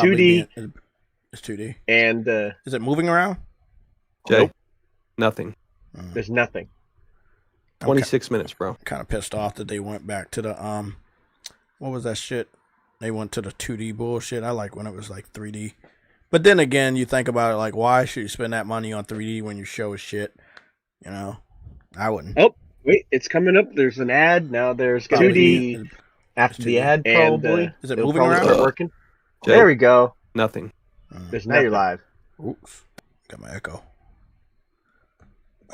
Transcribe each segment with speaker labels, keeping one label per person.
Speaker 1: 2D.
Speaker 2: It's 2D.
Speaker 1: And
Speaker 2: is it moving around?
Speaker 3: Jay,
Speaker 1: nope.
Speaker 3: Nothing.
Speaker 1: There's nothing.
Speaker 3: 26 minutes, bro.
Speaker 2: Kind of pissed off that they went back to the what was that shit? They went to the 2D bullshit. I like when it was like 3D. But then again, you think about it, like, why should you spend that money on 3D when your show is shit? You know, I wouldn't.
Speaker 1: Oh, wait, it's coming up. There's an ad now. There's 2D
Speaker 4: after the
Speaker 2: 2D.
Speaker 4: ad, probably.
Speaker 2: Is it
Speaker 1: it'll
Speaker 2: moving
Speaker 1: probably
Speaker 2: around?
Speaker 1: start working.
Speaker 3: Jay,
Speaker 4: There we go.
Speaker 3: Nothing.
Speaker 1: There's
Speaker 4: Now you're
Speaker 1: nothing.
Speaker 4: live.
Speaker 2: Oops, got my echo.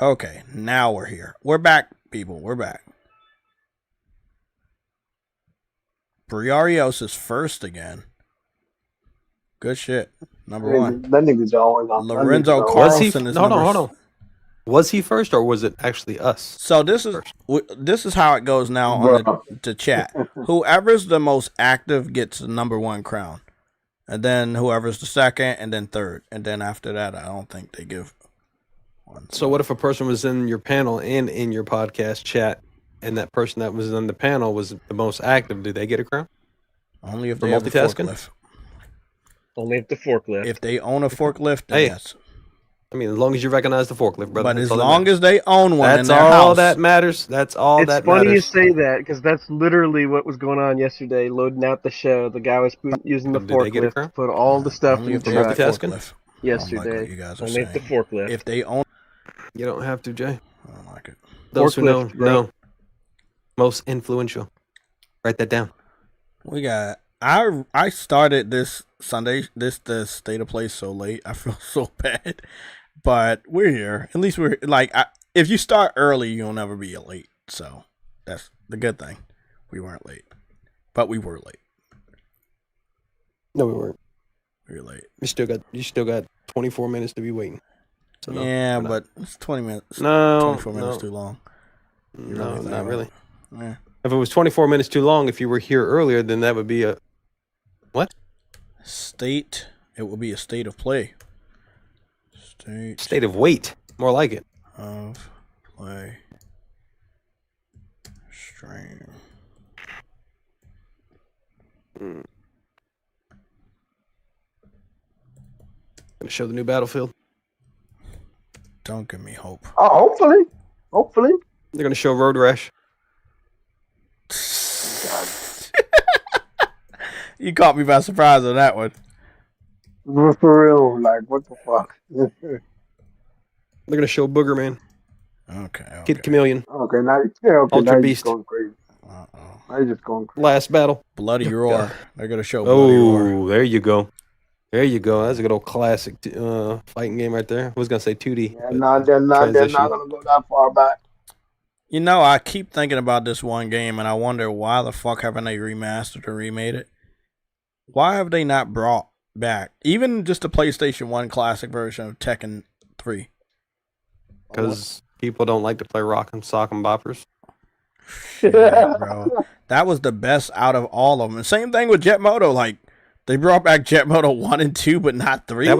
Speaker 2: Okay, now we're here. We're back, people. We're back. Briarios is first again. Good shit. Number one.
Speaker 5: That nigga's always on.
Speaker 2: Lorenzo
Speaker 3: Was he?
Speaker 2: Carlson is
Speaker 3: Hold
Speaker 2: number.
Speaker 3: on. Was he first, or was it actually us?
Speaker 2: So this is how it goes now on the chat. Whoever's the most active gets the number one crown, and then whoever's the second, and then third, and then after that, I don't think they give one.
Speaker 3: So what if a person was in your panel and in your podcast chat, and that person that was on the panel was the most active? Do they get a crown?
Speaker 2: Only if
Speaker 3: For
Speaker 2: they have a
Speaker 3: multitasking?
Speaker 2: forklift.
Speaker 1: Only if the forklift.
Speaker 2: If they own a forklift, then
Speaker 3: Hey,
Speaker 2: yes.
Speaker 3: I mean, as long as you recognize the forklift, brother.
Speaker 2: But
Speaker 3: that's
Speaker 2: as
Speaker 3: all that
Speaker 2: long
Speaker 3: matters.
Speaker 2: as they own one in
Speaker 3: That's
Speaker 2: their
Speaker 3: all
Speaker 2: house,
Speaker 3: that matters. That's all
Speaker 1: It's
Speaker 3: that
Speaker 1: funny
Speaker 3: matters.
Speaker 1: you say that because that's literally what was going on yesterday. Loading out the show, the guy was using the
Speaker 3: Did they get a
Speaker 1: forklift
Speaker 3: crown?
Speaker 1: to put all the stuff
Speaker 2: only
Speaker 1: in
Speaker 2: if
Speaker 1: the
Speaker 2: they have a
Speaker 1: truck
Speaker 3: multitasking?
Speaker 2: forklift.
Speaker 1: yesterday.
Speaker 2: I don't like what you guys are
Speaker 1: Only
Speaker 2: saying.
Speaker 1: if the forklift.
Speaker 2: If they own,
Speaker 3: You don't have to, Jay.
Speaker 2: I don't like it.
Speaker 3: Those who know,
Speaker 1: Forklift, bro.
Speaker 3: know. Most influential. Write that down.
Speaker 2: We got. I started this Sunday, the state of play so late. I feel so bad, but we're here. At least we're like, if you start early, you'll never be late. So that's the good thing. We weren't late, but we were late.
Speaker 3: No, we weren't.
Speaker 2: We were late.
Speaker 3: You still got 24 minutes to be waiting. So no,
Speaker 2: yeah,
Speaker 3: we're not.
Speaker 2: but it's 20 minutes.
Speaker 3: No,
Speaker 2: 24 minutes too long. You
Speaker 3: No,
Speaker 2: really think
Speaker 3: not
Speaker 2: about
Speaker 3: really.
Speaker 2: it? Yeah.
Speaker 3: If it was 24 minutes too long, if you were here earlier, then that would be a what?
Speaker 2: State. It will be a state of play.
Speaker 3: State of wait. More like it.
Speaker 2: of play. Stream.
Speaker 3: Gonna show the new Battlefield.
Speaker 2: Don't give me hope.
Speaker 5: Oh, hopefully.
Speaker 3: They're gonna show Road Rash.
Speaker 2: You caught me by surprise on that one.
Speaker 5: For real, like what the fuck?
Speaker 3: They're gonna show Booger Man,
Speaker 2: Okay.
Speaker 3: Kid Chameleon,
Speaker 5: Okay, now now
Speaker 3: Ultra
Speaker 5: you're
Speaker 3: Beast.
Speaker 5: just going crazy.
Speaker 2: Uh-oh.
Speaker 5: Now you're just going crazy.
Speaker 3: Last Battle.
Speaker 2: Bloody Roar. They're gonna show Bloody Roar.
Speaker 3: Oh, there you go. There you go. That's a good old classic fighting game right there. I was gonna say 2D.
Speaker 5: Yeah,
Speaker 3: but
Speaker 5: no, they're not
Speaker 3: transition.
Speaker 5: gonna go that far back.
Speaker 2: You know, I keep thinking about this one game, and I wonder why the fuck haven't they remastered or remade it? Why have they not brought back even just the PlayStation 1 classic version of Tekken 3?
Speaker 3: Because people don't like to play rock and sock and boppers.
Speaker 2: Shit, bro. That was the best out of all of them. And same thing with Jet Moto. Like, they brought back Jet Moto 1 and 2, but not 3.
Speaker 3: That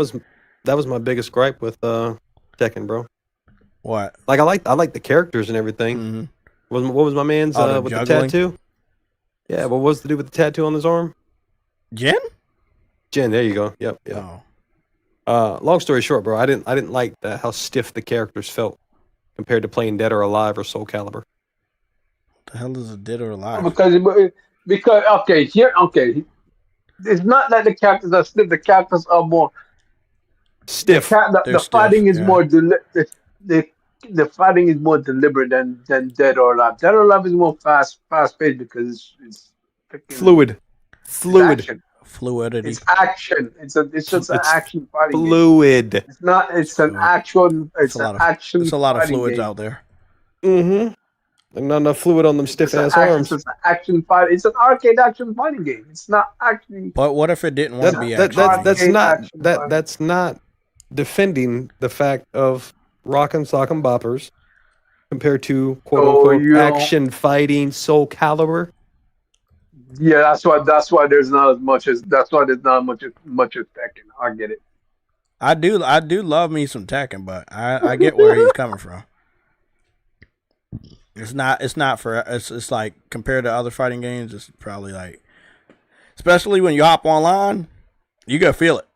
Speaker 3: was my biggest gripe with Tekken, bro.
Speaker 2: What?
Speaker 3: Like I like the characters and everything.
Speaker 2: Mm-hmm.
Speaker 3: What was my man's
Speaker 2: Oh, the
Speaker 3: with
Speaker 2: juggling?
Speaker 3: the tattoo? Yeah, what was the dude with the tattoo on his arm?
Speaker 2: Jen?
Speaker 3: Jen, there you go. Yep.
Speaker 2: Oh.
Speaker 3: Long story short, bro, I didn't like how stiff the characters felt compared to playing Dead or Alive or Soul Calibur.
Speaker 2: What the hell is a Dead or Alive?
Speaker 5: Because okay, it's not that the characters are stiff. The characters are more
Speaker 3: Stiff.
Speaker 5: The
Speaker 2: They're
Speaker 5: fighting
Speaker 2: stiff,
Speaker 5: is
Speaker 2: yeah.
Speaker 5: more the fighting is more deliberate than Dead or Alive. Dead or Alive is more fast paced because it's freaking-
Speaker 3: Fluid.
Speaker 5: It's action.
Speaker 2: Fluidity.
Speaker 5: It's action. It's just an
Speaker 3: It's
Speaker 5: action fighting game.
Speaker 3: Fluid.
Speaker 5: It's not. It's an
Speaker 2: Fluid.
Speaker 5: actual. It's
Speaker 2: a lot
Speaker 5: an
Speaker 2: of-
Speaker 5: action.
Speaker 2: There's a lot of
Speaker 5: fighting
Speaker 2: fluids
Speaker 5: game.
Speaker 2: out there.
Speaker 3: Mm-hmm. There's not enough fluid on them stiff
Speaker 5: It's an
Speaker 3: ass
Speaker 5: action-
Speaker 3: arms.
Speaker 5: It's an action fight. It's an arcade action fighting game. It's not actually.
Speaker 2: But what if it didn't want to be
Speaker 3: That's
Speaker 2: action?
Speaker 3: that's not defending the fact of rock and sock and boppers compared to quote unquote
Speaker 5: you don't-
Speaker 3: action fighting Soul Calibur.
Speaker 5: Yeah, that's why there's not as much as much as Tekken. I get it.
Speaker 2: I do love me some Tekken, but I get where he's coming from. It's not for it's like compared to other fighting games, it's probably like, especially when you hop online, You gotta feel it.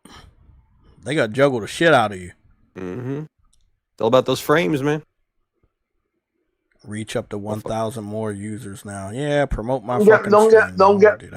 Speaker 2: They gotta juggle the shit out of you.
Speaker 3: Mm-hmm. It's all about those frames, man.
Speaker 2: Reach up to 1,000 more users now. Yeah, promote my
Speaker 5: Don't get,
Speaker 2: fucking
Speaker 5: don't
Speaker 2: stream.
Speaker 5: get,
Speaker 2: No,
Speaker 5: don't
Speaker 2: I
Speaker 5: get,
Speaker 2: won't do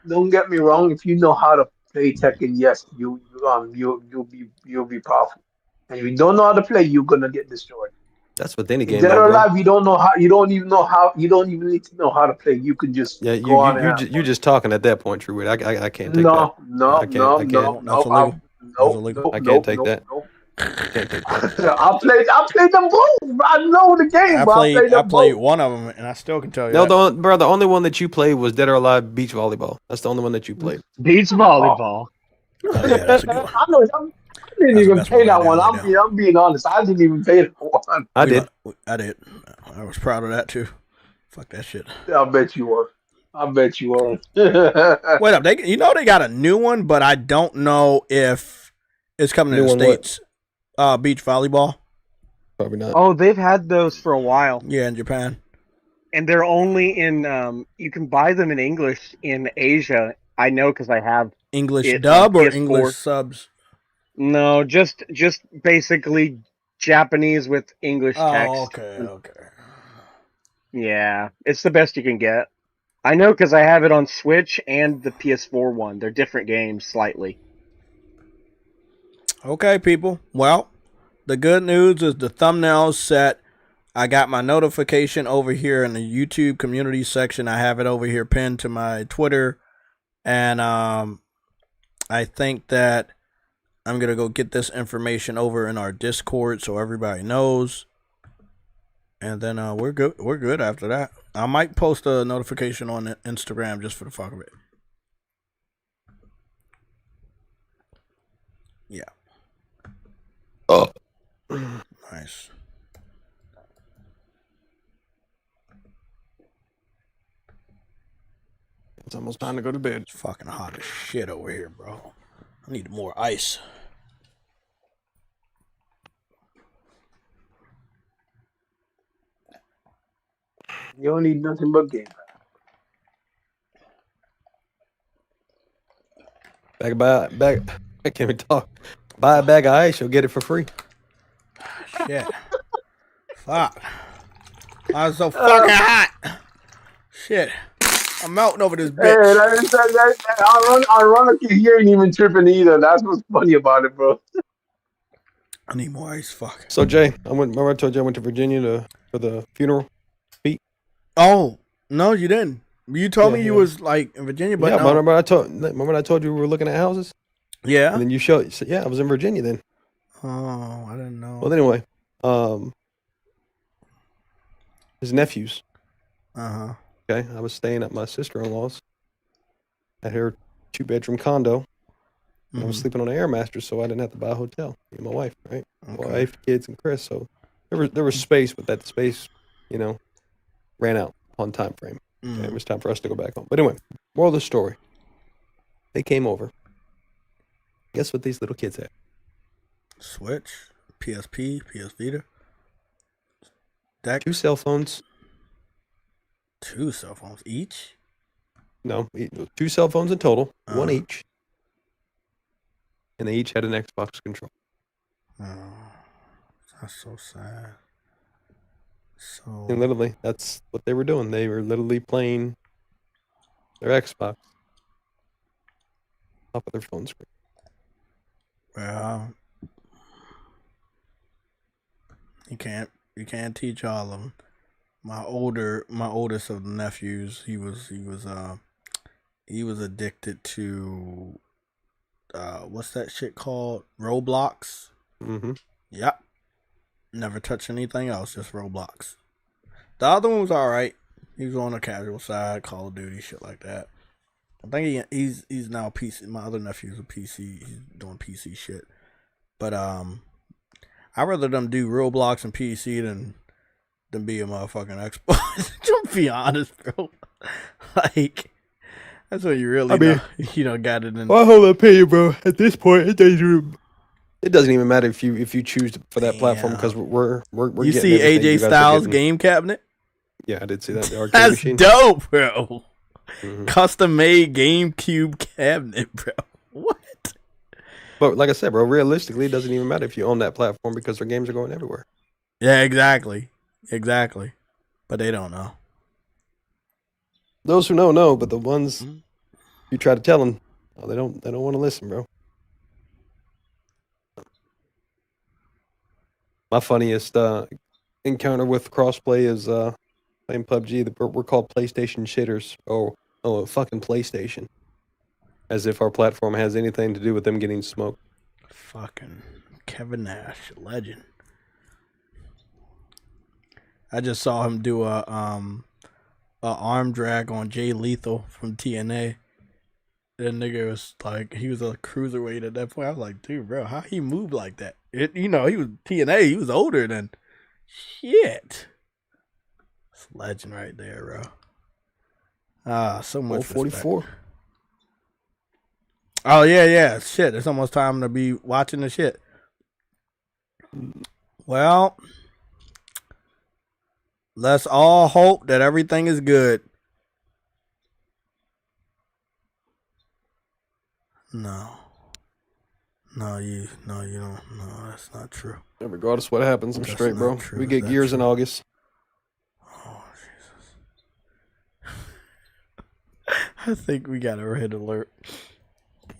Speaker 2: that.
Speaker 5: don't get me wrong. If you know how to play Tekken, yes, you'll be powerful. And if you don't know how to play, you're gonna get destroyed.
Speaker 3: That's what any
Speaker 5: In
Speaker 3: game
Speaker 5: Dead
Speaker 3: I
Speaker 5: or
Speaker 3: play.
Speaker 5: Alive, you don't know how. You don't even know how. You don't even need to know how to play. You can just
Speaker 3: Yeah,
Speaker 5: go on and have
Speaker 3: you
Speaker 5: fun.
Speaker 3: just talking at that point, True Wit. I can't take that.
Speaker 5: No, no,
Speaker 3: I can't.
Speaker 5: no,
Speaker 3: I
Speaker 5: no,
Speaker 3: can't.
Speaker 2: That's
Speaker 5: no.
Speaker 2: illegal. That's
Speaker 5: Nope,
Speaker 2: illegal.
Speaker 5: nope,
Speaker 3: I can't
Speaker 5: nope,
Speaker 3: take
Speaker 5: nope,
Speaker 3: that.
Speaker 5: nope.
Speaker 3: I can't take that.
Speaker 5: I played them both. I know the game, but I played
Speaker 2: I
Speaker 5: them
Speaker 2: played
Speaker 5: both.
Speaker 2: one of them, and I still can tell you
Speaker 3: No,
Speaker 2: that.
Speaker 3: the only one that you played was Dead or Alive Beach Volleyball. That's the only one that you played.
Speaker 1: Beach
Speaker 5: Oh.
Speaker 1: volleyball.
Speaker 2: Oh yeah, that's a good one.
Speaker 5: I know. I didn't
Speaker 2: That's the
Speaker 5: even
Speaker 2: best one
Speaker 5: pay
Speaker 2: right
Speaker 5: that
Speaker 2: there,
Speaker 5: one.
Speaker 2: right there.
Speaker 5: I'm being honest. I didn't even pay that one.
Speaker 3: I did.
Speaker 2: I did. I was proud of that too. Fuck that shit.
Speaker 5: I bet you were. I bet you were.
Speaker 2: Wait up, they got a new one, but I don't know if it's coming to
Speaker 3: New
Speaker 2: the
Speaker 3: one what?
Speaker 2: States. Beach volleyball.
Speaker 3: Probably not.
Speaker 1: Oh, they've had those for a while,
Speaker 2: Yeah, in Japan.
Speaker 1: and they're only in. You can buy them in English in Asia. I know because I have
Speaker 2: English
Speaker 1: it on
Speaker 2: dub or
Speaker 1: PS4.
Speaker 2: English subs?
Speaker 1: No, just basically Japanese with English text.
Speaker 2: Okay.
Speaker 1: Yeah, it's the best you can get. I know because I have it on Switch and the PS4 one. They're different games slightly.
Speaker 2: Okay, people. Well, the good news is the thumbnail's set. I got my notification over here in the YouTube community section. I have it over here pinned to my Twitter. And I think that I'm going to go get this information over in our Discord so everybody knows. And then we're good. We're good after that. I might post a notification on Instagram just for the fuck of it. Yeah.
Speaker 3: Oh.
Speaker 2: Nice.
Speaker 3: It's almost time to go to bed.
Speaker 2: It's fucking hot as shit over here, bro. I need more ice.
Speaker 5: You don't need nothing but Game Pass.
Speaker 3: Bag. I can't even talk. Buy a bag of ice, you'll get it for free.
Speaker 2: Shit. Fuck. I was so fucking hot. Shit. I'm melting over this bitch.
Speaker 5: Hey, that ironically, he ain't even tripping either. That's what's funny about it, bro.
Speaker 2: I need more ice. Fuck.
Speaker 3: So Jay, remember I told you I went to Virginia for the funeral?
Speaker 2: Oh, no, you didn't. You told
Speaker 3: Yeah,
Speaker 2: me you
Speaker 3: yeah.
Speaker 2: was like in Virginia, but
Speaker 3: yeah,
Speaker 2: no.
Speaker 3: remember I told you we were looking at houses?
Speaker 2: Yeah.
Speaker 3: And then you said, yeah, I was in Virginia then.
Speaker 2: Oh, I didn't know.
Speaker 3: Well, anyway, his nephews.
Speaker 2: Uh-huh.
Speaker 3: Okay, I was staying at my sister-in-law's at her 2-bedroom condo. And I was sleeping on an air mattress, so I didn't have to buy a hotel. Me and my wife, right?
Speaker 2: Okay.
Speaker 3: Wife, kids, and Chris. So there was space, but that space, ran out on time frame. Okay, it was time for us to go back home. But anyway, moral of the story: they came over. Guess what these little kids had?
Speaker 2: Switch, PSP, PS Vita. Deck.
Speaker 3: 2 cell phones.
Speaker 2: 2 cell phones each?
Speaker 3: No, 2 cell phones in total, one
Speaker 2: Uh-huh.
Speaker 3: each. And they each had an Xbox controller.
Speaker 2: Oh, that's so sad. So
Speaker 3: And literally, that's what they were doing. They were literally playing their Xbox off of their phone screen.
Speaker 2: well, you can't teach all of them. My oldest of the nephews, he was addicted to what's that shit called? Roblox.
Speaker 3: Mm-hmm.
Speaker 2: Yep. Never touched anything else, just Roblox. The other one was alright. He was on the casual side, Call of Duty, shit like that. I think he's now PC. My other nephew's a PC. He's doing PC shit. But I'd rather them do Roblox and PC than be a motherfucking Xbox. To be honest, bro. Like, that's what you really got it in.
Speaker 3: Well, hold up, pay you, bro. At this point, it doesn't even matter if you choose for that platform because we're
Speaker 2: you
Speaker 3: getting
Speaker 2: see
Speaker 3: everything
Speaker 2: AJ
Speaker 3: you guys are
Speaker 2: Styles
Speaker 3: getting.
Speaker 2: game cabinet?
Speaker 3: Yeah, I did see that. The arcade
Speaker 2: That's
Speaker 3: machine.
Speaker 2: dope, bro.
Speaker 3: Mhm.
Speaker 2: Custom made GameCube cabinet, bro. What?
Speaker 3: But like I said, bro, realistically, it doesn't even matter if you own that platform because their games are going everywhere.
Speaker 2: Yeah, exactly. But they don't know.
Speaker 3: Those who know, but the ones you try to tell them, oh, they don't want to listen, bro. My funniest encounter with crossplay is playing PUBG. We're called PlayStation shitters. Oh, fucking PlayStation. As if our platform has anything to do with them getting smoked.
Speaker 2: Fucking Kevin Nash, legend. I just saw him do a arm drag on Jay Lethal from TNA. That nigga was like, he was a cruiserweight at that point. I was like, dude, bro, how he moved like that? He was TNA. He was older than shit. It's legend right there, bro. So much
Speaker 3: 44.
Speaker 2: respect. Oh yeah. Shit, it's almost time to be watching the shit. Well, let's all hope that everything is good. No, you don't. No, that's not true.
Speaker 3: Yeah, regardless of what happens, I'm
Speaker 2: That's
Speaker 3: straight, bro.
Speaker 2: not true.
Speaker 3: We get
Speaker 2: That's
Speaker 3: gears in
Speaker 2: true.
Speaker 3: August.
Speaker 2: Oh, Jesus. I think we got a red alert.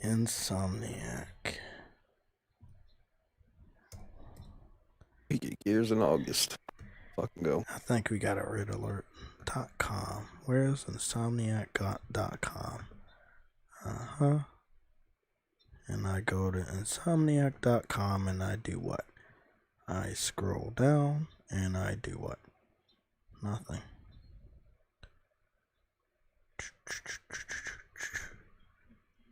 Speaker 2: Insomniac.
Speaker 3: We get gears in August. Fucking go.
Speaker 2: I think we got a red alert.com. Where's insomniac.com? And I go to insomniac.com and I do what? I scroll down and I do what? Nothing.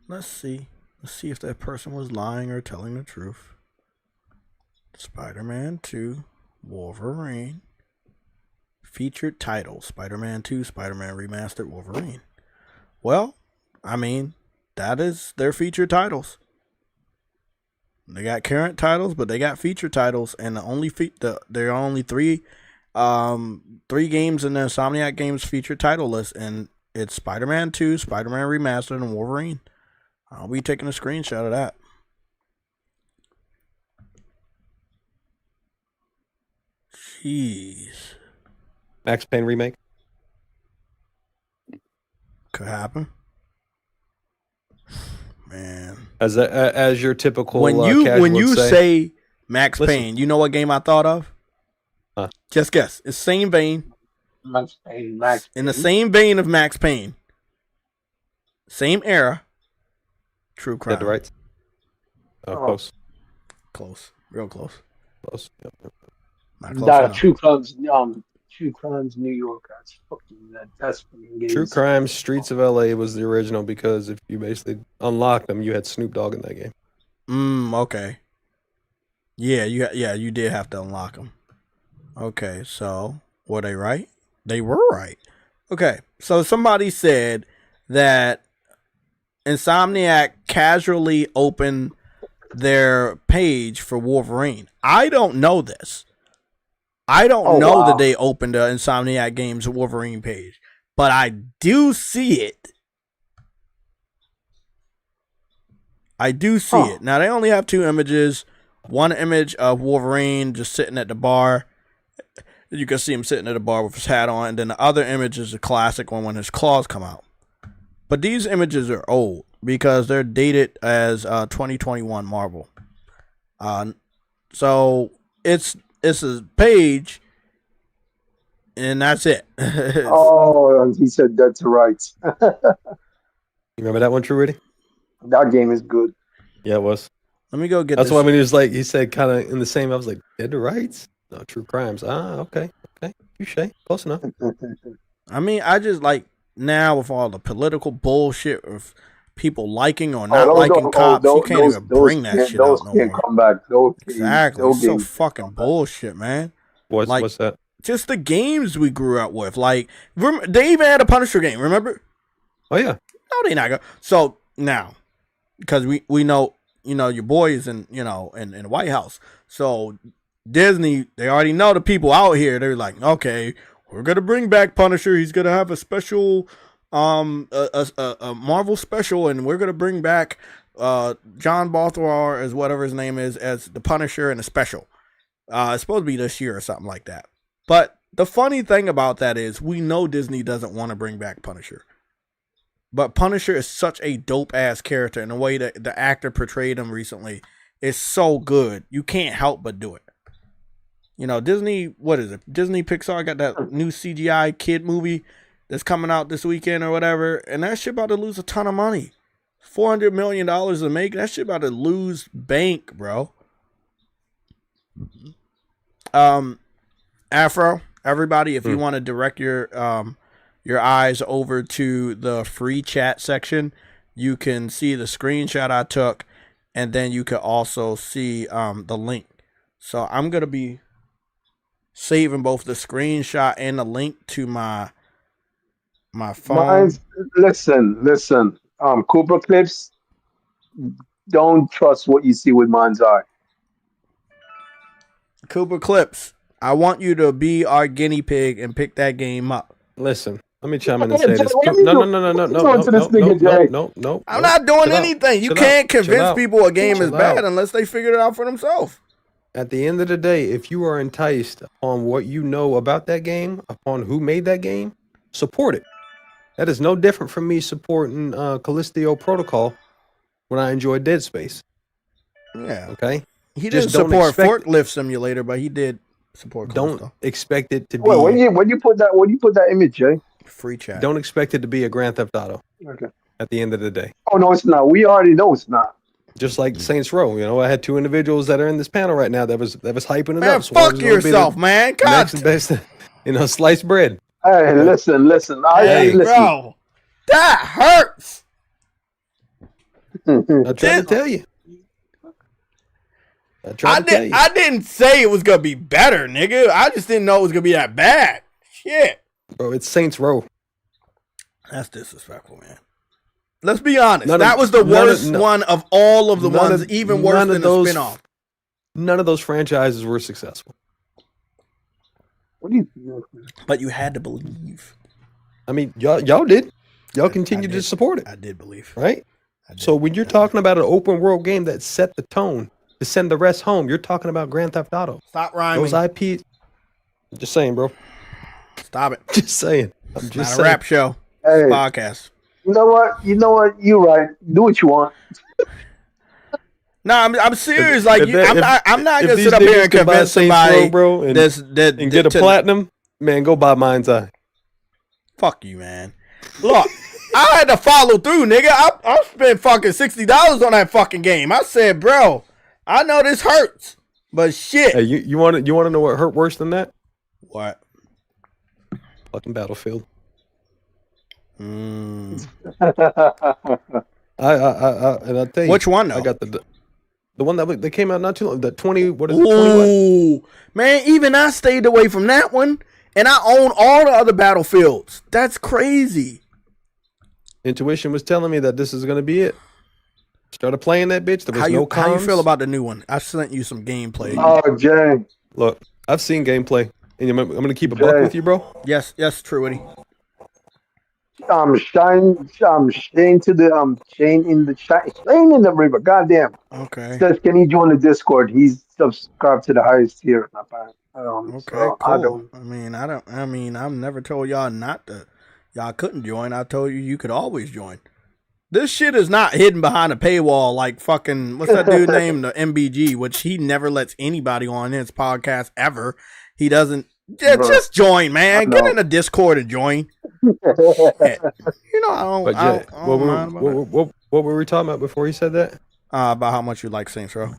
Speaker 2: Let's see if that person was lying or telling the truth. Spider-Man 2, Wolverine. Featured title, Spider-Man 2, Spider-Man Remastered, Wolverine. Well, I mean, that is their featured titles. They got current titles, but they got feature titles, and there are only three games in the Insomniac Games featured title list, and it's Spider-Man 2, Spider-Man Remastered, and Wolverine. I'll be taking a screenshot of that. Jeez.
Speaker 3: Max Payne remake.
Speaker 2: Could happen. Man.
Speaker 3: As your typical
Speaker 2: when you say Max Payne, you know what game I thought of?
Speaker 3: Huh.
Speaker 2: Just guess. It's same vein.
Speaker 5: Max Payne.
Speaker 2: In the same vein of Max Payne. Same era. True Crime.
Speaker 3: Dead to Rights. Oh,
Speaker 2: Close. Real close.
Speaker 3: Close. Yep.
Speaker 2: Not close enough.
Speaker 5: True Crimes New York. That's fucking games.
Speaker 3: True Crime Streets of LA was the original because if you basically unlocked them, you had Snoop Dogg in that game.
Speaker 2: Okay. Yeah, you did have to unlock them. Okay, so were they right? They were right. Okay, so somebody said that Insomniac casually opened their page for Wolverine. I don't know this. I don't know that they opened the Insomniac Games Wolverine page, but I do see it. Now, they only have two images. One image of Wolverine just sitting at the bar. You can see him sitting at the bar with his hat on. And then the other image is a classic one when his claws come out. But these images are old because they're dated as 2021 Marvel. So it's a page, and that's it.
Speaker 5: He said that's right.
Speaker 3: You remember that one, True Rudy?
Speaker 5: That game is good.
Speaker 3: Yeah, it was.
Speaker 2: Let me go get
Speaker 3: That's
Speaker 2: this.
Speaker 3: why when he said kind of in the same, I was like, Dead to Rights? No, True Crimes. Okay. Touche. Close enough.
Speaker 2: I mean, I just like now with all the political bullshit of people liking or not liking cops, you can't even bring that shit out no more.
Speaker 5: Come back.
Speaker 2: Exactly. It's so fucking bullshit, man.
Speaker 3: What's that?
Speaker 2: Just the games we grew up with. Like, they even had a Punisher game, remember?
Speaker 3: Oh, yeah.
Speaker 2: No, they not go. So, now, because we know, your boy is in the White House. So, Disney, they already know the people out here. They're like, okay, we're going to bring back Punisher. He's going to have a special, a Marvel special, and we're going to bring back John Bothwell, as whatever his name is, as the Punisher in a special. It's supposed to be this year or something like that. But the funny thing about that is we know Disney doesn't want to bring back Punisher. But Punisher is such a dope-ass character, and the way that the actor portrayed him recently is so good. You can't help but do it. You know, Disney, what is it? Disney Pixar got that new CGI kid movie that's coming out this weekend or whatever, and that shit about to lose a ton of money. $400 million to make. That shit about to lose bank, bro. Afro, everybody, if you want to direct your eyes over to the free chat section, you can see the screenshot I took, and then you can also see the link. So I'm gonna be saving both the screenshot and the link to my phone.
Speaker 5: Listen. Cooper Clips, don't trust what you see with mind's eye.
Speaker 2: Cooper Clips, I want you to be our guinea pig and pick that game up.
Speaker 3: Listen, let me chime in and say
Speaker 5: Jay,
Speaker 3: this.
Speaker 5: what are you
Speaker 3: No.
Speaker 5: doing?
Speaker 2: I'm not doing
Speaker 3: Chill out.
Speaker 2: anything. You
Speaker 3: Chill
Speaker 2: can't
Speaker 3: out. Chill
Speaker 2: convince
Speaker 3: out.
Speaker 2: people a game is
Speaker 3: Chill
Speaker 2: bad
Speaker 3: out.
Speaker 2: unless they figure it out for themselves.
Speaker 3: At the end of the day, if you are enticed upon what you know about that game, upon who made that game, support it. That is no different from me supporting Callisto Protocol when I enjoy Dead Space.
Speaker 2: Yeah.
Speaker 3: Okay?
Speaker 2: He
Speaker 3: Just
Speaker 2: didn't
Speaker 3: don't
Speaker 2: support
Speaker 3: expect-
Speaker 2: Forklift Simulator, but he did support
Speaker 3: Don't
Speaker 2: Callisto.
Speaker 3: expect it to be.
Speaker 5: Well, when you put that image, Jay?
Speaker 2: Free chat.
Speaker 3: Don't expect it to be a Grand Theft Auto.
Speaker 5: Okay.
Speaker 3: At the end of the day,
Speaker 5: Oh no, it's not. We already know it's not.
Speaker 3: just like Saints Row, you know, I had two individuals that are in this panel right now that was hyping it
Speaker 2: Man,
Speaker 3: up. So what
Speaker 2: fuck
Speaker 3: was gonna be the
Speaker 2: yourself, man. God,
Speaker 3: Next best, sliced bread.
Speaker 5: Hey, listen.
Speaker 2: hey,
Speaker 5: Listen.
Speaker 2: bro, that hurts.
Speaker 3: I tried to tell you.
Speaker 2: I didn't say it was gonna be better, nigga. I just didn't know it was gonna be that bad. Shit.
Speaker 3: Bro, it's Saints Row.
Speaker 2: That's disrespectful, man. Let's be honest.
Speaker 3: None of-
Speaker 2: that was the
Speaker 3: none of-
Speaker 2: worst
Speaker 3: no-
Speaker 2: one of all of the
Speaker 3: none
Speaker 2: ones,
Speaker 3: of-
Speaker 2: even worse
Speaker 3: none of
Speaker 2: than the
Speaker 3: those-
Speaker 2: spinoff.
Speaker 3: None of those franchises were successful.
Speaker 5: What do you?
Speaker 2: But you had to believe.
Speaker 3: I mean, y'all did. Y'all
Speaker 2: I
Speaker 3: continued to
Speaker 2: did.
Speaker 3: support it,
Speaker 2: I did believe.
Speaker 3: right?
Speaker 2: I did.
Speaker 3: So when you're talking about an open world game that set the tone to send the rest home, you're talking about Grand Theft Auto.
Speaker 2: Stop rhyming.
Speaker 3: Those IPs. Just saying, bro.
Speaker 2: Stop it.
Speaker 3: Just saying. I'm
Speaker 2: It's
Speaker 3: just
Speaker 2: not
Speaker 3: saying.
Speaker 2: a rap show.
Speaker 5: Hey,
Speaker 2: Podcast.
Speaker 5: you know what? You're right. Do what you want.
Speaker 2: No, I'm serious. Like
Speaker 3: If that-
Speaker 2: I'm not
Speaker 3: if
Speaker 2: gonna
Speaker 3: these
Speaker 2: sit up here
Speaker 3: niggas
Speaker 2: and
Speaker 3: can buy
Speaker 2: convince
Speaker 3: Saints
Speaker 2: somebody
Speaker 3: Row, bro, and get a
Speaker 2: to-
Speaker 3: platinum, man, go buy Mind's Eye.
Speaker 2: Fuck you, man. Look, I had to follow through, nigga. I spent fucking $60 on that fucking game. I said, bro, I know this hurts, but shit.
Speaker 3: Hey, you want to know what hurt worse than that?
Speaker 2: What?
Speaker 3: Fucking Battlefield.
Speaker 2: Mm.
Speaker 3: And I'll tell you.
Speaker 2: Which one though?
Speaker 3: I got the one that came out not too long. The 20. What is it? 20 what?
Speaker 2: Ooh, man, even I stayed away from that one, and I own all the other Battlefields. That's crazy.
Speaker 3: Intuition was telling me that this is gonna be it. Started playing that bitch. There was no comms.
Speaker 2: How you feel about the new one? I sent you some gameplay.
Speaker 5: Oh, Jay.
Speaker 3: Look, I've seen gameplay, and I'm gonna keep a
Speaker 5: Jay.
Speaker 3: buck with you, bro.
Speaker 2: Yes, Truity.
Speaker 5: Shane to the Shane in the river. Goddamn.
Speaker 2: Okay.
Speaker 5: Says, can he join the Discord? He's subscribed to the highest tier.
Speaker 2: Okay,
Speaker 5: so
Speaker 2: cool. I mean, I've never told y'all not to. Y'all couldn't join. I told you could always join. This shit is not hidden behind a paywall like fucking, what's that dude named? The MBG, which he never lets anybody on his podcast ever. He doesn't. Just join, man. Get in the Discord and join. Shit. You know, I don't.
Speaker 3: But
Speaker 2: I
Speaker 3: Jay,
Speaker 2: don't mind about
Speaker 3: what were we talking about before he said that?
Speaker 2: about how much you like Saints Row.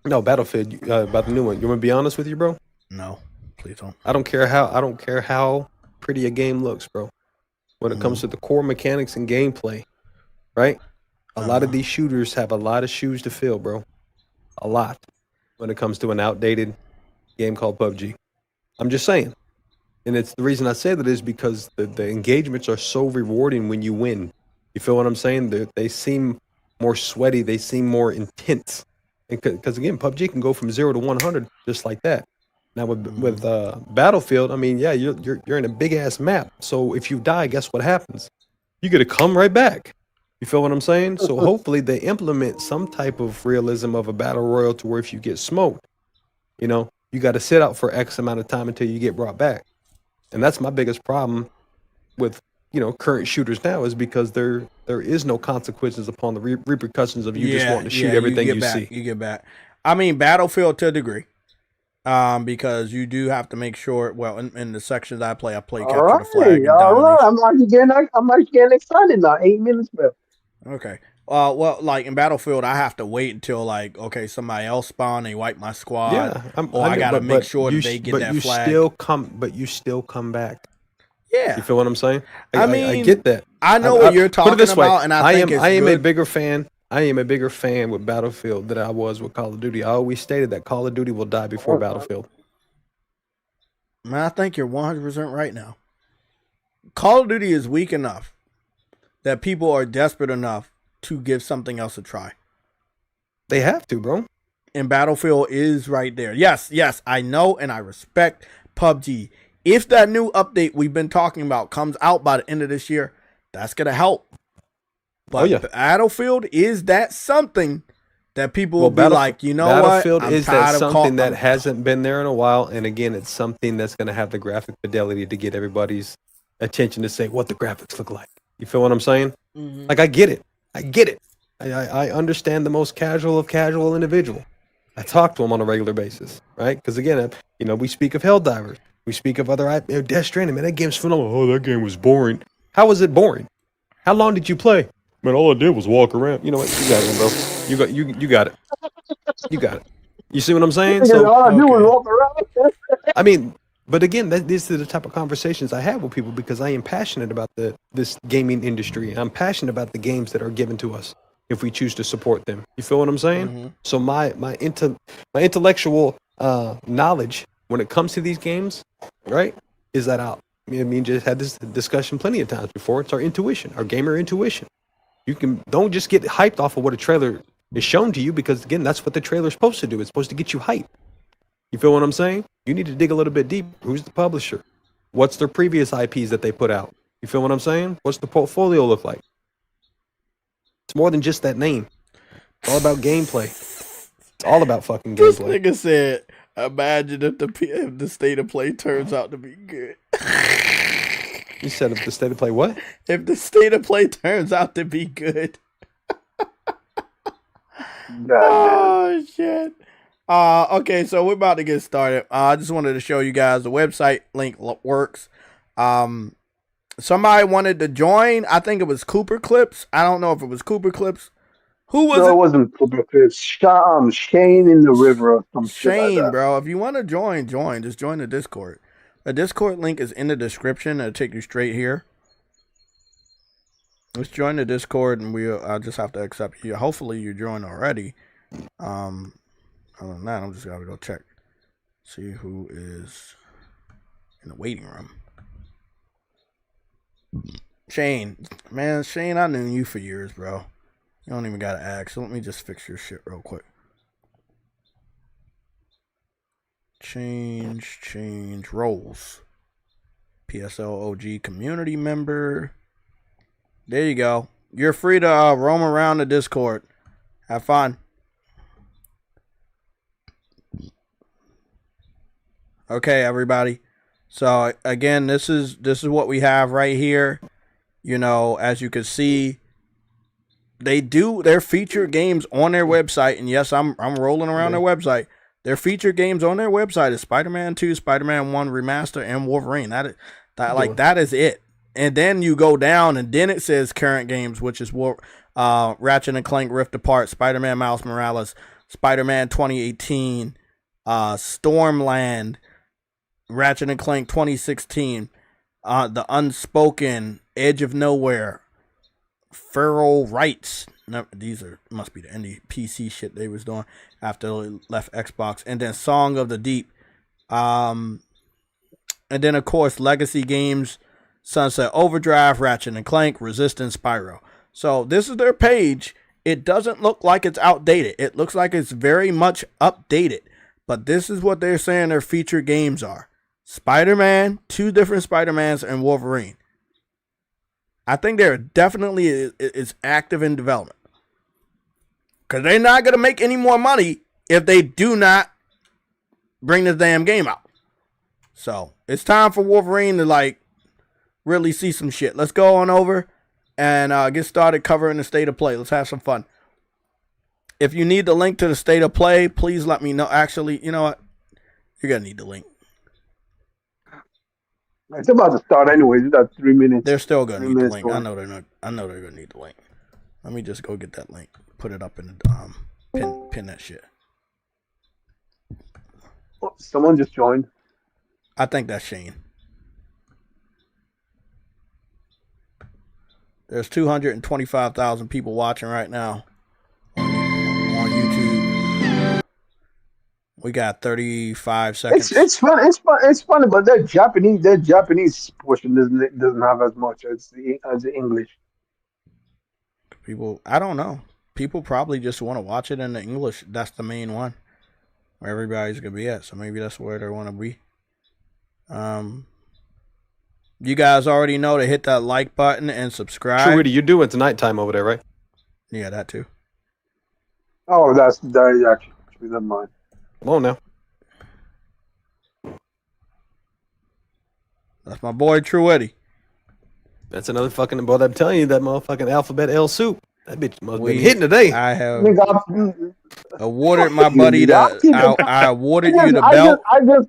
Speaker 3: No, Battlefield. About the new one. You want to be honest with you, bro?
Speaker 2: No, please don't.
Speaker 3: I don't care how pretty a game looks, bro. When it comes to the core mechanics and gameplay, right? A lot of these shooters have a lot of shoes to fill, bro. A lot. When it comes to an outdated game called PUBG. I'm just saying. And it's the reason I say that is because the engagements are so rewarding when you win. You feel what I'm saying? They seem more sweaty. They seem more intense. Because again, PUBG can go from 0 to 100 just like that. Now with Battlefield, I mean, yeah, you're in a big ass map. So if you die, guess what happens? You get to come right back. You feel what I'm saying? So hopefully they implement some type of realism of a battle royal to where if you get smoked, you know, you got to sit out for X amount of time until you get brought back. And that's my biggest problem with, you know, current shooters now is because there is no consequences upon the repercussions of you just wanting to shoot everything you see.
Speaker 2: You get back. I mean, Battlefield to a degree. Because you do have to make sure. Well, in the sections I play capture the flag. And
Speaker 5: all right. I'm actually getting excited now. 8 minutes left.
Speaker 2: Okay. Well, like in Battlefield, I have to wait until like somebody else spawn, they wipe my squad.
Speaker 3: Yeah,
Speaker 2: I gotta make sure that they get that flag.
Speaker 3: But you still come back.
Speaker 2: Yeah,
Speaker 3: you feel what I'm saying?
Speaker 2: I mean,
Speaker 3: I get that.
Speaker 2: I know what you're talking
Speaker 3: put it this
Speaker 2: about,
Speaker 3: way.
Speaker 2: and I am
Speaker 3: a bigger fan. I am a bigger fan with Battlefield than I was with Call of Duty. I always stated that Call of Duty will die before Battlefield.
Speaker 2: Man, I think you're 100% right now. Call of Duty is weak enough that people are desperate enough to give something else a try.
Speaker 3: They have to, bro.
Speaker 2: And Battlefield is right there. Yes, I know and I respect PUBG. If that new update we've been talking about comes out by the end of this year, that's going to help. But Battlefield is that something that people will be like, you know
Speaker 3: Battlefield
Speaker 2: what?
Speaker 3: is that something that hasn't been there in a while. And again, it's something that's going to have the graphic fidelity to get everybody's attention to say what the graphics look like. You feel what I'm saying? Mm-hmm. Like, I get it. I understand the most casual of casual individual. I talk to them on a regular basis, right? Because again, you know, we speak of Helldivers. We speak of other Death Stranding. Man, that game's phenomenal. Oh, that game was boring. How was it boring? How long did you play? Man, all I did was walk around. You know what? You got it, bro. You got it. You got it. You see what I'm saying? So
Speaker 5: all I do was walk around.
Speaker 3: I mean, but again, these are the type of conversations I have with people because I am passionate about this gaming industry. I'm passionate about the games that are given to us if we choose to support them. You feel what I'm saying? Mm-hmm. So my intellectual knowledge when it comes to these games, right, is that out. I mean, just had this discussion plenty of times before. It's our intuition, our gamer intuition. Don't just get hyped off of what a trailer is shown to you because, again, that's what the trailer's supposed to do. It's supposed to get you hyped. You feel what I'm saying? You need to dig a little bit deep. Who's the publisher? What's their previous IPs that they put out? You feel what I'm saying? What's the portfolio look like? It's more than just that name. It's all about gameplay. It's all about fucking gameplay.
Speaker 2: This nigga said, imagine if the state of play turns out to be good.
Speaker 3: You said if the state of play what?
Speaker 2: If the state of play turns out to be good. Oh, shit. Okay, so we're about to get started. I just wanted to show you guys the website link works. Somebody wanted to join. I think it was Cooper Clips. I don't know if it was Cooper Clips. Who was it?
Speaker 5: No, it wasn't Cooper Clips. Shane in the river or some shit like that.
Speaker 2: Bro. If you want to join. Just join the Discord. The Discord link is in the description. It'll take you straight here. Let's join the Discord, and I'll just have to accept you. Hopefully you joined already. Other than that, I'm just gotta go check. See who is in the waiting room. Shane. Man, Shane, I knew you for years, bro. You don't even gotta ask. So let me just fix your shit real quick. Change roles. PSL OG community member. There you go. You're free to roam around the Discord. Have fun. Okay, everybody. So again, this is what we have right here. You know, as you can see, they're featured games on their website, and yes, I'm rolling around their website. Their featured games on their website is Spider-Man 2, Spider-Man 1 Remaster, and Wolverine. That is it. And then you go down, and then it says current games, which is Ratchet and Clank Rift Apart, Spider-Man Miles Morales, Spider-Man 2018, Stormland, Ratchet and Clank 2016, The Unspoken, Edge of Nowhere, Feral Rights. No, must be the indie PC shit they was doing after they left Xbox. And then Song of the Deep. And then, of course, Legacy Games, Sunset Overdrive, Ratchet and Clank, Resistance, Spyro. So this is their page. It doesn't look like it's outdated. It looks like it's very much updated. But this is what they're saying their featured games are. Spider-Man, 2 different Spider-Mans, and Wolverine. I think they're definitely is active in development. Because they're not going to make any more money if they do not bring this damn game out. So it's time for Wolverine to like really see some shit. Let's go on over and get started covering the state of play. Let's have some fun. If you need the link to the state of play, please let me know. Actually, you know what? You're going to need the link.
Speaker 5: It's about to start anyways. It's got 3 minutes.
Speaker 2: They're still going to need the link. I know they're going to need the link. Let me just go get that link. Put it up in the pin that shit.
Speaker 5: Oh, someone just joined.
Speaker 2: I think that's Shane. There's 225,000 people watching right now on YouTube. We got 35 seconds.
Speaker 5: It's fun. It's funny, but that Japanese portion doesn't have as much as the English.
Speaker 2: People, I don't know. People probably just want to watch it in the English. That's the main one where everybody's gonna be at. So maybe that's where they want to be. You guys already know to hit that like button and subscribe.
Speaker 3: True, you do. It's nighttime over there, right?
Speaker 2: Yeah, that too.
Speaker 5: Oh, that actually. Never mind.
Speaker 3: Come on now.
Speaker 2: That's my boy True Eddie.
Speaker 3: That's another fucking boy. I'm telling you, that motherfucking alphabet L soup. That bitch must be hitting today.
Speaker 2: I have awarded my buddy I awarded you the belt.
Speaker 5: I just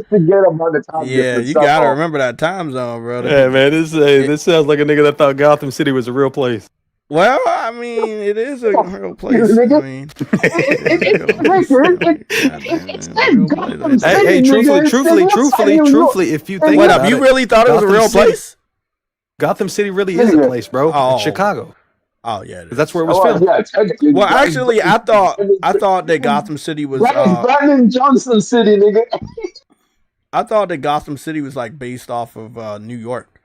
Speaker 5: forget about the time.
Speaker 2: Yeah, you gotta remember that time zone, brother.
Speaker 3: Yeah, man, this sounds like a nigga that thought Gotham City was a real place.
Speaker 2: Well, I mean, it is a real place. I mean,
Speaker 3: hey, truthfully, if you think
Speaker 2: what up, you really thought it was a real place?
Speaker 3: Gotham City really is a place, bro.
Speaker 2: Oh.
Speaker 3: It's Chicago.
Speaker 2: Oh yeah,
Speaker 3: that's where it was filmed.
Speaker 5: Yeah, technically.
Speaker 2: Well, actually, I thought that Gotham City was
Speaker 5: Brandon Johnson City, nigga.
Speaker 2: I thought that Gotham City was like based off of New York.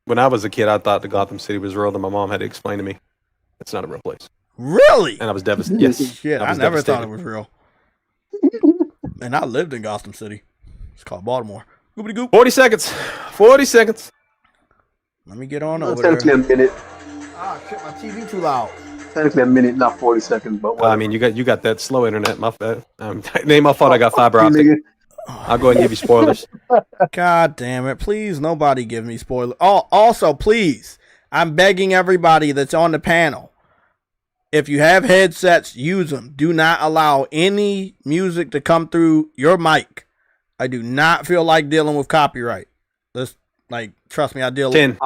Speaker 3: When I was a kid, I thought the Gotham City was real, and my mom had to explain to me it's not a real place.
Speaker 2: Really?
Speaker 3: And I was devastated. Yes,
Speaker 2: shit, I never thought it was real. And I lived in Gotham City. It's called Baltimore. Goopity goop.
Speaker 3: 40 seconds. 40 seconds.
Speaker 2: Let me get on over there.
Speaker 5: Technically a minute.
Speaker 2: Ah, shit, my TV too loud.
Speaker 5: Technically a minute, not 40 seconds, but
Speaker 3: I mean, you got that slow internet. My name my fault. I got fiber optic. I'll go ahead and give you spoilers.
Speaker 2: God damn it! Please, nobody give me spoilers. Oh, also, please, I'm begging everybody that's on the panel. If you have headsets, use them. Do not allow any music to come through your mic. I do not feel like dealing with copyright. Trust me, I deal
Speaker 3: 10,
Speaker 2: with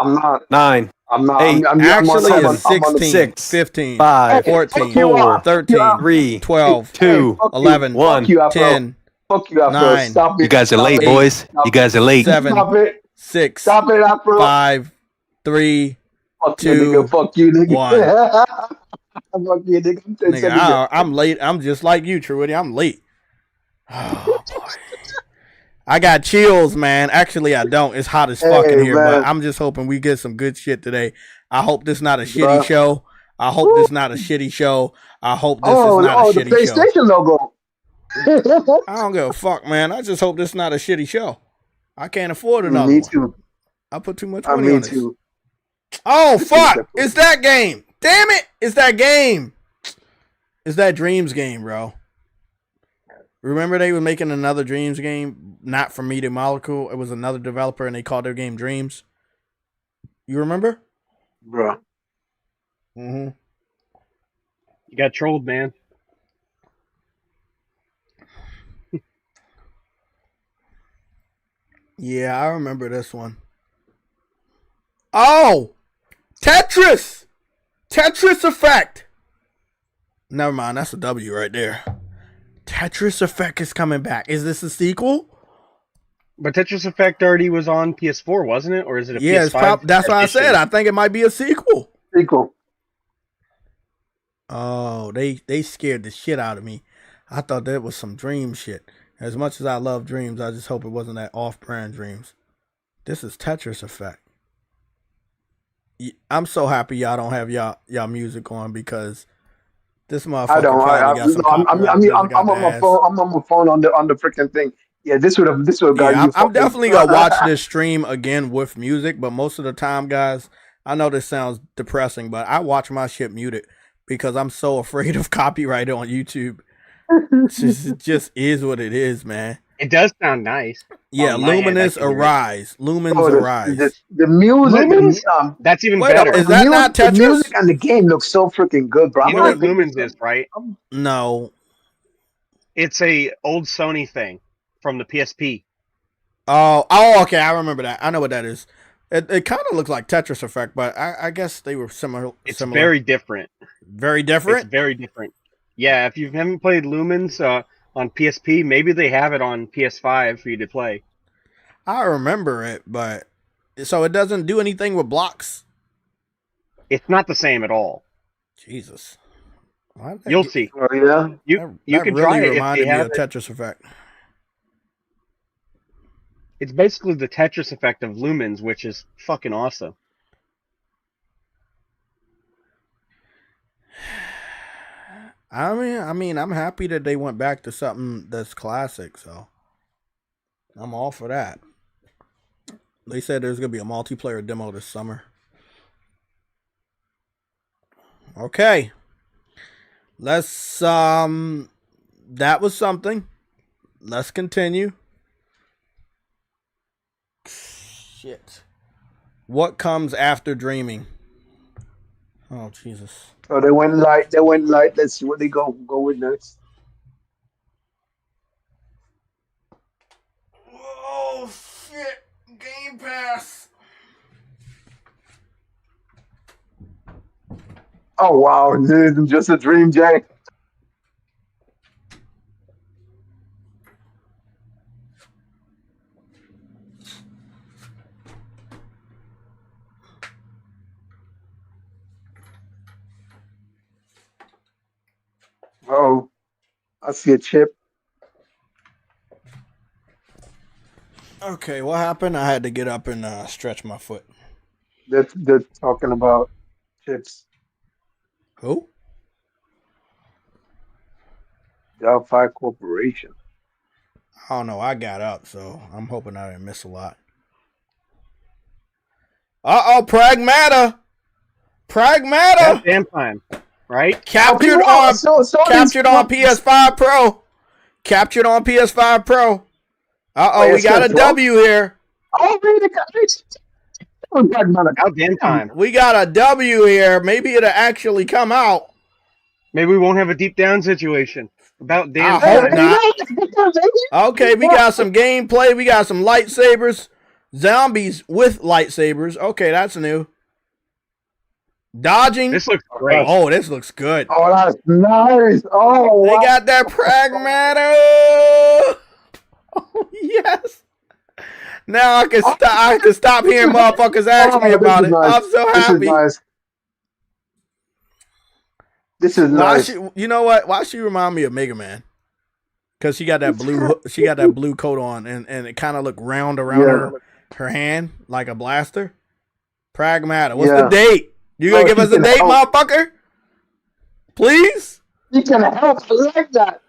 Speaker 3: 9,
Speaker 5: I'm not.
Speaker 3: 8,
Speaker 2: actually it's 16,
Speaker 3: 6,
Speaker 2: 15,
Speaker 3: 5,
Speaker 2: 14,
Speaker 3: 4,
Speaker 2: 13,
Speaker 3: 3,
Speaker 2: 12,
Speaker 3: 2,
Speaker 2: 11,
Speaker 3: 1,
Speaker 2: 10,
Speaker 5: Fuck you, Afro.
Speaker 2: 9.
Speaker 5: Stop it.
Speaker 3: You guys are late, boys. You guys are late.
Speaker 2: 7,
Speaker 5: Stop it.
Speaker 2: 6,
Speaker 5: Stop it, Afro.
Speaker 2: 5, 3,
Speaker 5: Fuck
Speaker 2: 2,
Speaker 5: you, nigga. Fuck you, nigga.
Speaker 2: 1.
Speaker 5: Fuck you, nigga.
Speaker 2: Nigga, I'm late. I'm just like you, Truity. I'm late. Oh, boy. I got chills, man. Actually, I don't. It's hot as fuck in here,
Speaker 5: man.
Speaker 2: but I'm just hoping we get some good shit today. I hope this not a shitty show. I hope this not a shitty show. I hope this is not a shitty
Speaker 5: show. Oh, the PlayStation logo.
Speaker 2: I don't give a fuck, man. I just hope this is not a shitty show. I can't afford another
Speaker 5: Me
Speaker 2: one.
Speaker 5: too.
Speaker 2: I put too much money on this.
Speaker 5: Too.
Speaker 2: Oh, fuck. It's that game. Damn it. It's that game. It's that Dreams game, bro. Remember they were making another Dreams game? Not from Media Molecule. It was another developer, and they called their game Dreams. You remember?
Speaker 5: Bro.
Speaker 1: Mm-hmm. You got trolled, man.
Speaker 2: Yeah, I remember this one. Oh! Tetris! Tetris Effect! Never mind, that's a W right there. Tetris Effect is coming back. Is this a sequel?
Speaker 1: But Tetris Effect already was on PS4, wasn't it? Or is it a PS5?
Speaker 2: That's what I said. I think it might be a sequel.
Speaker 5: Sequel.
Speaker 2: Oh, they scared the shit out of me. I thought that was some Dream shit. As much as I love Dreams, I just hope it wasn't that off-brand Dreams. This is Tetris Effect. I'm so happy y'all don't have y'all music on because this motherfucker.
Speaker 5: I don't. I'm on my phone. I'm on my phone on the freaking thing. Yeah, this would have got you.
Speaker 2: I'm definitely gonna watch this stream again with music, but most of the time, guys, I know this sounds depressing, but I watch my shit muted because I'm so afraid of copyright on YouTube. It just is what it is, man.
Speaker 1: It does sound nice.
Speaker 2: Yeah,
Speaker 1: On my end, I
Speaker 2: Luminous
Speaker 1: can hear it.
Speaker 2: Arise. Lumens
Speaker 5: Oh,
Speaker 2: Arise.
Speaker 5: the music,
Speaker 1: Lumens? That's even
Speaker 2: Wait,
Speaker 1: better.
Speaker 2: is that not
Speaker 5: the
Speaker 2: Tetris?
Speaker 5: music and the game looks so freaking good, bro.
Speaker 1: You know what Lumens is, right?
Speaker 2: No.
Speaker 1: It's a old Sony thing from the PSP.
Speaker 2: Oh, okay. I remember that. I know what that is. It kind of looks like Tetris Effect, but I guess they were similar.
Speaker 1: It's very different.
Speaker 2: Very different?
Speaker 1: It's very different. Yeah, if you haven't played Lumens on PSP, maybe they have it on PS5 for you to play.
Speaker 2: I remember it, but so it doesn't do anything with blocks?
Speaker 1: It's not the same at all.
Speaker 2: Jesus.
Speaker 1: You'll see.
Speaker 5: Oh, yeah?
Speaker 1: You can
Speaker 2: really
Speaker 1: try it
Speaker 2: reminded
Speaker 1: if you
Speaker 2: me
Speaker 1: have
Speaker 2: of
Speaker 1: it.
Speaker 2: Tetris Effect.
Speaker 1: It's basically the Tetris Effect of Lumens, which is fucking awesome.
Speaker 2: I mean, I'm happy that they went back to something that's classic, so I'm all for that. They said there's gonna be a multiplayer demo this summer. Okay. Let's that was something. Let's continue. Shit. What comes after dreaming? Oh Jesus.
Speaker 5: So they went light. Let's see what they go with next.
Speaker 2: Oh shit. Game Pass.
Speaker 5: Oh wow, this is just a dream, Jay. Oh, I see a chip.
Speaker 2: Okay, what happened? I had to get up and stretch my foot.
Speaker 5: They're talking about chips.
Speaker 2: Who?
Speaker 5: Delphi Corporation.
Speaker 2: I don't know. I got up, so I'm hoping I didn't miss a lot. Pragmata.
Speaker 1: Goddamn time, right?
Speaker 2: Captured on PS5 Pro. Captured on PS5 Pro. We got a W here.
Speaker 5: Oh, really?
Speaker 1: Goddamn time.
Speaker 2: We got a W here. Maybe it'll actually come out.
Speaker 1: Maybe we won't have a deep down situation. About damn
Speaker 2: I hope
Speaker 1: time.
Speaker 2: not. Okay, we got some gameplay. We got some lightsabers. Zombies with lightsabers. Okay, that's new. Dodging.
Speaker 1: This looks great.
Speaker 2: Oh, this looks good.
Speaker 5: Oh, that's nice. Oh,
Speaker 2: They
Speaker 5: wow.
Speaker 2: got that pragmata. Oh, yes. Now I can stop hearing motherfuckers ask me about it.
Speaker 5: Nice.
Speaker 2: I'm so happy.
Speaker 5: This is nice.
Speaker 2: You know what? Why she remind me of Mega Man? Because she got that blue coat on, and it kind of looked round around her hand like a blaster. Pragmata. What's the date? You gonna give us a date, motherfucker? Please?
Speaker 5: You can help. I like that.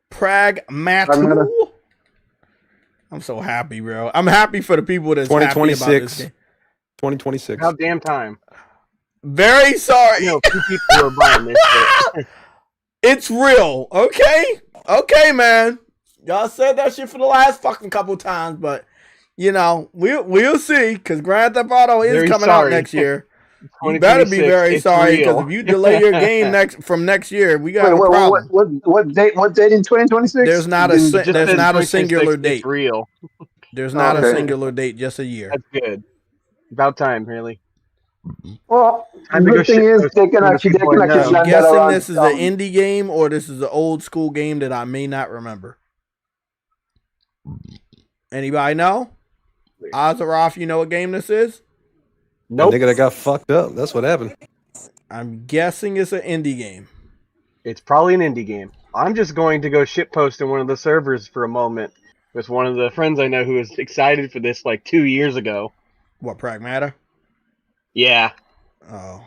Speaker 2: Pragmata. I'm so happy, bro. I'm happy for the people that's happy about this game.
Speaker 3: 2026.
Speaker 1: About damn time.
Speaker 2: Very sorry.
Speaker 1: You know, 2 people are buying this shit.
Speaker 2: It's real, okay? Okay, man. Y'all said that shit for the last fucking couple times, but you know, we'll see, because Grand Theft Auto is coming out next year. You better be very sorry, because if you delay your game from next year, we got a problem.
Speaker 5: What date in 2026?
Speaker 2: There's not a singular date.
Speaker 1: It's real.
Speaker 2: There's not a singular date, just a year.
Speaker 1: That's good. About time, really.
Speaker 5: Well, the good thing is they can actually
Speaker 2: I'm guessing this is an indie game, or this is an old school game that I may not remember. Anybody know? Azaroff, you know what game this is?
Speaker 3: Nope. The nigga that got fucked up. That's what happened.
Speaker 2: I'm guessing it's an indie game.
Speaker 1: It's probably an indie game. I'm just going to go shitpost in one of the servers for a moment with one of the friends I know who was excited for this like 2 years ago.
Speaker 2: What, Pragmata?
Speaker 1: Yeah.
Speaker 2: Oh.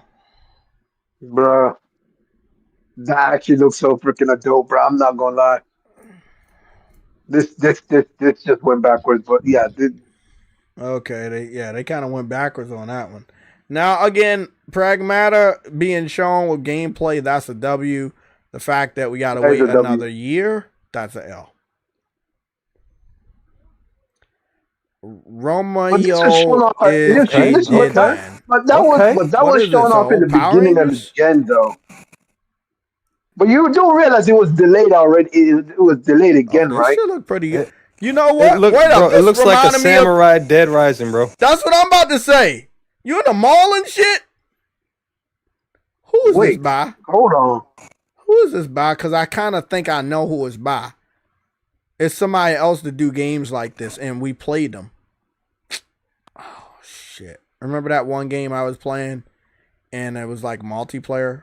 Speaker 5: Bruh. That actually looks so freaking dope, bro. I'm not gonna lie. This just went backwards, but yeah.
Speaker 2: Okay, they kind of went backwards on that one. Now again, Pragmata being shown with gameplay, that's a W. The fact that we gotta
Speaker 5: That is
Speaker 2: wait
Speaker 5: a W.
Speaker 2: another year, that's a L.
Speaker 5: But this was shown
Speaker 2: Romeo
Speaker 5: off.
Speaker 2: is a dead
Speaker 3: Okay.
Speaker 2: man.
Speaker 5: But that
Speaker 3: Okay.
Speaker 5: was
Speaker 2: What is
Speaker 5: shown
Speaker 2: this?
Speaker 5: off in the
Speaker 2: Old Power
Speaker 5: beginning of the
Speaker 2: Rangers?
Speaker 5: gen, though. But you do realize it was delayed already. It was delayed
Speaker 2: Oh,
Speaker 5: again,
Speaker 2: this
Speaker 5: right?
Speaker 2: shit look pretty good.
Speaker 3: It,
Speaker 2: You know
Speaker 3: it
Speaker 2: what?
Speaker 3: look,
Speaker 2: Wait
Speaker 3: bro.
Speaker 2: up.
Speaker 3: It
Speaker 2: This
Speaker 3: looks like a
Speaker 2: reminded me of.
Speaker 3: Samurai Dead Rising, bro.
Speaker 2: That's what I'm about to say. You in the mall and shit? Who is this
Speaker 5: Wait,
Speaker 2: by?
Speaker 5: hold on.
Speaker 2: Who is this by? Because I kind of think I know who it's by. It's somebody else to do games like this, and we played them. Oh, shit. Remember that one game I was playing, and it was like multiplayer,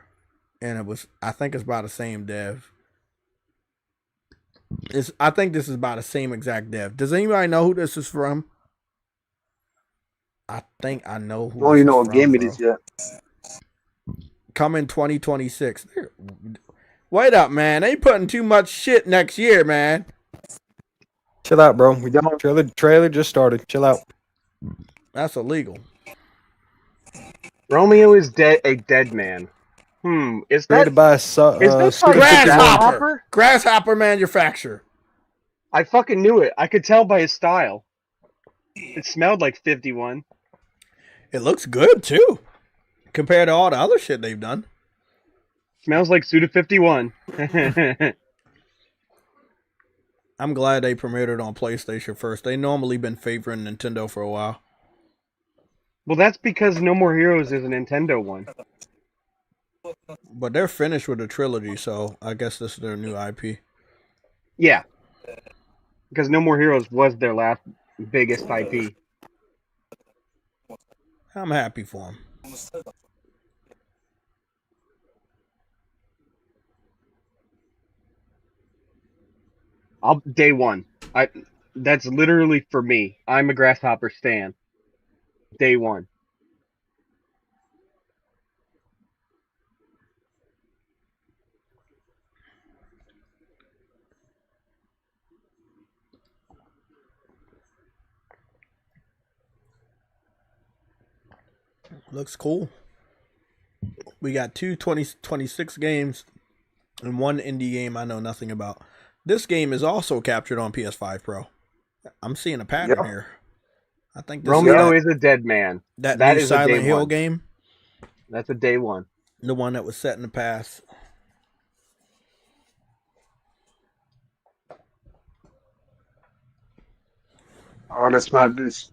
Speaker 2: and it was, I think it's by the same dev. I think this is by the same exact dev. Does anybody know who this is from? I think I know who
Speaker 5: You don't
Speaker 2: this
Speaker 5: even
Speaker 2: is
Speaker 5: know what
Speaker 2: from,
Speaker 5: game it
Speaker 2: bro.
Speaker 5: is yet.
Speaker 2: Coming 2026. Wait up, man. They putting too much shit next year, man.
Speaker 3: Chill out, bro. We
Speaker 5: Don't-
Speaker 3: trailer just started. Chill out.
Speaker 2: That's illegal.
Speaker 1: Romeo is a dead man. Is that
Speaker 3: Created by
Speaker 1: is this
Speaker 3: Studio
Speaker 1: like
Speaker 3: 51.
Speaker 2: Grasshopper. Grasshopper manufacturer.
Speaker 1: I fucking knew it. I could tell by his style. It smelled like 51.
Speaker 2: It looks good too, compared to all the other shit they've done.
Speaker 1: Smells like Suda 51.
Speaker 2: I'm glad they premiered it on PlayStation first. They normally been favoring Nintendo for a while.
Speaker 1: Well, that's because No More Heroes is a Nintendo one.
Speaker 2: But they're finished with the trilogy, so I guess this is their new IP.
Speaker 1: Yeah. Because No More Heroes was their last biggest IP.
Speaker 2: I'm happy for them.
Speaker 1: Day one. That's literally for me. I'm a Grasshopper stan. Day one.
Speaker 2: Looks cool. We got 26 games and one indie game I know nothing about. This game is also captured on PS5 Pro. I'm seeing a pattern
Speaker 5: Yeah.
Speaker 2: here. I think this
Speaker 1: Romeo
Speaker 2: is
Speaker 1: is a dead man.
Speaker 2: that
Speaker 1: That
Speaker 2: new
Speaker 1: is a day
Speaker 2: Silent Hill
Speaker 1: one.
Speaker 2: game.
Speaker 1: That's a day one.
Speaker 2: The one that was set in the past.
Speaker 5: Oh, that's not this.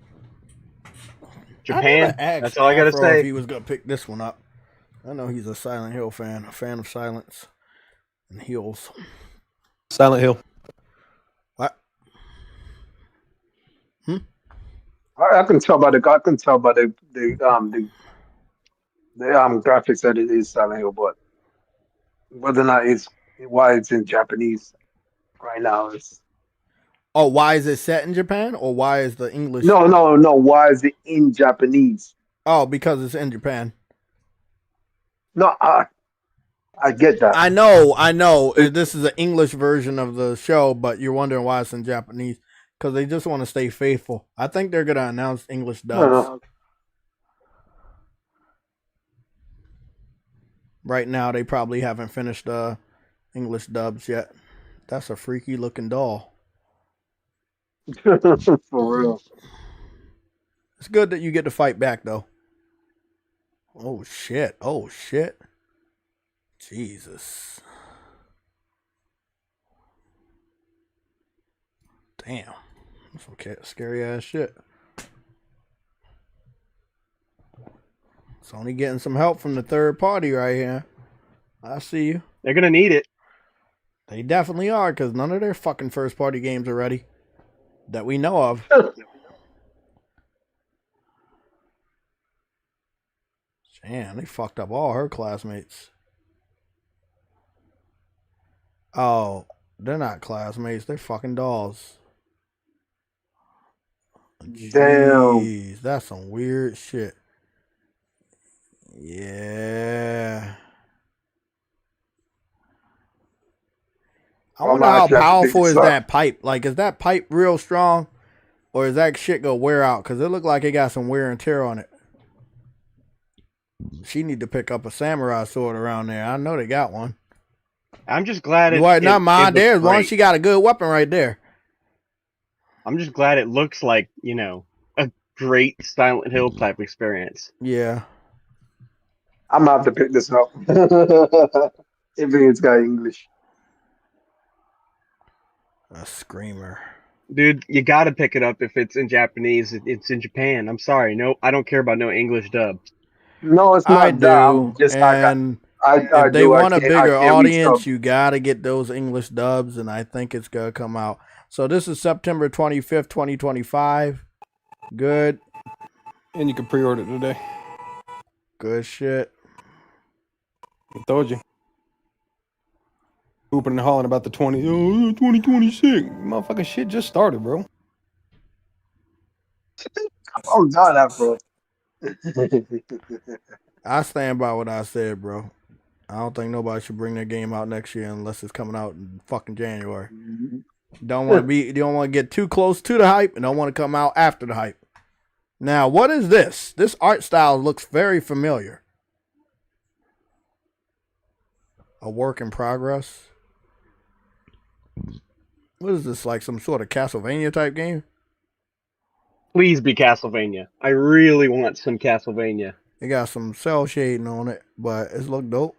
Speaker 1: Japan.
Speaker 2: I never asked
Speaker 1: That's all I gotta
Speaker 2: Afro if
Speaker 1: say.
Speaker 2: he was gonna pick this one up. I know he's a Silent Hill fan, a fan of silence and hills.
Speaker 3: Silent Hill.
Speaker 2: What?
Speaker 5: I can tell by the graphics that it is Silent Hill, but whether or not it's why it's in Japanese right now is
Speaker 2: Oh, why is it set in Japan, or why is the English?
Speaker 5: no. Why is it in Japanese?
Speaker 2: Oh, because it's in Japan.
Speaker 5: No, I get that.
Speaker 2: I know. This is an English version of the show, but you're wondering why it's in Japanese because they just want to stay faithful. I think they're gonna announce English dubs.
Speaker 5: No.
Speaker 2: Right now, they probably haven't finished English dubs yet. That's a freaky looking doll.
Speaker 5: For real.
Speaker 2: It's good that you get to fight back though. Oh shit! Jesus. Damn. That's some scary ass shit. Sony getting some help from the third party right here. I see you.
Speaker 1: They're gonna need it.
Speaker 2: They definitely are, because none of their fucking first party games are ready. That we know of. Damn, they fucked up all her classmates. Oh, they're not classmates. They're fucking dolls.
Speaker 5: Damn.
Speaker 2: Jeez, that's some weird shit. Yeah. I wonder how powerful is that pipe? Like, is that pipe real strong? Or is that shit gonna wear out? Because it looked like it got some wear and tear on it. She need to pick up a samurai sword around there. I know they got one.
Speaker 1: I'm just glad it.
Speaker 2: What? Not mine.
Speaker 1: looks
Speaker 2: There's one.
Speaker 1: great.
Speaker 2: She got a good weapon right there.
Speaker 1: I'm just glad it looks like, a great Silent Hill type experience.
Speaker 2: Yeah.
Speaker 5: I'm gonna have to pick this up. If it's got English.
Speaker 2: A screamer.
Speaker 1: Dude, you gotta pick it up if it's in Japanese. It's in Japan. I'm sorry. No, I don't care about no English dub.
Speaker 5: No, it's
Speaker 2: I
Speaker 5: not that. I'm
Speaker 2: do.
Speaker 5: just
Speaker 2: And
Speaker 5: I
Speaker 2: if they
Speaker 5: do.
Speaker 2: want a
Speaker 5: I
Speaker 2: bigger
Speaker 5: can't read
Speaker 2: audience,
Speaker 5: stuff.
Speaker 2: you gotta get those English dubs, and I think it's gonna come out. So this is September 25th, 2025. Good.
Speaker 3: And you can pre-order today.
Speaker 2: Good shit.
Speaker 3: I told you. Hooping and hollering about the 2026. Motherfucking shit just started, bro.
Speaker 5: Oh God, Afro.
Speaker 2: I stand by what I said, bro. I don't think nobody should bring their game out next year unless it's coming out in fucking January. Don't want to get too close to the hype, and don't want to come out after the hype. Now, what is this? This art style looks very familiar. A work in progress. What is this, like some sort of Castlevania type game?
Speaker 1: Please be Castlevania. I really want some Castlevania.
Speaker 2: It got some cell shading on it, but it's look dope.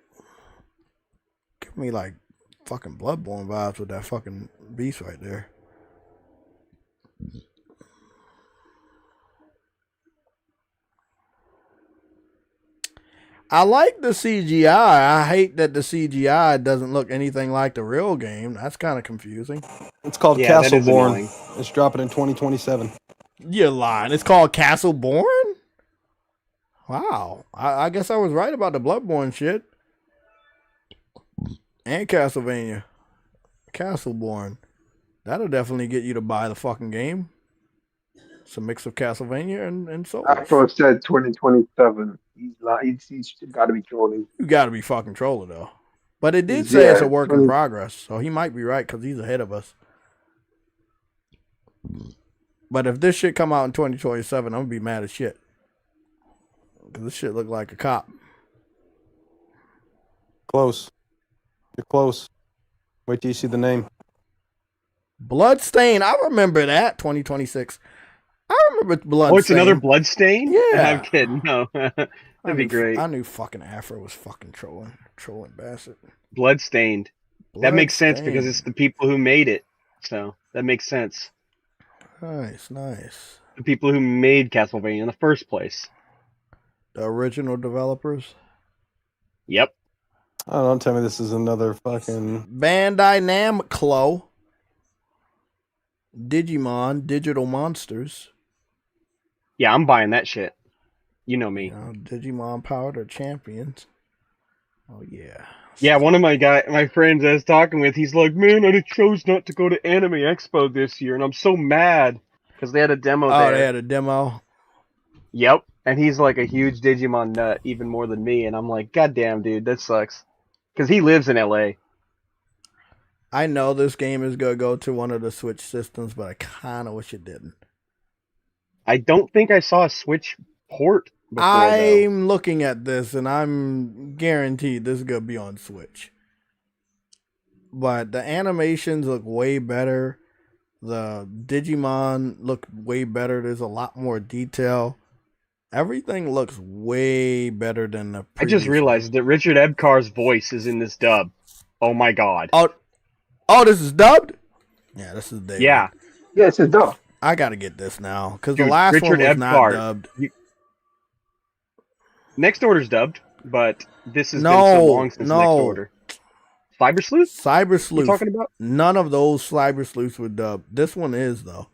Speaker 2: Give me like fucking Bloodborne vibes with that fucking beast right there. I like the CGI. I hate that the CGI doesn't look anything like the real game. That's kind of confusing.
Speaker 3: It's called
Speaker 1: Yeah, that is
Speaker 3: Castleborn.
Speaker 1: annoying.
Speaker 3: It's dropping in 2027.
Speaker 2: You're lying. It's called Castleborn? Wow. I guess I was right about the Bloodborne shit. And Castlevania. Castleborn. That'll definitely get you to buy the fucking game. It's a mix of Castlevania and Souls.
Speaker 5: Afro said 2027. He's got to be trolling.
Speaker 2: You gotta be fucking trolling though. But it did say it's a work in
Speaker 5: 20
Speaker 2: progress, so he might be right because he's ahead of us. But if this shit come out in 2027, I'm gonna be mad as shit. Because this shit look like a cop.
Speaker 3: Close. You're close. Wait till you see the name.
Speaker 2: Bloodstain, I remember that. 2026. I remember Bloodstain.
Speaker 1: Oh, it's another Bloodstain?
Speaker 2: Yeah.
Speaker 1: I'm kidding. No. That'd be great.
Speaker 2: I knew fucking Afro was fucking trolling bastard.
Speaker 1: Bloodstained. That makes sense because it's the people who made it. So that makes sense.
Speaker 2: Nice.
Speaker 1: The people who made Castlevania in the first place.
Speaker 2: The original developers.
Speaker 1: Yep.
Speaker 3: Oh, don't tell me this is another fucking
Speaker 2: Bandai Namco. Digimon, Digital Monsters.
Speaker 1: Yeah, I'm buying that shit. You know me.
Speaker 2: Digimon Powder Champions. Oh yeah.
Speaker 1: Yeah, one of my friends I was talking with, he's like, man, I chose not to go to Anime Expo this year, and I'm so mad because they had a demo there.
Speaker 2: Oh, they had a demo.
Speaker 1: Yep, and he's like a huge Digimon nut, even more than me, and I'm like, god damn, dude, that sucks. Because he lives in LA.
Speaker 2: I know this game is gonna go to one of the Switch systems, but I kind of wish it didn't.
Speaker 1: I don't think I saw a Switch port before,
Speaker 2: I'm looking at this, and I'm guaranteed this is gonna be on Switch. But the animations look way better. The Digimon look way better. There's a lot more detail. Everything looks way better than the
Speaker 1: I just realized that Richard Ebcar's voice is in this dub. Oh my god.
Speaker 2: Oh, this is dubbed? Yeah, this is David.
Speaker 1: Yeah.
Speaker 5: Yeah, it's a dub.
Speaker 2: I gotta get this now because the
Speaker 1: Dude,
Speaker 2: last
Speaker 1: Richard
Speaker 2: one was not
Speaker 1: Ebcar.
Speaker 2: dubbed.
Speaker 1: Next Order's dubbed, but this has been so long since Next Order. Cyber Sleuth?
Speaker 2: Cyber Sleuth.
Speaker 1: You talking about?
Speaker 2: None of those Cyber Sleuths were dubbed. This one is though.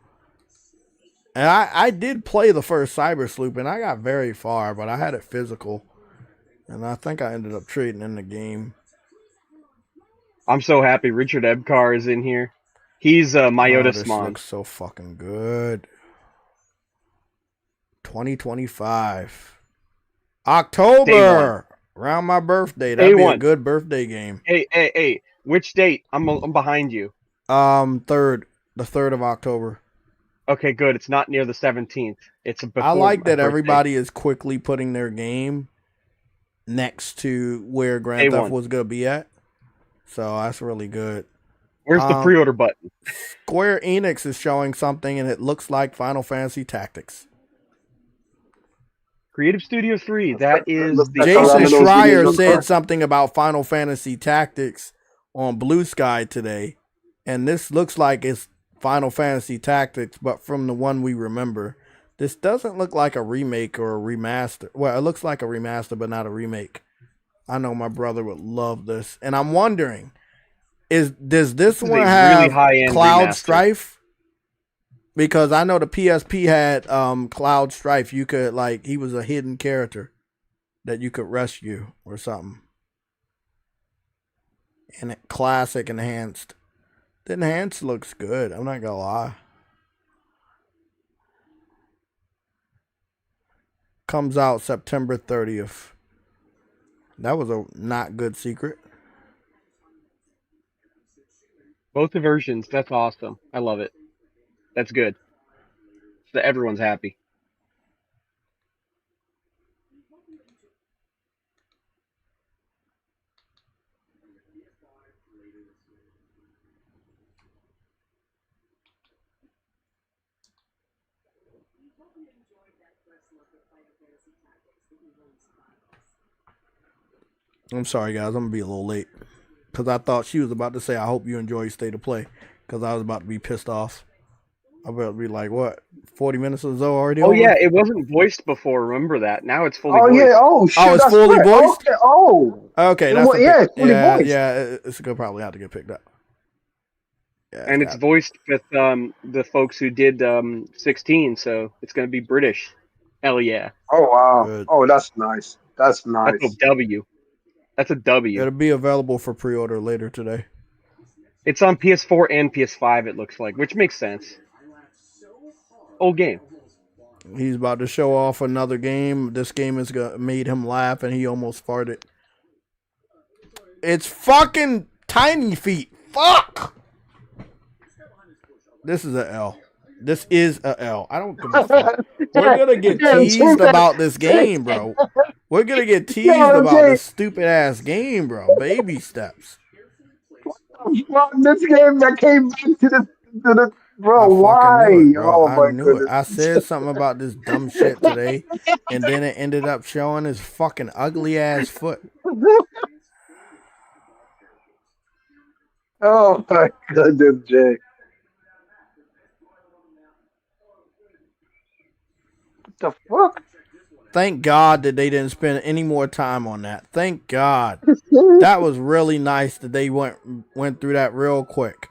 Speaker 2: And I did play the first Cyber Sleuth and I got very far, but I had it physical. And I think I ended up trading in the game.
Speaker 1: I'm so happy Richard Ebcar is in here. He's Mayota
Speaker 2: This
Speaker 1: Sman.
Speaker 2: looks so fucking good. 2025. October! Around my birthday. That'd be a good birthday game.
Speaker 1: Hey. Which date? I'm behind you.
Speaker 2: The 3rd of October.
Speaker 1: Okay, good. It's not near the 17th. It's
Speaker 2: I
Speaker 1: before
Speaker 2: like
Speaker 1: my
Speaker 2: that
Speaker 1: birthday.
Speaker 2: everybody is quickly putting their game next to where Grand
Speaker 1: Day
Speaker 2: Theft
Speaker 1: one.
Speaker 2: was gonna be at. So that's really good.
Speaker 1: Where's the pre-order button?
Speaker 2: Square Enix is showing something, and it looks like Final Fantasy Tactics.
Speaker 1: Creative Studio 3. That is
Speaker 5: looks
Speaker 1: the
Speaker 5: like a
Speaker 2: Jason
Speaker 5: lot of those
Speaker 2: Schreier
Speaker 5: videos
Speaker 2: said
Speaker 5: are-
Speaker 2: something about Final Fantasy Tactics on Blue Sky today, and this looks like it's Final Fantasy Tactics, but from the one we remember. This doesn't look like a remake or a remaster. Well, it looks like a remaster, but not a remake. I know my brother would love this, and I'm wondering, does this
Speaker 1: is a
Speaker 2: one
Speaker 1: really
Speaker 2: have
Speaker 1: high-end
Speaker 2: Cloud
Speaker 1: remaster.
Speaker 2: Strife? Because I know the PSP had Cloud Strife. You could he was a hidden character that you could rescue or something. And classic enhanced. The enhanced looks good. I'm not gonna lie. Comes out September 30th. That was a not good secret.
Speaker 1: Both the versions. That's awesome. I love it. That's good. So everyone's happy.
Speaker 2: I'm sorry, guys. I'm gonna be a little late because I thought she was about to say, "I hope you enjoy State of Play," because I was about to be pissed off. I about to be like, "What? 40 minutes or so already
Speaker 1: Oh
Speaker 2: over?"
Speaker 1: yeah, it wasn't voiced before. Remember that. Now it's fully
Speaker 5: Oh
Speaker 1: voiced.
Speaker 5: yeah. Oh shit.
Speaker 2: it's
Speaker 5: That's
Speaker 2: fully
Speaker 5: right.
Speaker 2: voiced?
Speaker 5: Okay. Oh.
Speaker 2: Okay,
Speaker 5: It
Speaker 2: that's
Speaker 5: wa- yeah, it's fully voiced.
Speaker 2: It's gonna probably have to get picked up. Yeah,
Speaker 1: And it's voiced with the folks who did 16, so it's going to be British. Hell yeah.
Speaker 5: Oh wow.
Speaker 2: good.
Speaker 5: Oh, that's nice. That's
Speaker 1: That's a
Speaker 5: nice.
Speaker 1: W. That's a W.
Speaker 2: It'll be available for pre-order later today.
Speaker 1: It's on PS4 and PS5, it looks like, which makes sense. Old game.
Speaker 2: He's about to show off another game. This game has made him laugh, and he almost farted. It's fucking Tiny Feet. Fuck. This is a L. This is a L. I don't give a fuck. We're gonna get teased about this game, bro. We're gonna get teased about this stupid ass game, bro. Baby steps.
Speaker 5: Well, this game that came back to the bro.
Speaker 2: I fucking
Speaker 5: Why?
Speaker 2: knew it, bro.
Speaker 5: Oh
Speaker 2: I
Speaker 5: my
Speaker 2: knew it.
Speaker 5: goodness.
Speaker 2: I said something about this dumb shit today, and then it ended up showing his fucking ugly ass foot.
Speaker 5: Oh my goodness, Jay. What the fuck?
Speaker 2: Thank God that they didn't spend any more time on that. Thank God. That was really nice that they went through that real quick.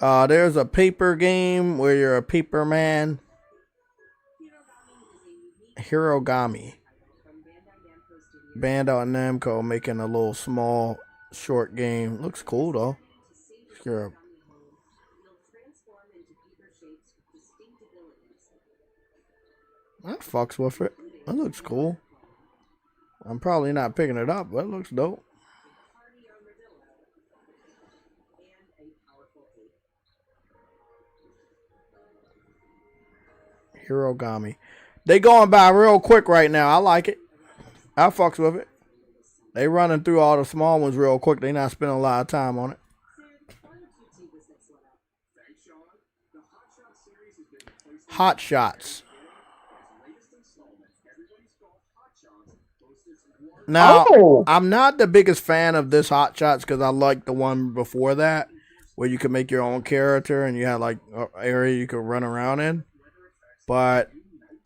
Speaker 2: There's a paper game where you're a paper man. Hirogami. Bandai Namco making a little small short game. Looks cool though. Sure. That fucks with it. That looks cool. I'm probably not picking it up, but it looks dope. Hirogami. They going by real quick right now. I like it. I fucks with it. They running through all the small ones real quick. They not spending a lot of time on it. Hot Shots. Now, I'm not the biggest fan of this Hot Shots because I like the one before that where you can make your own character and you had like an area you could run around in. But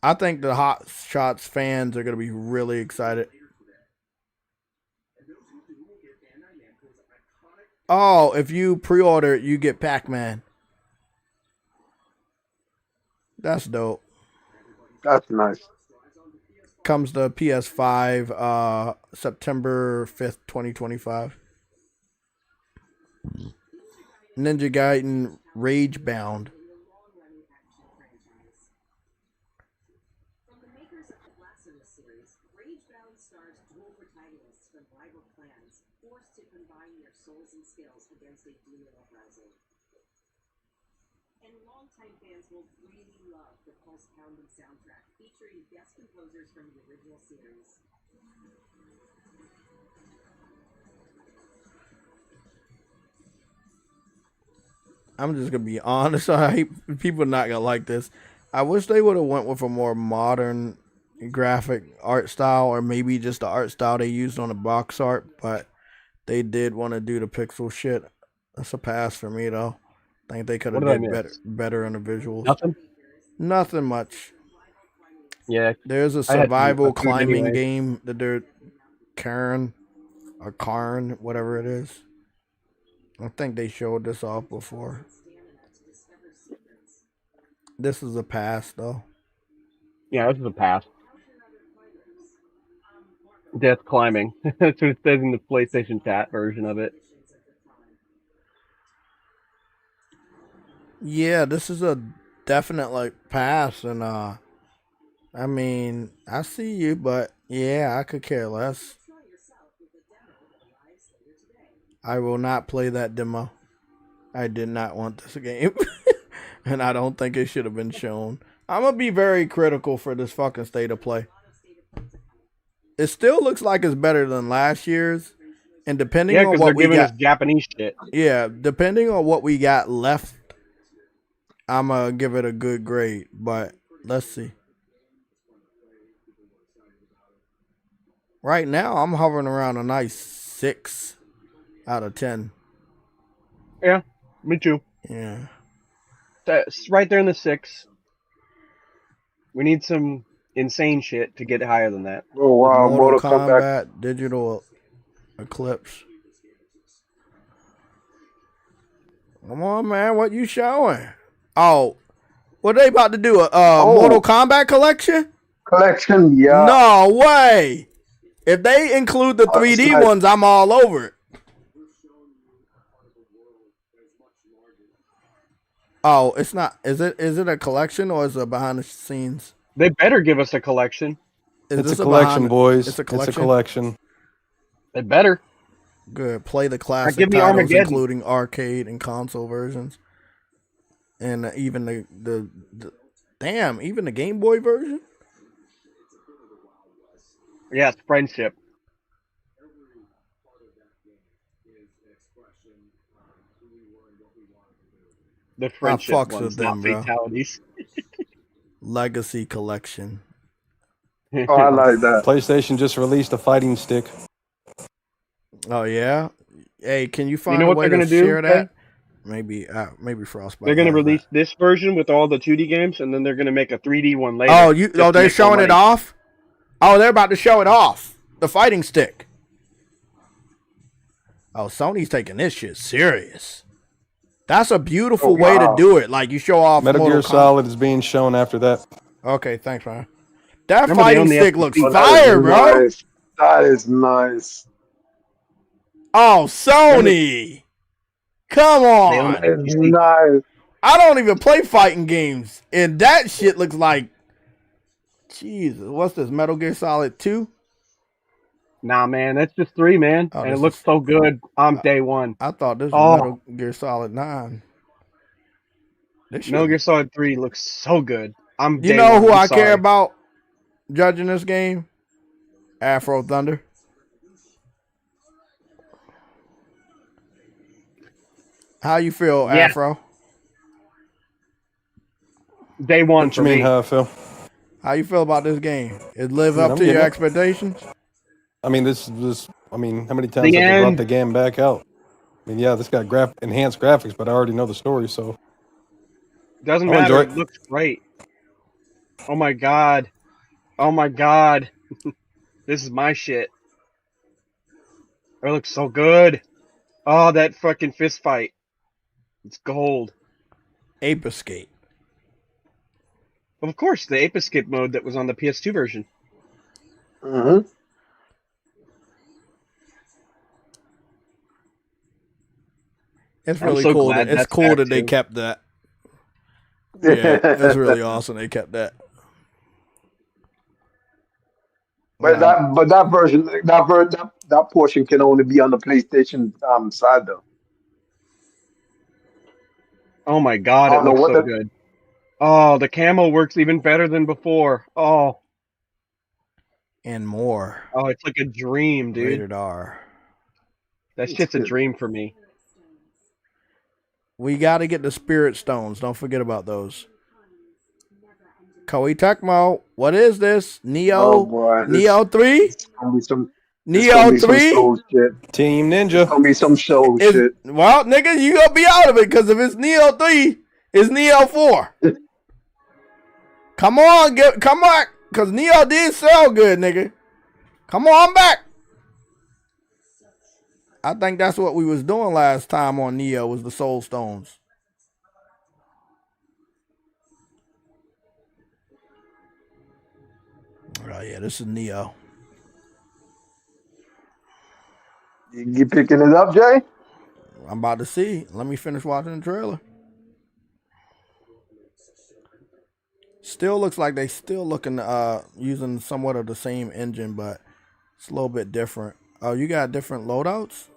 Speaker 2: I think the Hot Shots fans are going to be really excited. Oh, if you pre-order it, you get Pac-Man. That's dope.
Speaker 5: That's nice.
Speaker 2: Comes to PS5 September 5th, 2025. Ninja Gaiden Rage Bound. I'm just gonna be honest. I hate people not gonna like this. I wish they would have went with a more modern graphic art style, or maybe just the art style they used on the box art. But they did want to do the pixel shit. That's a pass for me though. I think they could
Speaker 1: What
Speaker 2: have
Speaker 1: did I
Speaker 2: did
Speaker 1: miss?
Speaker 2: better on the visuals.
Speaker 1: Nothing.
Speaker 2: Nothing much.
Speaker 1: Yeah,
Speaker 2: There's a
Speaker 1: I had
Speaker 2: survival
Speaker 1: food
Speaker 2: climbing
Speaker 1: anyway.
Speaker 2: game that they're Karen or Karn, whatever it is. I think they showed this off before. This is a pass though.
Speaker 1: Yeah, this is a pass. Death climbing. That's what it says in the PlayStation chat version of it.
Speaker 2: Yeah, this is a definite like pass, and I mean, I see you, but yeah, I could care less. I will not play that demo. I did not want this game, and I don't think it should have been shown. I'm gonna be very critical for this fucking state of play. It still looks like it's better than last year's, and depending
Speaker 1: Yeah,
Speaker 2: on
Speaker 1: because
Speaker 2: what
Speaker 1: they're
Speaker 2: we
Speaker 1: giving
Speaker 2: got,
Speaker 1: us Japanese shit.
Speaker 2: yeah, depending on what we got left, I'm gonna give it a good grade. But let's see. Right now, I'm hovering around a nice 6 out of 10.
Speaker 1: Yeah, me too.
Speaker 2: Yeah.
Speaker 1: That's right there in the 6. We need some insane shit to get higher than that.
Speaker 5: Oh wow,
Speaker 2: Mortal
Speaker 5: Mortal Kombat.
Speaker 2: Kombat, Digital Eclipse. Come on, man. What you showing? Oh, what they about to do? A Mortal Kombat collection?
Speaker 5: Collection, yeah.
Speaker 2: No way. If they include the 3D
Speaker 5: nice.
Speaker 2: ones, I'm all over it. Oh, it's not. Is it a collection or is it behind the scenes?
Speaker 1: They better give us a collection.
Speaker 3: It's a collection, boys.
Speaker 2: It's a collection.
Speaker 3: It's a collection.
Speaker 1: They better.
Speaker 2: Good. Play the
Speaker 1: Now
Speaker 2: classic
Speaker 1: give me
Speaker 2: titles,
Speaker 1: Armageddon.
Speaker 2: including arcade and console versions, and even the damn, even the Game Boy version.
Speaker 1: Yeah, it's friendship. The friendship
Speaker 2: fucks
Speaker 1: ones,
Speaker 2: with them,
Speaker 1: not
Speaker 2: bro.
Speaker 1: fatalities.
Speaker 2: Legacy collection.
Speaker 5: Oh, I like that.
Speaker 3: PlayStation just released a fighting stick.
Speaker 2: Oh yeah. Hey, can you find
Speaker 1: know
Speaker 2: a
Speaker 1: what
Speaker 2: way
Speaker 1: they're
Speaker 2: to
Speaker 1: gonna do,
Speaker 2: share
Speaker 1: Pat?
Speaker 2: that? Maybe Frostbite.
Speaker 1: They're gonna
Speaker 2: has
Speaker 1: release
Speaker 2: that.
Speaker 1: this version with all the 2D games, and then they're gonna make a 3D one later.
Speaker 2: Oh,
Speaker 1: just to
Speaker 2: they're
Speaker 1: make more
Speaker 2: showing it
Speaker 1: money.
Speaker 2: off. Oh, they're about to show it off. The fighting stick. Oh, Sony's taking this shit serious. That's a beautiful way to do it. Like you show off
Speaker 3: Metal
Speaker 2: Mortal
Speaker 3: Gear Solid is being shown after that.
Speaker 2: Okay, thanks, man. That
Speaker 1: Remember they
Speaker 2: fighting
Speaker 1: own the
Speaker 2: stick
Speaker 1: FTC.
Speaker 2: looks
Speaker 5: Oh,
Speaker 2: fire, bro.
Speaker 5: Nice. That is nice.
Speaker 2: Oh, Sony. Come
Speaker 1: They own
Speaker 2: on.
Speaker 1: the
Speaker 5: That is
Speaker 1: FTC.
Speaker 5: nice.
Speaker 2: I don't even play fighting games. And that shit looks like Jesus. What's this? Metal Gear Solid 2?
Speaker 1: Nah, man, that's just 3, man,
Speaker 2: Oh,
Speaker 1: and it
Speaker 2: this
Speaker 1: looks
Speaker 2: is-
Speaker 1: so good. I'm day one.
Speaker 2: I thought this was
Speaker 1: Oh.
Speaker 2: Metal Gear Solid 9. This shit,
Speaker 1: Metal Gear Solid 3 looks so good. I'm
Speaker 2: you
Speaker 1: day
Speaker 2: know
Speaker 1: one.
Speaker 2: who
Speaker 1: I'm
Speaker 2: I
Speaker 1: sorry.
Speaker 2: care about judging this game? Afro Thunder. How you feel,
Speaker 1: Yeah.
Speaker 2: Afro?
Speaker 1: Day one
Speaker 3: What
Speaker 1: for
Speaker 3: you mean,
Speaker 1: me.
Speaker 3: how I feel?
Speaker 2: How you feel about this game? It live
Speaker 3: I mean,
Speaker 2: up
Speaker 3: I'm
Speaker 2: to your
Speaker 3: getting it.
Speaker 2: expectations?
Speaker 3: I mean, this. I mean, how many times
Speaker 1: The
Speaker 3: have they brought
Speaker 1: end.
Speaker 3: the game back out? I mean, yeah, this got enhanced graphics, but I already know the story, so
Speaker 1: Doesn't
Speaker 3: I'll
Speaker 1: matter.
Speaker 3: enjoy
Speaker 1: It
Speaker 3: it.
Speaker 1: looks great. Oh my god. Oh my god. This is my shit. It looks so good. Oh, that fucking fist fight. It's gold.
Speaker 2: Ape Escape.
Speaker 1: Of course, the Ape Escape mode that was on the PS2 version.
Speaker 5: Mm-hmm.
Speaker 2: It's
Speaker 1: I'm
Speaker 2: really
Speaker 1: so
Speaker 2: cool.
Speaker 1: glad
Speaker 2: It's
Speaker 1: that's
Speaker 2: cool
Speaker 1: back
Speaker 2: that they
Speaker 1: too.
Speaker 2: kept that. Yeah, it's really awesome. They kept that.
Speaker 5: But that version, that portion can only be on the PlayStation side though.
Speaker 1: Oh my god,
Speaker 5: I
Speaker 1: it
Speaker 5: don't know
Speaker 1: looks
Speaker 5: what
Speaker 1: so
Speaker 5: the
Speaker 1: good. Oh, the camo works even better than before. Oh,
Speaker 2: And more.
Speaker 1: oh, it's like a dream, dude.
Speaker 2: Rated R.
Speaker 1: That shit's a dream for me.
Speaker 2: We got to get the spirit stones. Don't forget about those. Koei Tecmo, what is this?
Speaker 5: oh
Speaker 2: Neo?
Speaker 5: boy,
Speaker 2: Neo 3?
Speaker 5: this gonna be some this gonna
Speaker 2: Neo
Speaker 5: be some
Speaker 2: 3?
Speaker 5: soul shit.
Speaker 3: Team
Speaker 5: It's
Speaker 3: Ninja.
Speaker 5: gonna be some soul
Speaker 2: Is
Speaker 5: shit.
Speaker 2: well, nigga, you gonna be out of it because if it's Neo 3, it's Neo 4. Come on, come on, because Neo did sell good, nigga. Come on back. I think that's what we was doing last time on Neo was the Soul Stones. Oh yeah, this is Neo.
Speaker 5: You picking it up, Jay?
Speaker 2: I'm about to see. Let me finish watching the trailer. Still looks like they still looking using somewhat of the same engine, but it's a little bit different. Oh, you got different loadouts?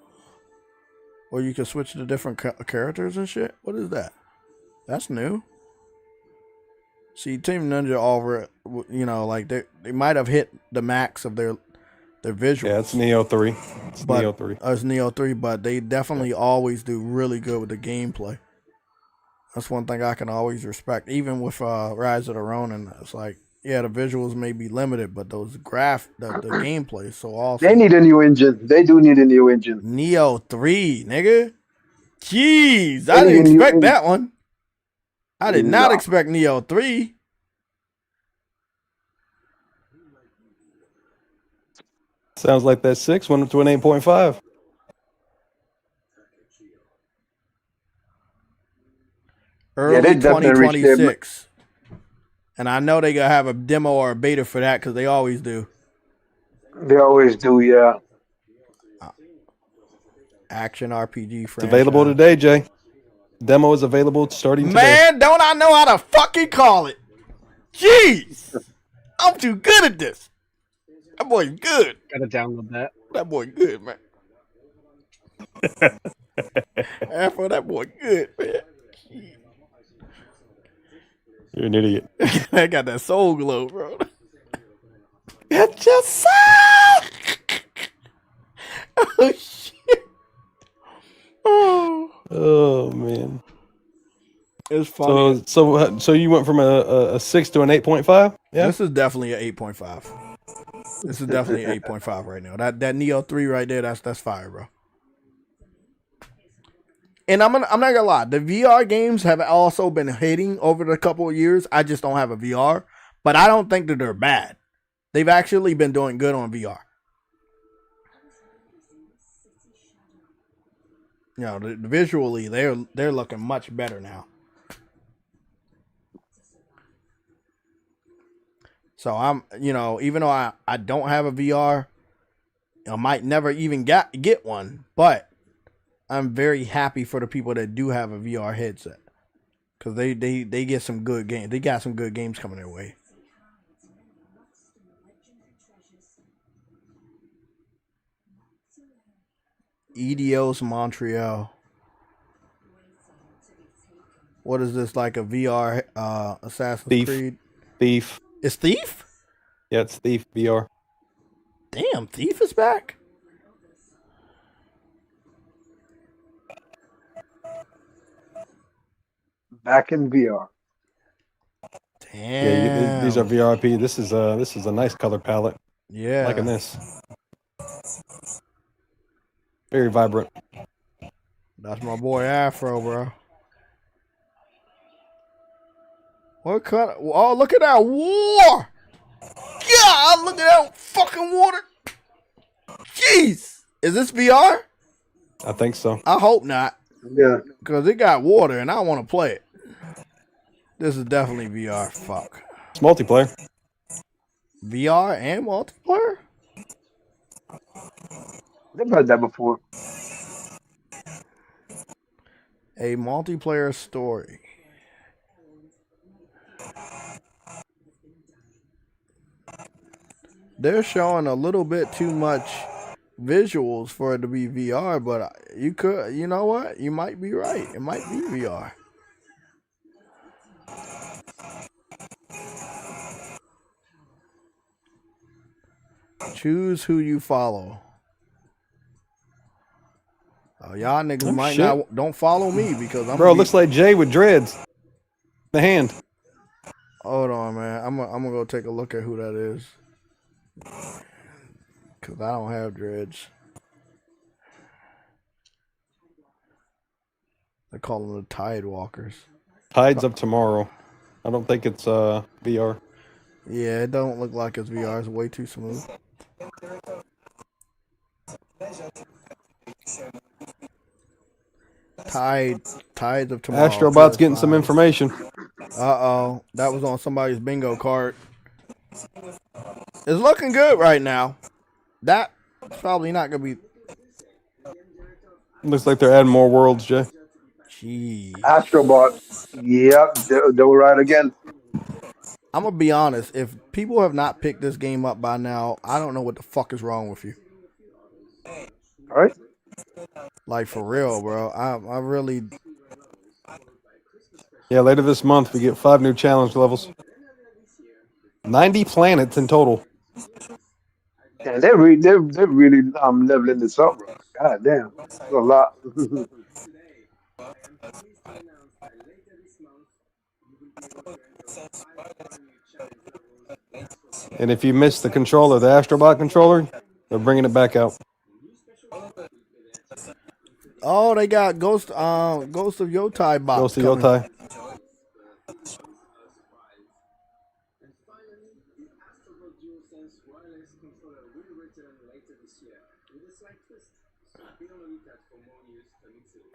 Speaker 2: Or you can switch to different characters and shit? What is that? That's new. See, Team Ninja over, you know, like they might have hit the max of their visuals.
Speaker 3: Yeah, it's Neo 3. It's
Speaker 2: but,
Speaker 3: Neo 3.
Speaker 2: It's Neo 3, but they definitely always do really good with the gameplay. That's one thing I can always respect. Even with Rise of the Ronin, it's like, yeah, the visuals may be limited, but those the gameplay is so awesome.
Speaker 5: They need a new engine. They do need a new engine.
Speaker 2: Neo 3, nigga. Jeez, I didn't expect that one. I did not expect Neo 3.
Speaker 3: Sounds like that 6 went up to an 8.5.
Speaker 2: Early 2026. And I know they gonna have a demo or a beta for that because they always do.
Speaker 5: They always do, yeah.
Speaker 2: Action RPG franchise.
Speaker 3: It's available today, Jay. Demo is available starting today.
Speaker 2: Man, don't I know how to fucking call it? Jeez. I'm too good at this. That boy's good.
Speaker 1: Gotta download that.
Speaker 2: That boy good, man. Afro, that boy good, man.
Speaker 3: You're an idiot.
Speaker 2: I got that soul glow, bro. Got your soul. Oh shit.
Speaker 3: Oh man.
Speaker 2: It's funny.
Speaker 3: So you went from a 6 to an 8.5? Yeah.
Speaker 2: This is definitely an 8.5. This is definitely 8.5 right now. That Neo 3 right there, that's fire, bro. And I'm not gonna lie, the VR games have also been hitting over the couple of years. I just don't have a VR, but I don't think that they're bad. They've actually been doing good on VR. You know, visually they're looking much better now. So I'm, you know, even though I don't have a VR, I might never even get one, but I'm very happy for the people that do have a VR headset because they get some good games. They got some good games coming their way. EDO's Montreal. What is this, like a VR Assassin's Creed?
Speaker 3: Thief.
Speaker 2: It's Thief?
Speaker 3: Yeah, it's Thief VR.
Speaker 2: Damn, Thief is back.
Speaker 5: Back in VR.
Speaker 2: Damn.
Speaker 3: Yeah, these are VRP. This is a nice color palette.
Speaker 2: Yeah.
Speaker 3: Liking this. Very vibrant.
Speaker 2: That's my boy Afro, bro. What kind of... Oh, look at that war! God, look at that fucking water! Jeez! Is this VR?
Speaker 3: I think so.
Speaker 2: I hope not.
Speaker 5: Yeah.
Speaker 2: Because it got water and I want to play it. This is definitely VR. Fuck.
Speaker 3: It's multiplayer.
Speaker 2: VR and multiplayer?
Speaker 5: Never heard that before.
Speaker 2: A multiplayer story. They're showing a little bit too much visuals for it to be VR, but you know what? You might be right. It might be VR. Choose who you follow. Oh, y'all niggas
Speaker 3: Oh,
Speaker 2: might
Speaker 3: shit.
Speaker 2: not. Don't follow me because I'm.
Speaker 3: Bro, it looks like Jay with dreads. The hand.
Speaker 2: Hold on, man. I'm gonna go take a look at who that is. Cause I don't have dreads. They call them the Tide Walkers.
Speaker 3: Tides of Tomorrow. I don't think it's VR.
Speaker 2: Yeah, it don't look like it's VR. It's way too smooth. Tides of Tomorrow.
Speaker 3: Astrobot's getting some information.
Speaker 2: Uh-oh. That was on somebody's bingo card. It's looking good right now. That's probably not going to be...
Speaker 3: Looks like they're adding more worlds, Jay.
Speaker 2: Jeez.
Speaker 5: Astrobot. Yep, they were right again.
Speaker 2: I'm going to be honest. If people have not picked this game up by now, I don't know what the fuck is wrong with you.
Speaker 5: All right.
Speaker 2: Like, for real, bro. I really...
Speaker 3: Yeah, later this month we get 5 new challenge levels. 90 planets in total.
Speaker 5: Yeah, they're really leveling this up, bro. God damn, that's a lot.
Speaker 3: And if you missed the controller, the Astrobot controller, they're bringing it back out.
Speaker 2: Oh, they got Ghost of Yotai box.
Speaker 3: Ghost of Yotai.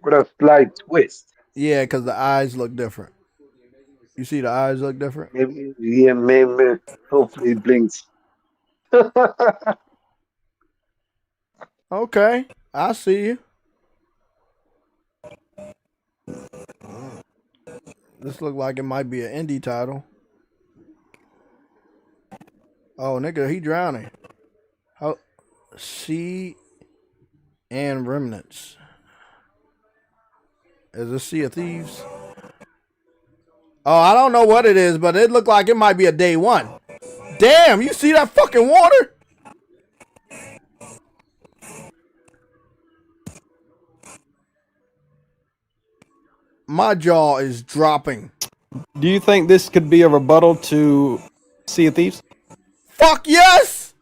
Speaker 5: With a slight twist.
Speaker 2: Yeah, because the eyes look different. You see the eyes look different?
Speaker 5: Maybe, yeah, maybe. Hopefully it blinks.
Speaker 2: Okay, I see you. This look like it might be an indie title. Oh, nigga, he drowning. Oh, Sea and Remnants. Is this Sea of Thieves? Oh, I don't know what it is, but it looked like it might be a day one. Damn, you see that fucking water? My jaw is dropping.
Speaker 3: Do you think this could be a rebuttal to Sea of Thieves?
Speaker 2: Fuck yes!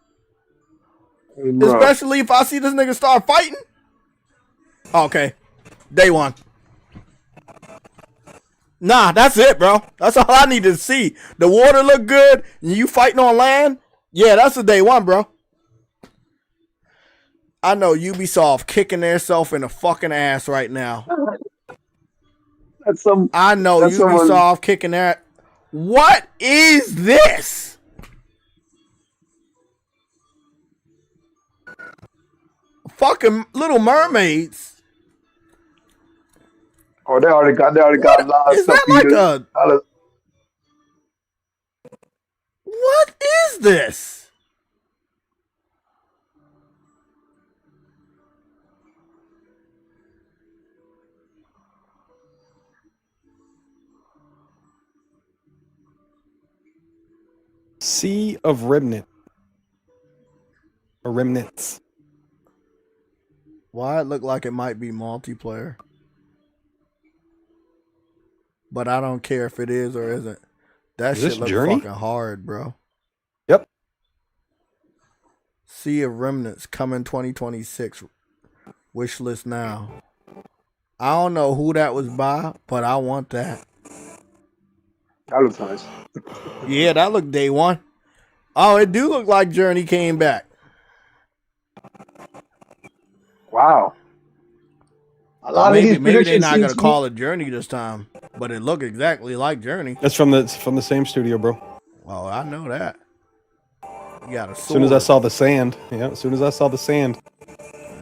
Speaker 5: Bro.
Speaker 2: Especially if I see this nigga start fighting. Okay. Day one. Nah, that's it, bro. That's all I need to see. The water look good. And you fighting on land? Yeah, that's the day one, bro. I know Ubisoft kicking themselves in the fucking ass right now.
Speaker 5: That's some.
Speaker 2: I know
Speaker 5: that's
Speaker 2: Ubisoft
Speaker 5: someone...
Speaker 2: kicking their... What is this? Fucking Little Mermaids.
Speaker 5: Oh, they already got a lot of
Speaker 2: Is
Speaker 5: stuff.
Speaker 2: that like a... What is this?
Speaker 3: Sea of Remnant. Or Remnants.
Speaker 2: Why it look like it might be multiplayer? But I don't care if it is or isn't. That shit looks fucking hard, bro.
Speaker 3: Yep.
Speaker 2: Sea of Remnants coming 2026. Wish list now. I don't know who that was by, but I want that.
Speaker 5: That looks nice.
Speaker 2: Yeah, that looked day one. Oh, it do look like Journey came back.
Speaker 5: Wow. A lot of these
Speaker 2: maybe they're
Speaker 5: predictions
Speaker 2: not
Speaker 5: seem
Speaker 2: gonna
Speaker 5: to
Speaker 2: call it Journey this time, but it looked exactly like Journey.
Speaker 3: That's from the same studio, bro.
Speaker 2: Oh, I know that. You got a sword.
Speaker 3: As soon as I saw the sand. Yeah, as soon as I saw the sand.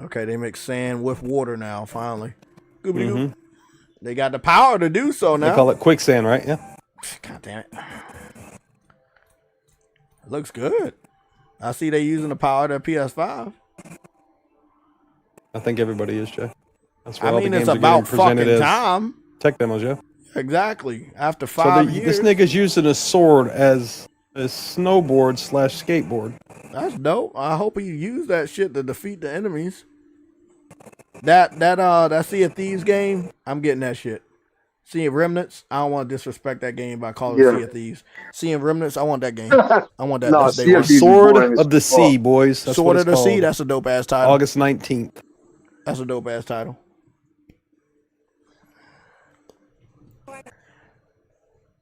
Speaker 2: Okay, they make sand with water now, finally.
Speaker 3: Mm-hmm.
Speaker 2: They got the power to do so now.
Speaker 3: They call it quicksand, right? Yeah.
Speaker 2: God damn it. It looks good. I see they using the power of their PS5.
Speaker 3: I think everybody is, Jay. That's where
Speaker 2: I
Speaker 3: all
Speaker 2: mean,
Speaker 3: the
Speaker 2: it's
Speaker 3: games are
Speaker 2: about
Speaker 3: getting presented
Speaker 2: fucking
Speaker 3: as
Speaker 2: time.
Speaker 3: tech demos, yeah.
Speaker 2: Exactly. After
Speaker 3: So
Speaker 2: 5 years.
Speaker 3: this nigga's using a sword as a snowboard / skateboard.
Speaker 2: That's dope. I hope he used that shit to defeat the enemies. That Sea of Thieves game, I'm getting that shit. Sea of Remnants, I don't want to disrespect that game by calling it
Speaker 5: Yeah.
Speaker 2: Sea of Thieves. Sea of Remnants, I want that game. I want that.
Speaker 5: No,
Speaker 2: That's day
Speaker 5: Sea
Speaker 2: one.
Speaker 5: of Thieves is
Speaker 3: Sword
Speaker 5: boring as
Speaker 3: of the Sea,
Speaker 5: fuck.
Speaker 3: boys. That's
Speaker 2: Sword
Speaker 3: what
Speaker 2: of
Speaker 3: it's
Speaker 2: the Sea,
Speaker 3: called.
Speaker 2: that's a dope ass title.
Speaker 3: August 19th.
Speaker 2: That's a dope ass title.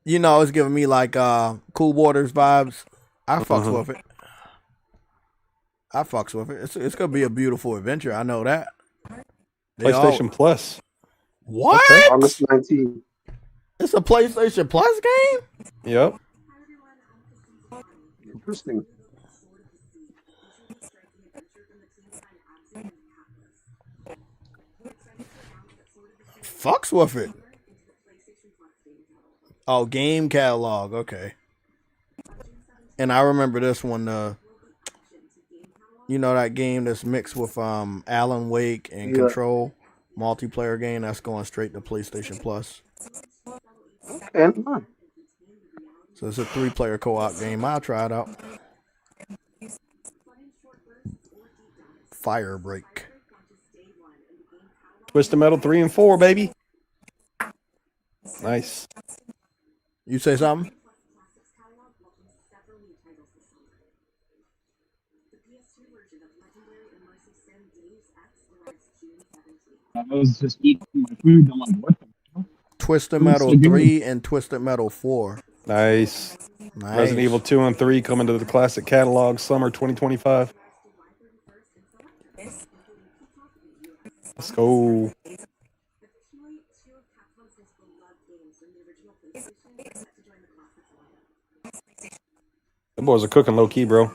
Speaker 2: You know, it's giving me like Cool Waters vibes. I fucks with it. I fucks with it. It's gonna be a beautiful adventure. I know that.
Speaker 3: PlayStation Plus.
Speaker 2: What?
Speaker 3: Okay.
Speaker 5: August 19th.
Speaker 2: It's a PlayStation Plus game?
Speaker 3: Yep.
Speaker 5: Interesting.
Speaker 2: Fucks with it. Oh, game catalog. Okay. And I remember this one. You know that game that's mixed with Alan Wake and Control multiplayer game that's going straight to PlayStation Plus.
Speaker 5: And
Speaker 2: So it's a 3-player co-op game. I'll try it out. Firebreak.
Speaker 3: Twisted Metal 3 and 4, baby. Nice.
Speaker 2: You say something?
Speaker 1: I was just eating my food. I'm like, what the hell?
Speaker 2: Twisted Metal 3 and Twisted Metal 4.
Speaker 3: Nice.
Speaker 2: Nice.
Speaker 3: Resident Evil 2 and 3 coming to the classic catalog summer 2025. Let's go. The boys are cooking low key, bro.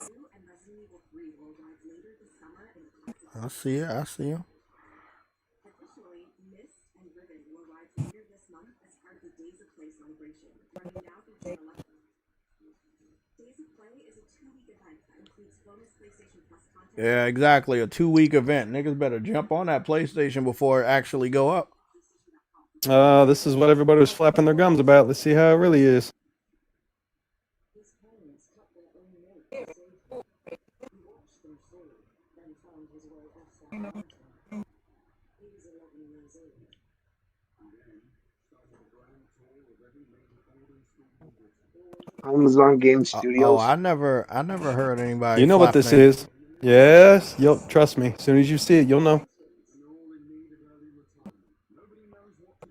Speaker 2: I see it. I see it. Yeah, exactly. A 2-week event. Niggas better jump on that PlayStation before it actually go up.
Speaker 3: This is what everybody was flapping their gums about. Let's see how it really is.
Speaker 5: Amazon Game Studios.
Speaker 2: Oh, I never heard anybody.
Speaker 3: You know what this is? Yes. You'll trust me. As soon as you see it, you'll know.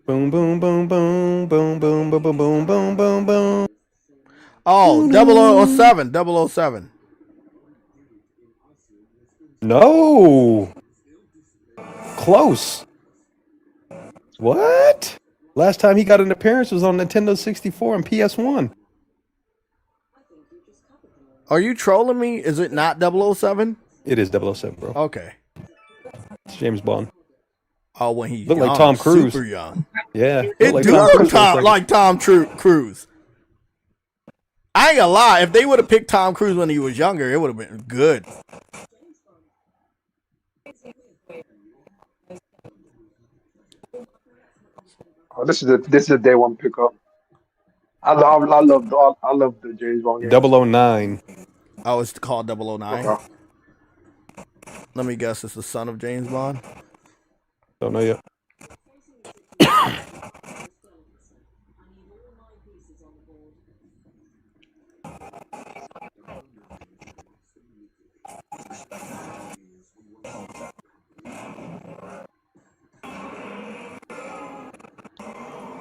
Speaker 3: Boom, boom, boom, boom, boom, boom, boom, boom, boom, boom, boom, boom.
Speaker 2: Oh, 007. 007.
Speaker 3: No. Close. What? Last time he got an appearance was on Nintendo 64 and PS1.
Speaker 2: Are you trolling me? Is it not 007?
Speaker 3: It is 007, bro.
Speaker 2: Okay.
Speaker 3: It's James Bond.
Speaker 2: Oh, when he
Speaker 3: Look
Speaker 2: young,
Speaker 3: like Tom Cruise.
Speaker 2: super young.
Speaker 3: Yeah.
Speaker 2: It
Speaker 3: like
Speaker 2: do
Speaker 3: Tom
Speaker 2: look
Speaker 3: Cruise for a second.
Speaker 2: like Tom Cruise. I ain't gonna lie. If they would have picked Tom Cruise when he was younger, it would have been good.
Speaker 5: Oh, this is a day one pickup. I love the James Bond game.
Speaker 3: 009.
Speaker 2: Oh, it's called 009.
Speaker 5: Okay.
Speaker 2: Let me guess. It's the son of James Bond.
Speaker 3: Don't know yet.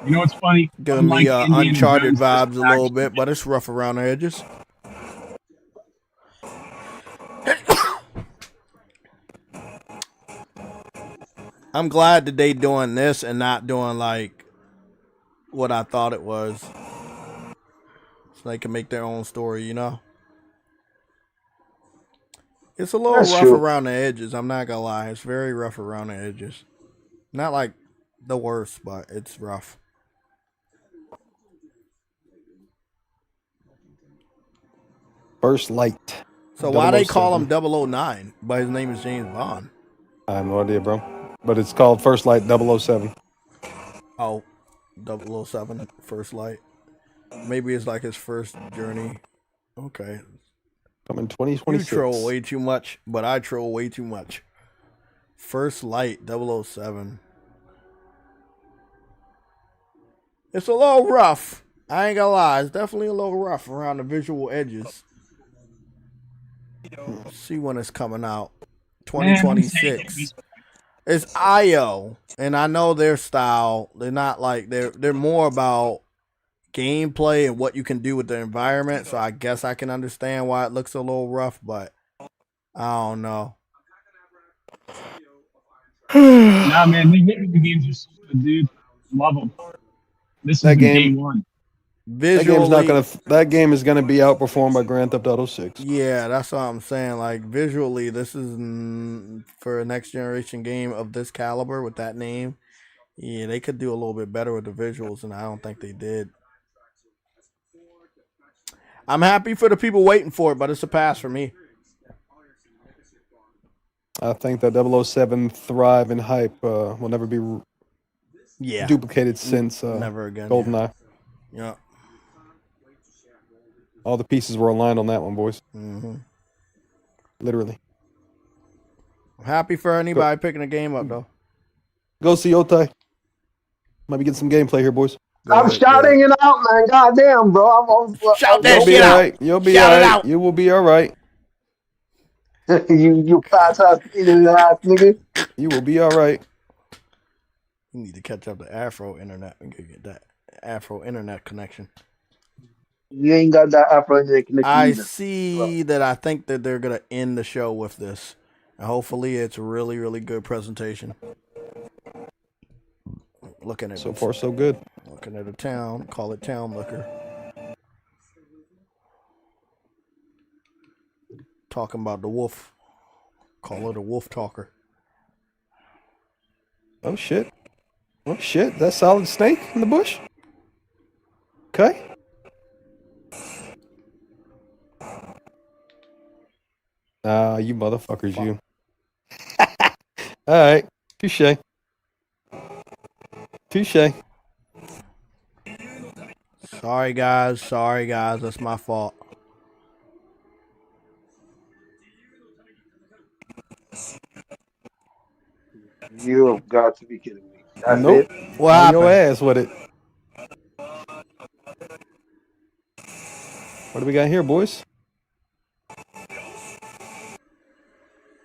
Speaker 1: You know what's funny?
Speaker 2: Giving me Uncharted vibes a little bit, but it's rough around the edges. I'm glad that they doing this and not doing like what I thought it was. So they can make their own story, you know? It's a little rough around the edges, I'm not gonna lie. It's very rough around the edges. Not like the worst, but it's rough.
Speaker 3: First Light.
Speaker 2: So why they call him 009, but his name is James Bond?
Speaker 3: I have no idea, bro. But it's called First Light 007.
Speaker 2: Oh, 007, First Light. Maybe it's like his first journey. Okay.
Speaker 3: Coming
Speaker 2: You
Speaker 3: 2026.
Speaker 2: troll way too much, but I troll way too much. First Light 007. It's a little rough. I ain't gonna lie. It's definitely a little rough around the visual edges. Let's see when it's coming out. 2026. It's IO, and I know their style. They're not like they're more about gameplay and what you can do with the environment. So I guess I can understand why it looks a little rough, but I don't know.
Speaker 4: Nah, man, the games are so good, dude. Love them. This
Speaker 3: That
Speaker 4: is the
Speaker 3: game-
Speaker 4: day one.
Speaker 2: Visually,
Speaker 3: That game is gonna be outperformed by Grand Theft Auto 6.
Speaker 2: yeah, that's what I'm saying. Like visually, this is for a next generation game of this caliber with that name. Yeah, they could do a little bit better with the visuals, and I don't think they did. I'm happy for the people waiting for it, but it's a pass for me.
Speaker 3: I think that 007 thrive and hype will never be
Speaker 2: Yeah,
Speaker 3: duplicated since
Speaker 2: never again.
Speaker 3: GoldenEye.
Speaker 2: Yeah.
Speaker 3: All the pieces were aligned on that one, boys.
Speaker 2: Mm-hmm.
Speaker 3: Literally.
Speaker 2: I'm happy for anybody picking the game up, though.
Speaker 3: Go see Otai. Might be getting some gameplay here, boys.
Speaker 5: I'm shouting it out, man. Goddamn, bro.
Speaker 2: Shout that
Speaker 3: You'll be
Speaker 2: shit out.
Speaker 3: alright. You'll be
Speaker 2: Shout it
Speaker 3: alright.
Speaker 2: out.
Speaker 3: You will be alright.
Speaker 5: you fat ass eating ass nigga.
Speaker 3: You will be alright.
Speaker 2: You need to catch up to Afro Internet and get that Afro Internet connection.
Speaker 5: You ain't got that Afro Internet connection
Speaker 2: I
Speaker 5: either.
Speaker 2: see that. I think that they're gonna end the show with this, and hopefully, it's a really, really good presentation. Looking at
Speaker 3: So far, so good.
Speaker 2: Looking at a town. Call it Town Liquor. Talking about the wolf. Call it a wolf talker.
Speaker 3: Oh shit. Oh shit. That solid snake in the bush? Okay. You motherfuckers, you. Alright. Touche. Touche.
Speaker 2: Sorry, guys. Sorry, guys. That's my fault.
Speaker 5: You have got to be kidding me. That's
Speaker 3: Nope.
Speaker 5: it.
Speaker 2: What
Speaker 3: On
Speaker 2: happened?
Speaker 3: your ass with it. What do we got here, boys?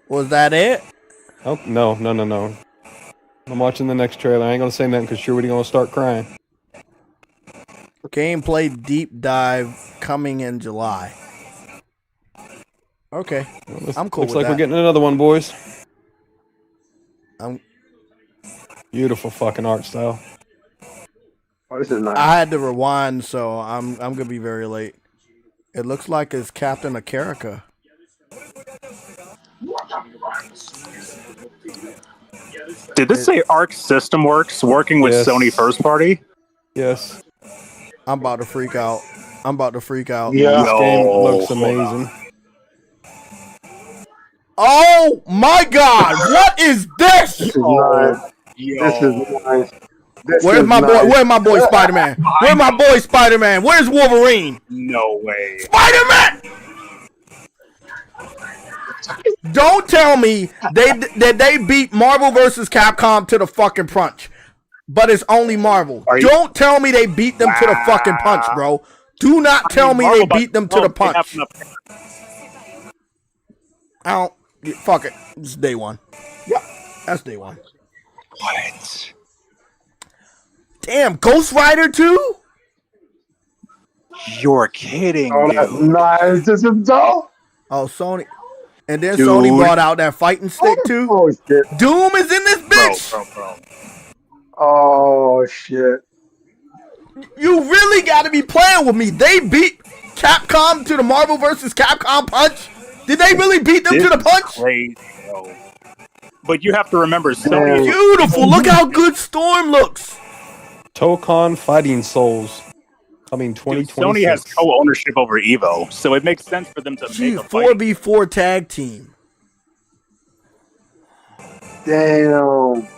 Speaker 2: Was that it?
Speaker 3: Oh, no. I'm watching the next trailer. I ain't gonna say nothing because you're already gonna start crying.
Speaker 2: Gameplay deep dive coming in July. Okay. I'm cool
Speaker 3: Looks
Speaker 2: with
Speaker 3: like
Speaker 2: that.
Speaker 3: we're getting another one, boys.
Speaker 2: I'm
Speaker 3: Beautiful fucking art style.
Speaker 5: Oh, this is nice.
Speaker 2: I had to rewind, so I'm gonna be very late. It looks like it's Captain America.
Speaker 6: Did this say Arc System Works working with
Speaker 3: Yes.
Speaker 6: Sony First Party?
Speaker 3: Yes.
Speaker 2: I'm about to freak out.
Speaker 5: Yeah.
Speaker 3: This game
Speaker 6: No.
Speaker 3: looks amazing.
Speaker 2: Oh my God! What is this?
Speaker 5: This is nice. This is nice. This
Speaker 2: Where's
Speaker 5: is
Speaker 2: my boy?
Speaker 5: nice.
Speaker 2: Where's my boy Spider-Man? Where's my boy Spider-Man? Where's Wolverine?
Speaker 6: No way.
Speaker 2: Spider-Man! Don't tell me that they beat Marvel versus Capcom to the fucking punch, but it's only Marvel. Don't tell me they beat them to the fucking punch, bro. Do not tell me they beat them to the punch. I don't. Fuck it. It's day one. Yeah, that's day one.
Speaker 6: What?
Speaker 2: Damn, Ghost Rider 2?
Speaker 6: You're kidding,
Speaker 5: Oh, that's
Speaker 6: dude.
Speaker 5: nice. This is dope.
Speaker 2: Oh, Sony. And then
Speaker 6: Dude.
Speaker 2: Sony brought out that fighting stick too.
Speaker 5: Oh shit.
Speaker 2: Doom is in this bitch.
Speaker 6: Bro.
Speaker 5: Oh shit.
Speaker 2: You really got to be playing with me. They beat Capcom to the Marvel versus Capcom punch. Did they really beat them to the punch?
Speaker 6: Crazy, bro. But you have to remember, Sony.
Speaker 2: Beautiful. Look how good Storm looks.
Speaker 3: TOKON Fighting Souls. Coming
Speaker 6: Dude,
Speaker 3: 2026.
Speaker 6: Sony has co-ownership over Evo, so it makes sense for them to make a fight.
Speaker 2: 4v4 tag team.
Speaker 5: Damn.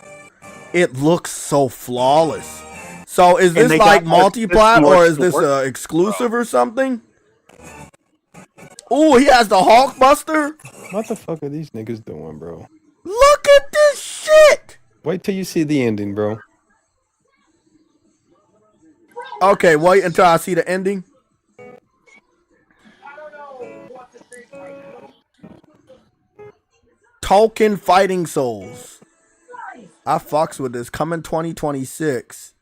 Speaker 2: It looks so flawless. So is
Speaker 6: And
Speaker 2: this
Speaker 6: they
Speaker 2: like
Speaker 6: got more
Speaker 2: multi-plat
Speaker 6: system
Speaker 2: or
Speaker 6: works
Speaker 2: is
Speaker 6: to
Speaker 2: this
Speaker 6: work,
Speaker 2: exclusive or something? Ooh, he has the Hulkbuster.
Speaker 3: What the fuck are these niggas doing, bro?
Speaker 2: Look at this shit.
Speaker 3: Wait till you see the ending, bro.
Speaker 2: Okay, wait until I see the ending. Tolkien Fighting Souls. I fucks with this. Coming 2026.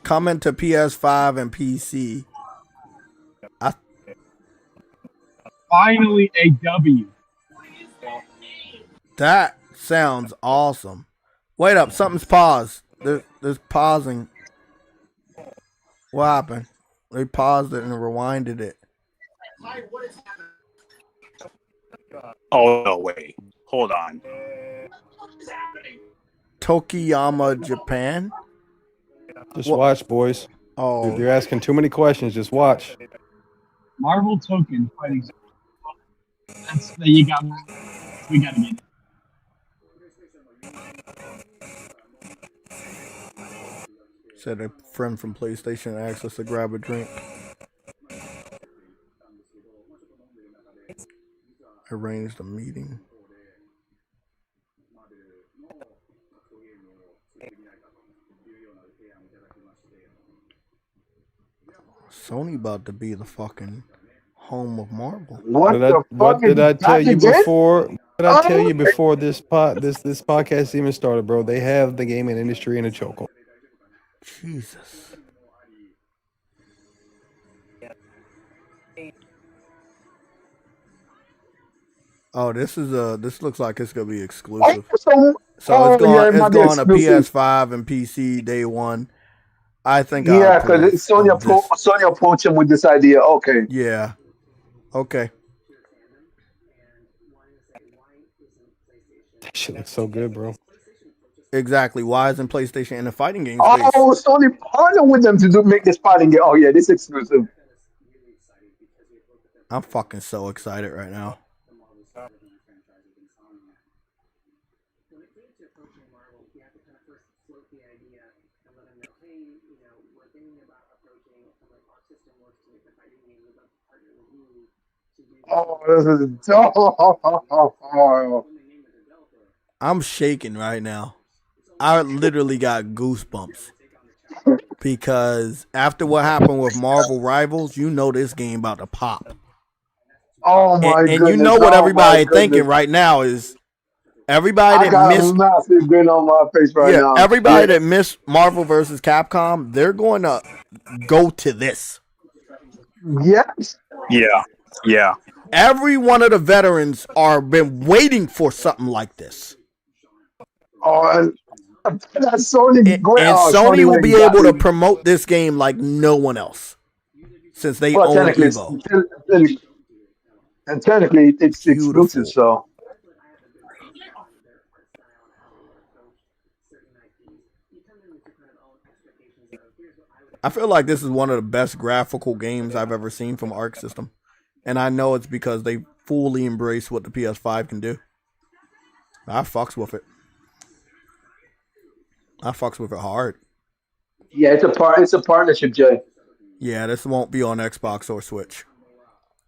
Speaker 2: Coming to PS5 and PC.
Speaker 4: Finally, a W.
Speaker 2: That sounds awesome. Wait up, something's paused. There's pausing. What happened? They paused it and rewinded it.
Speaker 6: Oh no, wait. Hold on.
Speaker 2: Tokiyama, Japan.
Speaker 3: Just watch, boys.
Speaker 2: Oh,
Speaker 3: They're asking too many questions. Just watch.
Speaker 4: Marvel Token Fighting. That's you got. We gotta get it.
Speaker 2: said a friend from PlayStation asked us to grab a drink. Arranged a meeting. Sony about to be the fucking home of Marvel.
Speaker 5: What
Speaker 3: Did I tell you
Speaker 5: again?
Speaker 3: before? Did I tell you before this podcast even started, bro? They have the gaming industry in a chokehold.
Speaker 2: Jesus. Oh, this looks like it's gonna be exclusive. So it's going to PS5 and PC day one. I think
Speaker 5: yeah, because Sony approached him with this idea. Okay.
Speaker 2: Yeah. Okay.
Speaker 3: That shit looks so good, bro.
Speaker 2: Exactly. Why isn't PlayStation in the fighting game
Speaker 5: Oh,
Speaker 2: space?
Speaker 5: Sony partnered with them to make this fighting game. Oh yeah, this exclusive.
Speaker 2: I'm fucking so excited right now.
Speaker 5: Oh, this is oh.
Speaker 2: I'm shaking right now. I literally got goosebumps. Because after what happened with Marvel Rivals, you know this game about to pop.
Speaker 5: Oh my goodness.
Speaker 2: And you know what everybody thinking right now is everybody that missed
Speaker 5: a massive grin on my face right now.
Speaker 2: Everybody that missed Marvel versus Capcom, they're going to go to this.
Speaker 5: Yes.
Speaker 6: Yeah. Yeah.
Speaker 2: Every one of the veterans are been waiting for something like this.
Speaker 5: Oh, and Sony,
Speaker 2: Sony will be able to promote this game like no one else, since they own Evo.
Speaker 5: And technically, it's exclusive. So
Speaker 2: I feel like this is one of the best graphical games I've ever seen from Arc System, and I know it's because they fully embrace what the PS5 can do. I fucks with it. I fucks with it hard.
Speaker 5: Yeah, it's a partnership, Jay.
Speaker 2: Yeah, this won't be on Xbox or Switch.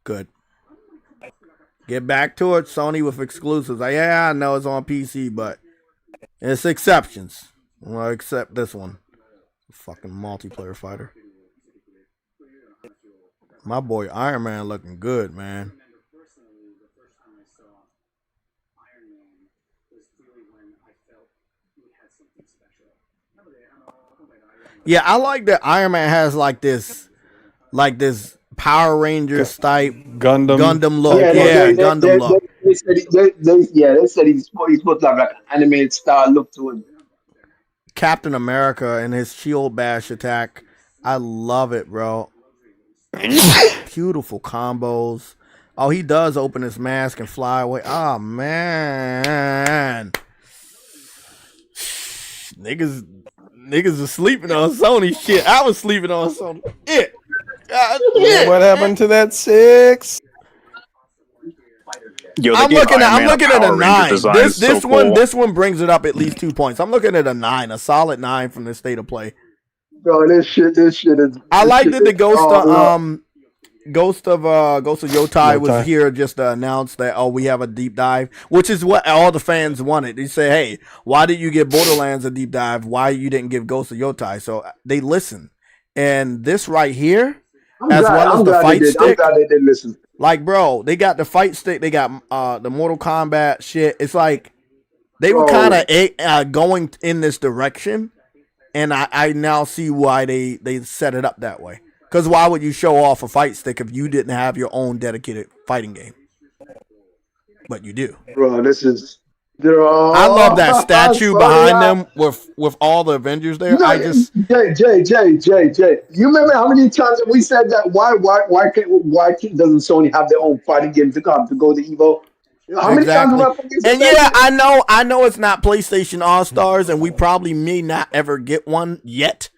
Speaker 2: Good. Get back to it, Sony, with exclusives. Yeah, I know it's on PC, but it's exceptions. Well, except this one. Fucking multiplayer fighter. My boy Iron Man looking good, man. Yeah, I like that Iron Man has like this Power Rangers type Gundam look. Gundam look.
Speaker 5: They said he's supposed to have like an animated style look to him.
Speaker 2: Captain America and his shield bash attack. I love it, bro. Beautiful combos. Oh, he does open his mask and fly away. Oh, man. Niggas are sleeping on Sony shit. I was sleeping on Sony.
Speaker 3: What happened to that 6?
Speaker 6: Yo,
Speaker 2: I'm looking at a 9. This one brings it up at least 2 points. I'm looking at a 9, a solid 9 from the state of play.
Speaker 5: Bro, this shit is.
Speaker 2: I like that the Ghost Yotai was
Speaker 3: Yotai.
Speaker 2: here just to announce that we have a deep dive, which is what all the fans wanted. They say, hey, why did you give Borderlands a deep dive? Why you didn't give Ghost of Yotai? So they listened, and this right here,
Speaker 5: I'm glad they did. I'm glad they did listen.
Speaker 2: Like, bro, they got the fight stick, they got the Mortal Kombat shit. It's like they were kind of going in this direction, and I now see why they set it up that way. Because why would you show off a fight stick if you didn't have your own dedicated fighting game? But you do.
Speaker 5: Bro, this is...
Speaker 2: I love that statue behind them with all the Avengers there.
Speaker 5: Jay. You remember how many times we said that? Why doesn't Sony have their own fighting game to go to Evo? How many times have I said
Speaker 2: and yeah, I know it's not PlayStation All Stars, and we probably may not ever get one yet.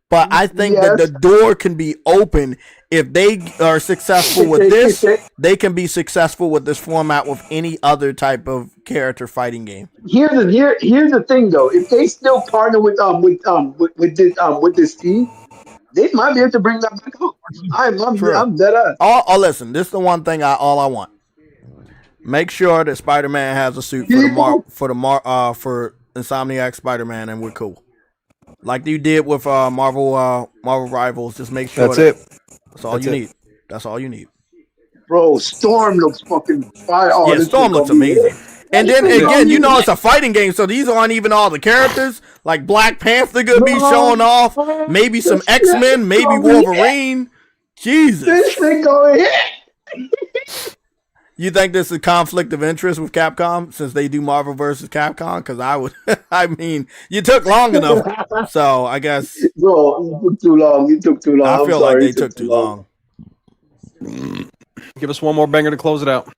Speaker 2: But I think that the door can be open if they are successful with this. They can be successful with this format with any other type of character fighting game.
Speaker 5: Here's the thing though. If they still partner with this team, they might be able to bring that back up. I'm dead ass.
Speaker 2: Oh, listen, this is the one thing I want. Make sure that Spider-Man has a suit for Insomniac Spider-Man, and we're cool. Like you did with Marvel Rivals, just make sure that's all you need. That's all you need.
Speaker 5: Bro, Storm looks fucking fire. Oh,
Speaker 2: yeah, Storm looks amazing. And then again, it's a fighting game, so these aren't even all the characters. Like Black Panther gonna be showing off. Maybe some X-Men, maybe Wolverine. Jesus.
Speaker 5: This thing going hit.
Speaker 2: You think this is a conflict of interest with Capcom since they do Marvel versus Capcom? Because I would, I mean, you took long enough, so I guess.
Speaker 5: Bro, you took too long.
Speaker 2: I feel like they took too long.
Speaker 3: Give us one more banger to close it out.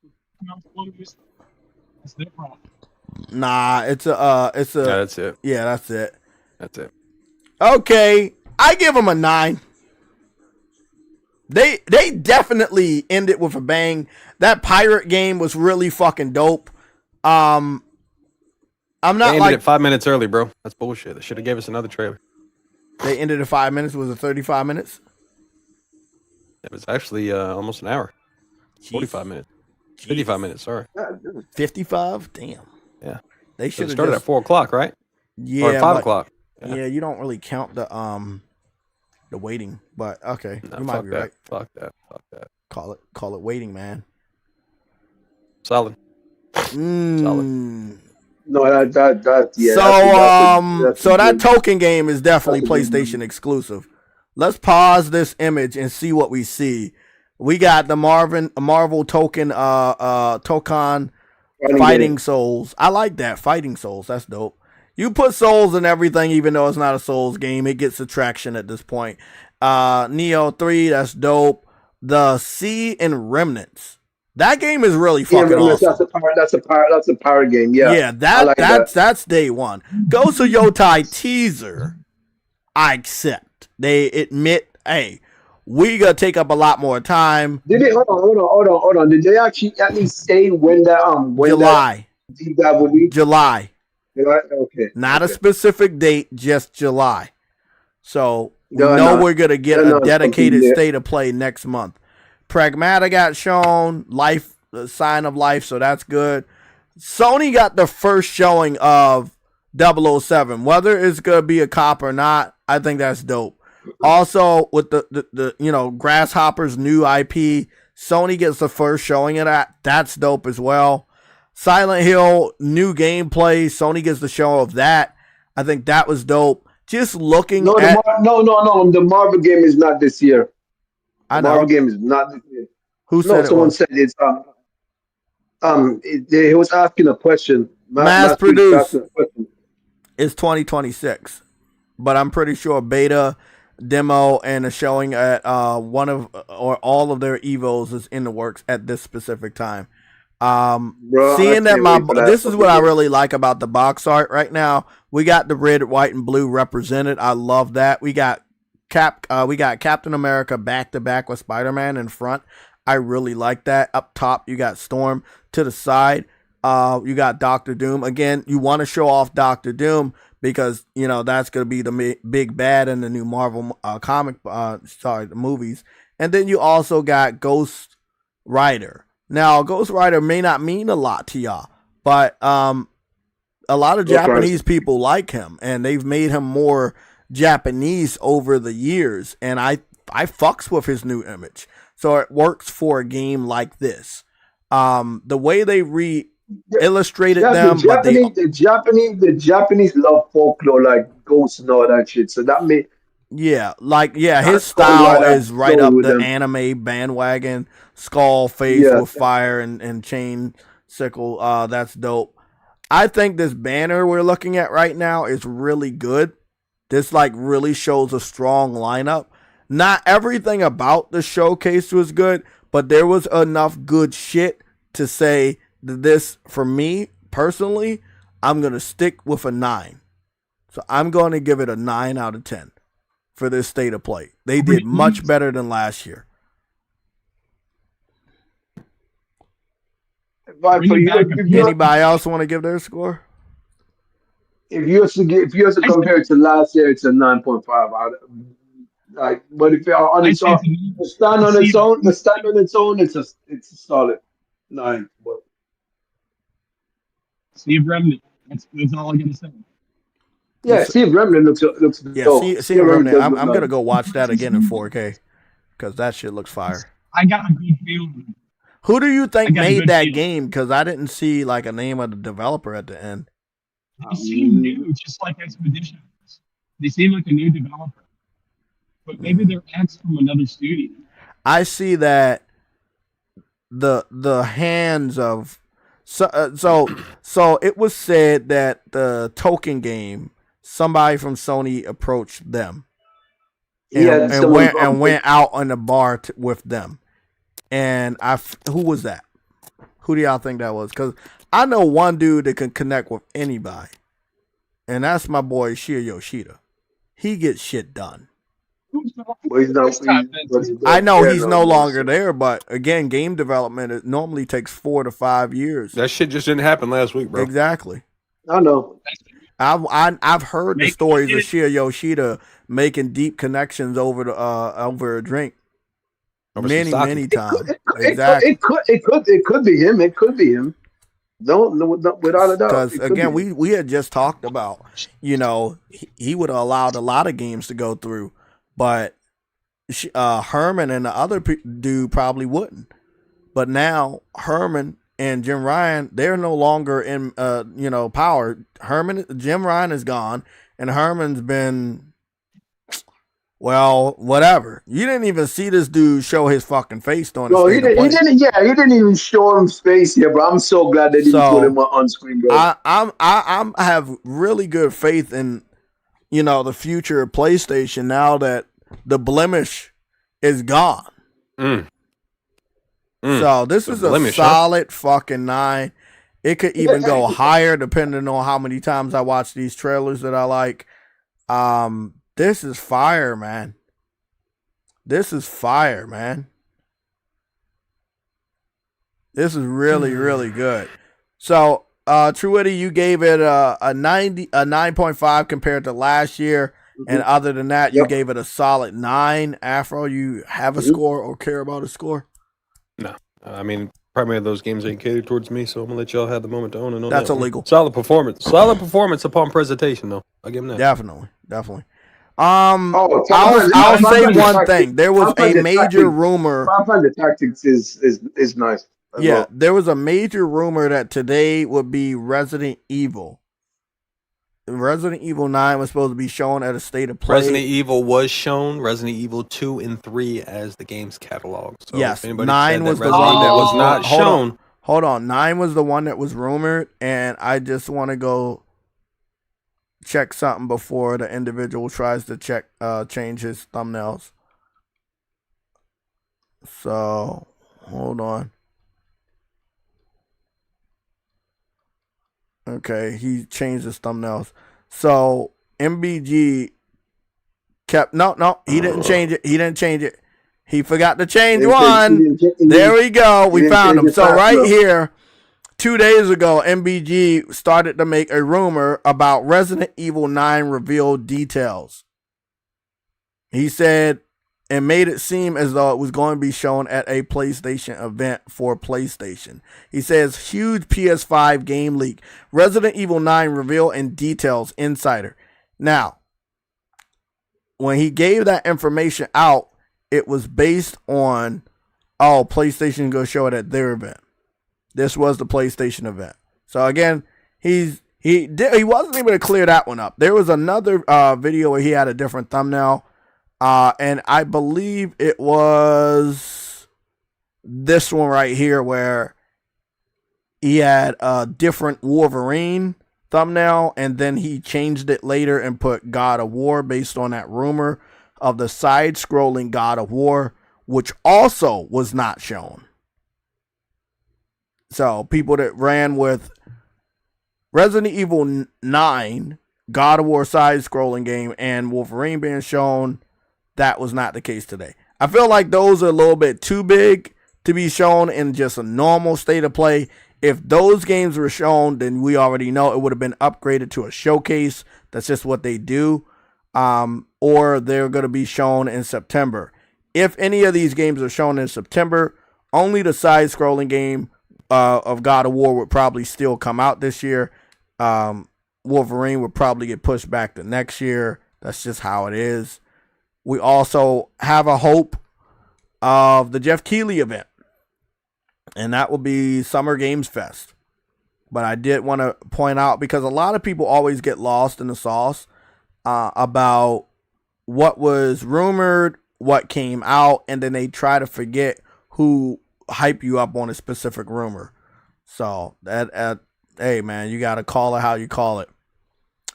Speaker 2: Nah, it's a.
Speaker 3: Yeah, that's it.
Speaker 2: Yeah, that's it.
Speaker 3: That's it.
Speaker 2: Okay, I give them a 9. They definitely ended with a bang. That pirate game was really fucking dope. I'm not
Speaker 3: they ended
Speaker 2: like
Speaker 3: it 5 minutes early, bro. That's bullshit. They should have gave us another trailer.
Speaker 2: They ended at 5 minutes. Was it 35 minutes?
Speaker 3: It was actually almost an hour. 45 minutes. 55 minutes, sorry.
Speaker 2: 55? Damn.
Speaker 3: Yeah.
Speaker 2: They should have
Speaker 3: started at 4 o'clock, right?
Speaker 2: Yeah.
Speaker 3: Or at 5 o'clock.
Speaker 2: Yeah, you don't really count the waiting, but okay.
Speaker 3: Nah,
Speaker 2: you might be right.
Speaker 3: Fuck that.
Speaker 2: Call it waiting, man.
Speaker 3: Solid.
Speaker 5: No,
Speaker 2: So that token game is definitely PlayStation exclusive. Let's pause this image and see what we see. We got the Marvel token TOKON Fighting Souls. I like that. Fighting Souls. That's dope. You put souls in everything, even though it's not a Souls game. It gets attraction at this point. NioH 3, that's dope. The Sea and Remnants. That game is really fucking awesome.
Speaker 5: That's a power game. Yeah.
Speaker 2: Yeah, that's day one. Ghost of Yotai teaser. I accept. They admit, hey, we gotta take up a lot more time.
Speaker 5: Did they hold on? Did they actually at least say when that
Speaker 2: July.
Speaker 5: That will be?
Speaker 2: July.
Speaker 5: Okay.
Speaker 2: Not a specific date, just July. So we're gonna get a dedicated state of play next month. Pragmata got shown, Sign of Life, so that's good. Sony got the first showing of 007. Whether it's gonna be a cop or not, I think that's dope. Also, with the Grasshopper's new IP, Sony gets the first showing of that. That's dope as well. Silent Hill, new gameplay. Sony gets the show of that. I think that was dope. Just looking
Speaker 5: no, the Marvel game is not this year. The Marvel game is not this year.
Speaker 2: Who said it?
Speaker 5: Someone said it's he was asking a question.
Speaker 2: Mass produced. It's 2026, but I'm pretty sure beta, demo, and a showing at one of or all of their evos is in the works at this specific time. Seeing that this is what I really like about the box art right now. We got the red, white, and blue represented. I love that. We got Captain America back to back with Spider-Man in front. I really like that. Up top, you got Storm. To the side, you got Doctor Doom. Again, you want to show off Doctor Doom because that's going to be the big bad in the new Marvel the movies. And then you also got Ghost Rider. Now, Ghost Rider may not mean a lot to y'all, but a lot of Japanese people like him, and they've made him more Japanese over the years. And I fucks with his new image, so it works for a game like this. The way they illustrated them,
Speaker 5: the Japanese love folklore like ghosts and all that shit. So that may
Speaker 2: his style is right up the anime bandwagon. Skull face with fire and chain sickle. That's dope. I think this banner we're looking at right now is really good. This like really shows a strong lineup. Not everything about the showcase was good, but there was enough good shit to say that this, for me personally, I'm going to stick with a 9. So I'm going to give it a 9 out of 10 for this state of play. They did much better than last year. Anybody else want to give their score?
Speaker 5: If you have to compare it to last year, it's a 9.5 like. But if on its own, the stand on its own, it's a solid 9. But
Speaker 4: Sea of Remnant. That's all I gotta say.
Speaker 5: Yeah, Sea of Remnant looks dope.
Speaker 2: Sea of Remnant. I'm gonna go watch that again in 4K because that shit looks fire.
Speaker 4: I got a good feeling.
Speaker 2: Who do you think made that game? Because I didn't see like a name of the developer at the end.
Speaker 4: They seem new, just like Expeditions. They seem like a new developer, but maybe they're X from another studio.
Speaker 2: I see that the hands of so it was said that the TOKON game, somebody from Sony approached them and went out on the bar with them. And who was that? Who do y'all think that was? Because I know one dude that can connect with anybody, and that's my boy Shir Yoshida. He gets shit done. I know he's no longer there, but again, game development, it normally takes 4 to 5 years.
Speaker 3: That shit just didn't happen last week, bro.
Speaker 2: Exactly.
Speaker 5: I know.
Speaker 2: I've heard the stories of Shir Yoshida making deep connections over a drink. Many times.
Speaker 5: It could be him. It could be him. No, without a doubt.
Speaker 2: Because again, we had just talked about, he would have allowed a lot of games to go through, but Herman and the other dude probably wouldn't. But now Herman and Jim Ryan, they're no longer in power. Jim Ryan is gone, and Herman's been. Well, whatever. You didn't even see this dude show his fucking face during the
Speaker 5: he didn't even show him face here, bro. I'm so glad they didn't put him on screen, bro.
Speaker 2: I have really good faith in the future of PlayStation now that the blemish is gone. So this is a solid fucking 9. It could even go higher depending on how many times I watch these trailers that I like. This is fire, man. This is really, really good. So, Truity, you gave it a 9.5 compared to last year. And other than that, you gave it a solid 9. Afro, you have a score or care about a score?
Speaker 3: No. I mean, primarily those games ain't catered towards me, so I'm going to let y'all have the moment to own and own.
Speaker 2: That's illegal.
Speaker 3: Solid performance. Solid performance upon presentation, though. I'll give him that.
Speaker 2: Definitely. I'll say one thing. There was a major rumor.
Speaker 5: The tactics is nice.
Speaker 2: Yeah, there was a major rumor that today would be Resident Evil. Resident Evil 9 was supposed to be shown at a state of play.
Speaker 3: Resident Evil was shown. Resident Evil 2 and 3 as the game's catalog. So
Speaker 2: yes, 9 was the
Speaker 3: one that was not shown.
Speaker 2: Hold on. 9 was the one that was rumored, and I just want to go check something before the individual tries to change his thumbnails. So, hold on. Okay, he changed his thumbnails. So, MBG kept... No, he didn't change it. He forgot to change one. There we go. We found him. So, right here... 2 days ago, MBG started to make a rumor about Resident Evil 9 revealed details. He said and made it seem as though it was going to be shown at a PlayStation event for PlayStation. He says, huge PS5 game leak. Resident Evil 9 reveal and details insider. Now, when he gave that information out, it was based on, oh, PlayStation going to show it at their event. This was the PlayStation event. So again, he wasn't able to clear that one up. There was another video where he had a different thumbnail. And I believe it was this one right here where he had a different Wolverine thumbnail, and then he changed it later and put God of War based on that rumor of the side-scrolling God of War, which also was not shown. So people that ran with Resident Evil 9, God of War side-scrolling game, and Wolverine being shown, that was not the case today. I feel like those are a little bit too big to be shown in just a normal state of play. If those games were shown, then we already know it would have been upgraded to a showcase. That's just what they do. Or they're going to be shown in September. If any of these games are shown in September, only the side-scrolling game of God of War would probably still come out this year. Wolverine would probably get pushed back to next year. That's just how it is. We also have a hope of the Jeff Keighley event, and that will be Summer Games Fest. But I did want to point out, because a lot of people always get lost in the sauce about what was rumored, what came out, and then they try to forget who hype you up on a specific rumor. So hey man, you got to call it how you call it.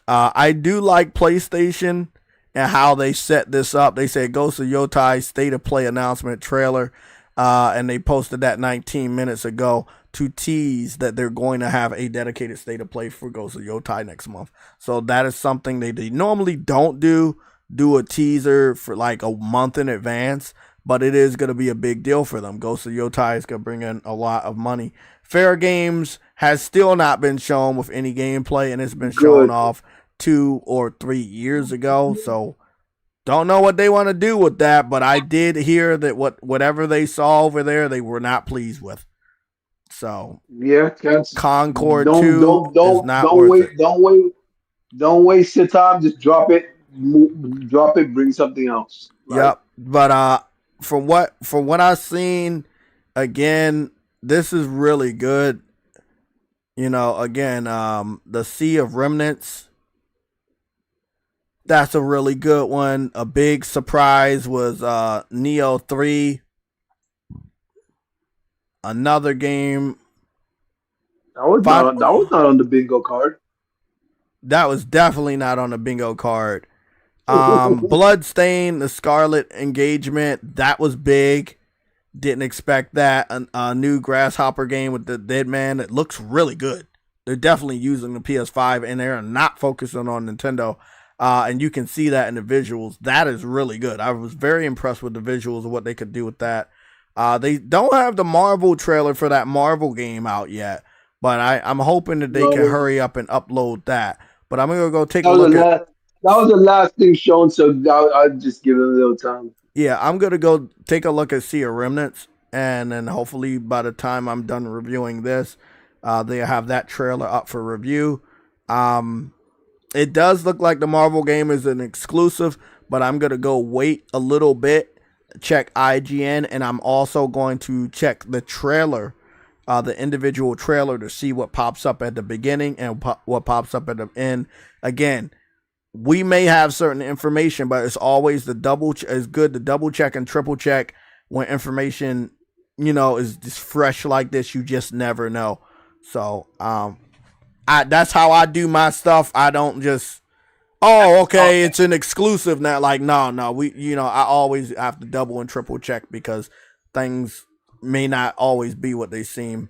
Speaker 2: I do like PlayStation and how they set this up. They said Ghost of Yotai State of Play announcement trailer, and they posted that 19 minutes ago to tease that they're going to have a dedicated State of Play for Ghost of Yotai next month. So that is something they normally don't do a teaser for like a month in advance, but it is going to be a big deal for them. Ghost of Yotai is going to bring in a lot of money. Fair Games has still not been shown with any gameplay, and it's been shown off 2 or 3 years ago. So don't know what they want to do with that, but I did hear that whatever they saw over there, they were not pleased with. So
Speaker 5: yeah,
Speaker 2: Concord 2 is not worth it.
Speaker 5: Don't waste your time. Just drop it. Bring something else. Right?
Speaker 2: Yep. But from what I've seen, again, this is really good. You know, again, the Sea of Remnants, that's a really good one. A big surprise was Neo 3. Another game.
Speaker 5: That was not on the bingo card.
Speaker 2: That was definitely not on the bingo card. Bloodstain, the Scarlet Engagement, that was big. Didn't expect that. A new Grasshopper game with the Dead Man. It looks really good. They're definitely using the PS5, and they're not focusing on Nintendo. And you can see that in the visuals. That is really good. I was very impressed with the visuals of what they could do with that. They don't have the Marvel trailer for that Marvel game out yet, but I'm hoping that they can hurry up and upload that. But I'm gonna go take a look at.
Speaker 5: That was the last thing shown, so I'll just give it a little time.
Speaker 2: Yeah, I'm gonna go take a look at Sea of Remnants, and then hopefully by the time I'm done reviewing this, they'll have that trailer up for review. It does look like the Marvel game is an exclusive, but I'm gonna go wait a little bit, check IGN, and I'm also going to check the trailer, the individual trailer, to see what pops up at the beginning and what pops up at the end. Again, we may have certain information, but it's always it's good to double check and triple check when information, is just fresh like this. You just never know. So, that's how I do my stuff. I don't just, okay, it's an exclusive now. Like, no, I always have to double and triple check because things may not always be what they seem.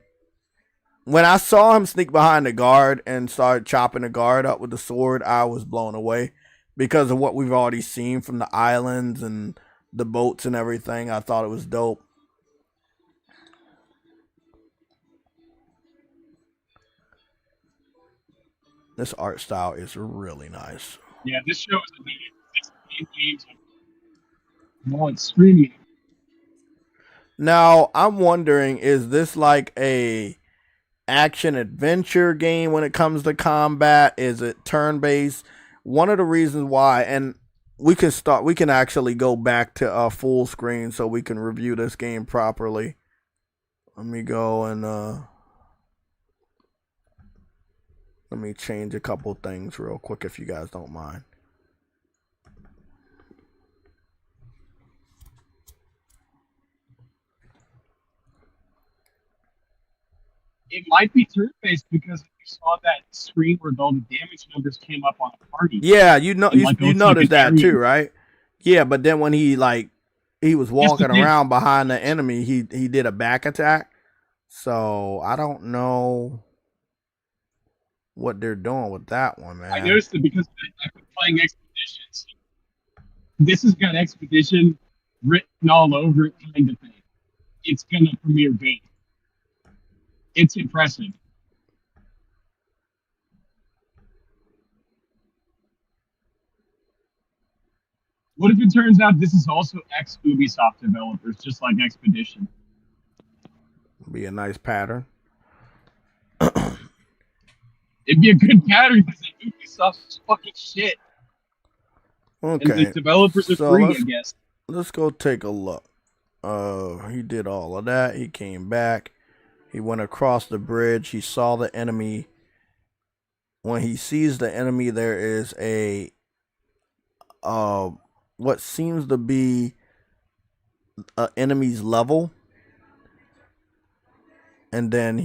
Speaker 2: When I saw him sneak behind the guard and start chopping the guard up with the sword, I was blown away because of what we've already seen from the islands and the boats and everything. I thought it was dope. This art style is really nice.
Speaker 4: Yeah, this show is amazing. while it's streaming.
Speaker 2: Now, I'm wondering, is this like a action adventure game when it comes to combat? Is it turn based? One of the reasons why, and we can actually go back to a full screen so we can review this game properly. Let me go and let me change a couple things real quick if you guys don't mind.
Speaker 4: It might be turn-based because you saw that screen where all the damage numbers came up on a party.
Speaker 2: Yeah, you know, you noticed that
Speaker 4: area.
Speaker 2: too, right? Yeah, but then when he was walking around behind the enemy, he did a back attack. So I don't know what they're doing with that one, man.
Speaker 4: I noticed it because I've been playing Expeditions. This has got Expedition written all over it, kind of thing. It's gonna premiere good. It's impressive. What if it turns out this is also ex-Ubisoft developers, just like Expedition?
Speaker 2: Be a nice pattern.
Speaker 4: It'd be a good pattern because Ubisoft's fucking shit.
Speaker 2: Okay.
Speaker 4: And the developers are free, I guess.
Speaker 2: Let's go take a look. He did all of that. He came back. He went across the bridge. He saw the enemy. When he sees the enemy, there is a what seems to be an enemy's level. And then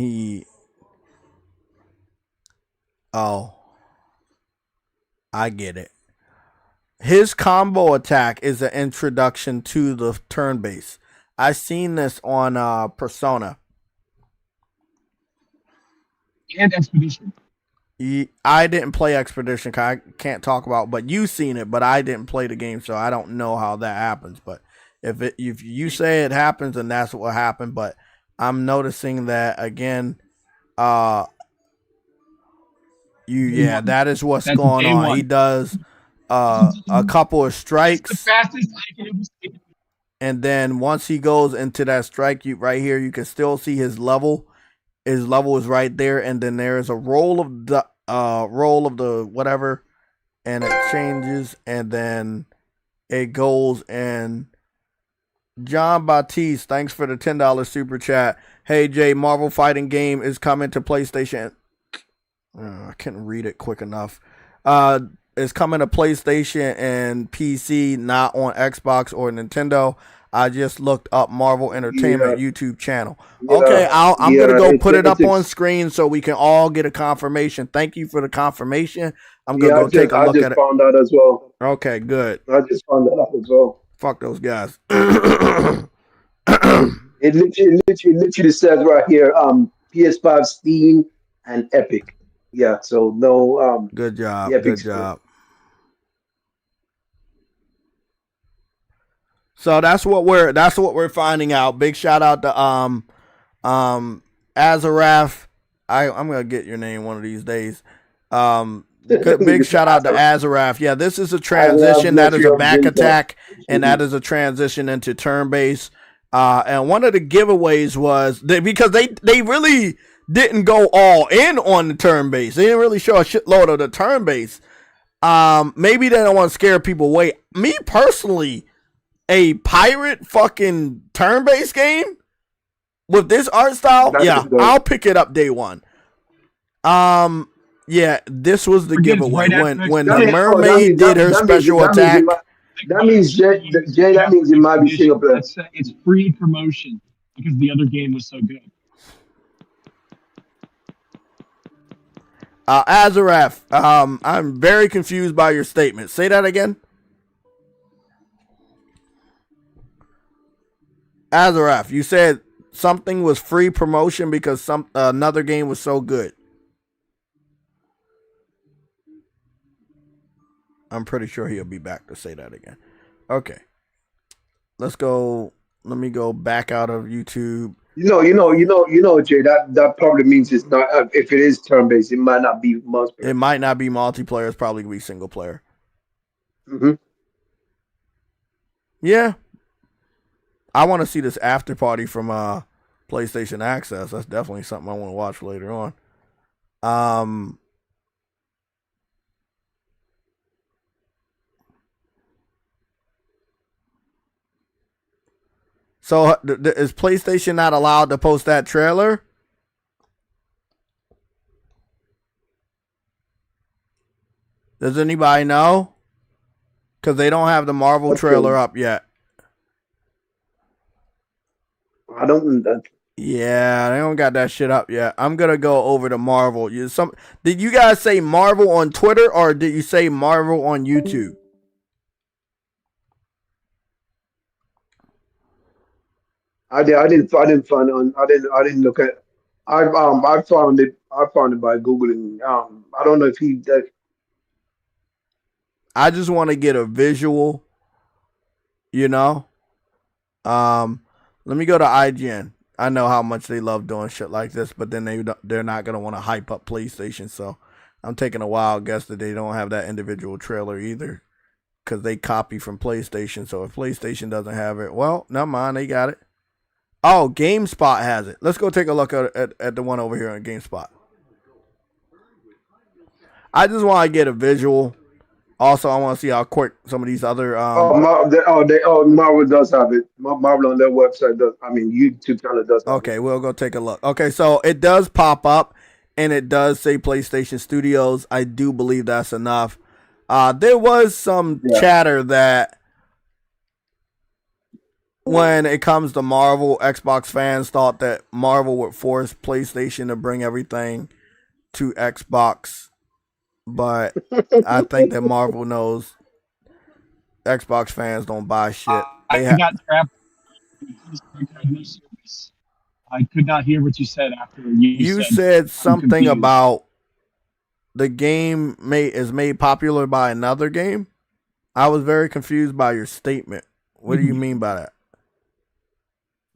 Speaker 2: I get it. His combo attack is an introduction to the turn base. I seen this on Persona.
Speaker 4: And Expedition.
Speaker 2: I didn't play Expedition. I can't talk about, but you seen it. But I didn't play the game, so I don't know how that happens. But if you say it happens, then that's what happened. But I'm noticing that again. That is what's going on. One. He does a couple of strikes.
Speaker 4: It's the fastest I can ever see.
Speaker 2: And then once he goes into that strike, right here, you can still see his level. His level is right there, and then there is a roll of the whatever, and it changes, and then it goes. And John Baptiste, thanks for the $10 super chat. Hey Jay, Marvel fighting game is coming to PlayStation. I couldn't read it quick enough. It's coming to PlayStation and PC, not on Xbox or Nintendo. I just looked up Marvel Entertainment YouTube channel. Okay, I'm gonna go put it up on screen so we can all get a confirmation. Thank you for the confirmation. I'm gonna go take a look at it.
Speaker 5: I just found out as well.
Speaker 2: Okay, good.
Speaker 5: I just found that out as well.
Speaker 2: Fuck those guys.
Speaker 5: It literally says right here, PS5, Steam, and Epic. Yeah, so no.
Speaker 2: Good job. Good job. So that's what we're finding out. Big shout out to Azaraf. I'm gonna get your name one of these days. Big shout out to Azaraf. Yeah, this is a transition. That is a back attack, and that is a transition into turn base. And one of the giveaways was because they really didn't go all in on the turn base. They didn't really show a shitload of the turn base. Maybe they don't want to scare people away. Me personally, a pirate fucking turn-based game with this art style, I'll pick it up day one. Yeah, this was the giveaway when the mermaid did her special attack.
Speaker 5: That means Jay. That means it might be single player.
Speaker 4: It's free promotion because the other game was so good.
Speaker 2: Azaraf, I'm very confused by your statement. Say that again. Azaraf, you said something was free promotion because another game was so good. I'm pretty sure he'll be back to say that again. Okay. Let's go. Let me go back out of YouTube.
Speaker 5: Jay, that probably means it's not, if it is turn-based, it might not be multiplayer.
Speaker 2: It might not be multiplayer. It's probably going to be single player.
Speaker 5: Mm-hmm.
Speaker 2: Yeah. I want to see this after party from PlayStation Access. That's definitely something I want to watch later on. So is PlayStation not allowed to post that trailer? Does anybody know? Because they don't have the Marvel trailer up yet.
Speaker 5: I don't.
Speaker 2: Yeah, they don't got that shit up yet. I'm gonna go over to Marvel. Did you guys say Marvel on Twitter or did you say Marvel on YouTube?
Speaker 5: I didn't find it on. I didn't look at. I found it. I found it by googling. I don't know if he.
Speaker 2: I just want to get a visual. You know. Let me go to IGN. I know how much they love doing shit like this, but then they're not gonna want to hype up PlayStation. So I'm taking a wild guess that they don't have that individual trailer either, because they copy from PlayStation. So if PlayStation doesn't have it, well, never mind, they got it. Oh, GameSpot has it. Let's go take a look at the one over here on GameSpot. I just want to get a visual. Also, I want to see how quick some of these other.
Speaker 5: Marvel does have it. Marvel on their website does. I mean, YouTube channel does have
Speaker 2: Okay, we'll go take a look. Okay, so it does pop up, and it does say PlayStation Studios. I do believe that's enough. There was some chatter that when it comes to Marvel, Xbox fans thought that Marvel would force PlayStation to bring everything to Xbox. But I think that Marvel knows Xbox fans don't buy shit.
Speaker 4: I got trapped. I could not hear what you said after
Speaker 2: you said something about the game is made popular by another game. I was very confused by your statement. What do you mean by that?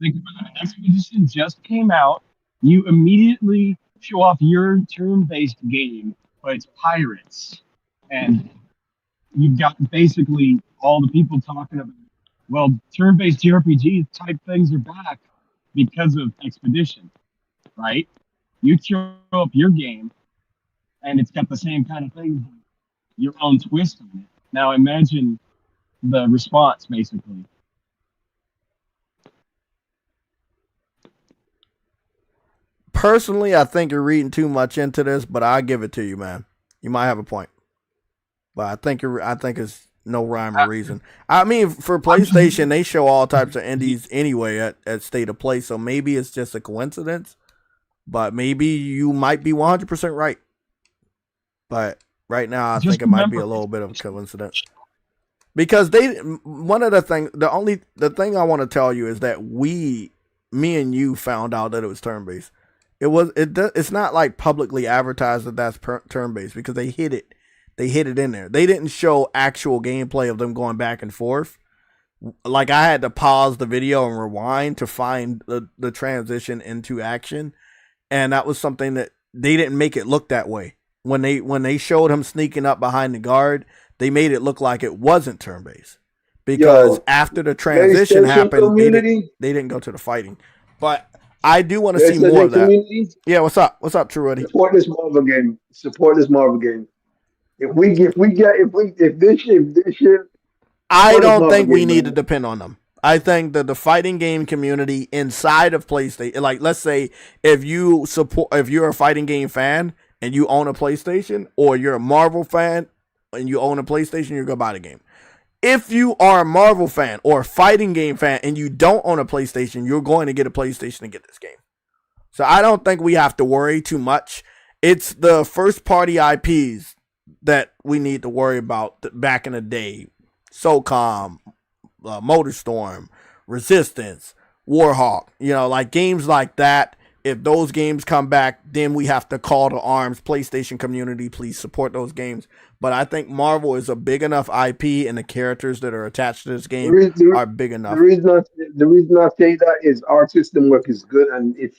Speaker 4: Think about it. Expedition just came out. You immediately show off your turn-based game, but it's pirates, and you've got basically all the people talking about, well, turn-based JRPG type things are back because of Expedition, right? You show up your game, and it's got the same kind of thing, your own twist on it. Now imagine the response, basically.
Speaker 2: Personally, I think you're reading too much into this, but I'll give it to you, man. You might have a point, but I think it's no rhyme or reason. I mean, for PlayStation, they show all types of indies anyway at State of Play, so maybe it's just a coincidence. But maybe you might be 100% right. But right now, I think it might be a little bit of a coincidence. Because the thing I want to tell you is that me and you found out that it was turn based. It's not like publicly advertised that that's turn based because they hid it. They hid it in there. They didn't show actual gameplay of them going back and forth. Like I had to pause the video and rewind to find the transition into action, and that was something that they didn't make it look that way. When they showed him sneaking up behind the guard, they made it look like it wasn't turn based because after the transition happened, they didn't go to the fighting. But I do want to see more of that. Yeah, what's up? What's up, True Eddie?
Speaker 5: Support this Marvel game. Support this Marvel game. If this shit.
Speaker 2: I don't think we need to depend on them. I think that the fighting game community inside of PlayStation, like let's say if you're a fighting game fan and you own a PlayStation, or you're a Marvel fan and you own a PlayStation, you're gonna buy the game. If you are a Marvel fan or a fighting game fan and you don't own a PlayStation, you're going to get a PlayStation to get this game. So I don't think we have to worry too much. It's the first party IPs that we need to worry about back in the day. SOCOM, MotorStorm, Resistance, Warhawk, like games like that. If those games come back, then we have to call to arms. PlayStation community, please support those games. But I think Marvel is a big enough IP, and the characters that are attached to this game are big enough.
Speaker 5: The reason I say that is our system work is good, and if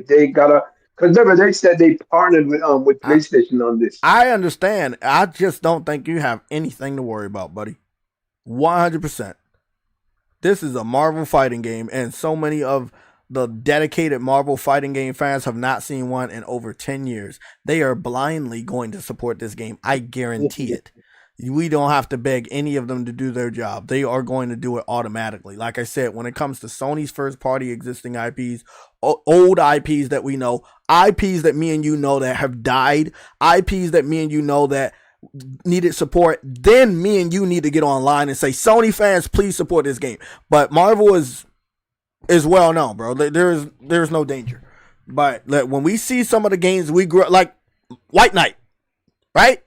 Speaker 5: they gotta, because remember they said they partnered with PlayStation on this.
Speaker 2: I understand. I just don't think you have anything to worry about, buddy. 100%. This is a Marvel fighting game, and so many of the dedicated Marvel fighting game fans have not seen one in over 10 years. They are blindly going to support this game. I guarantee it. We don't have to beg any of them to do their job. They are going to do it automatically. Like I said, when it comes to Sony's first party existing IPs, old IPs that we know, IPs that me and you know that have died, IPs that me and you know that needed support, then me and you need to get online and say, Sony fans, please support this game. But Marvel is well known, bro. There's no danger. But when we see some of the games we grew up, like White Knight, right?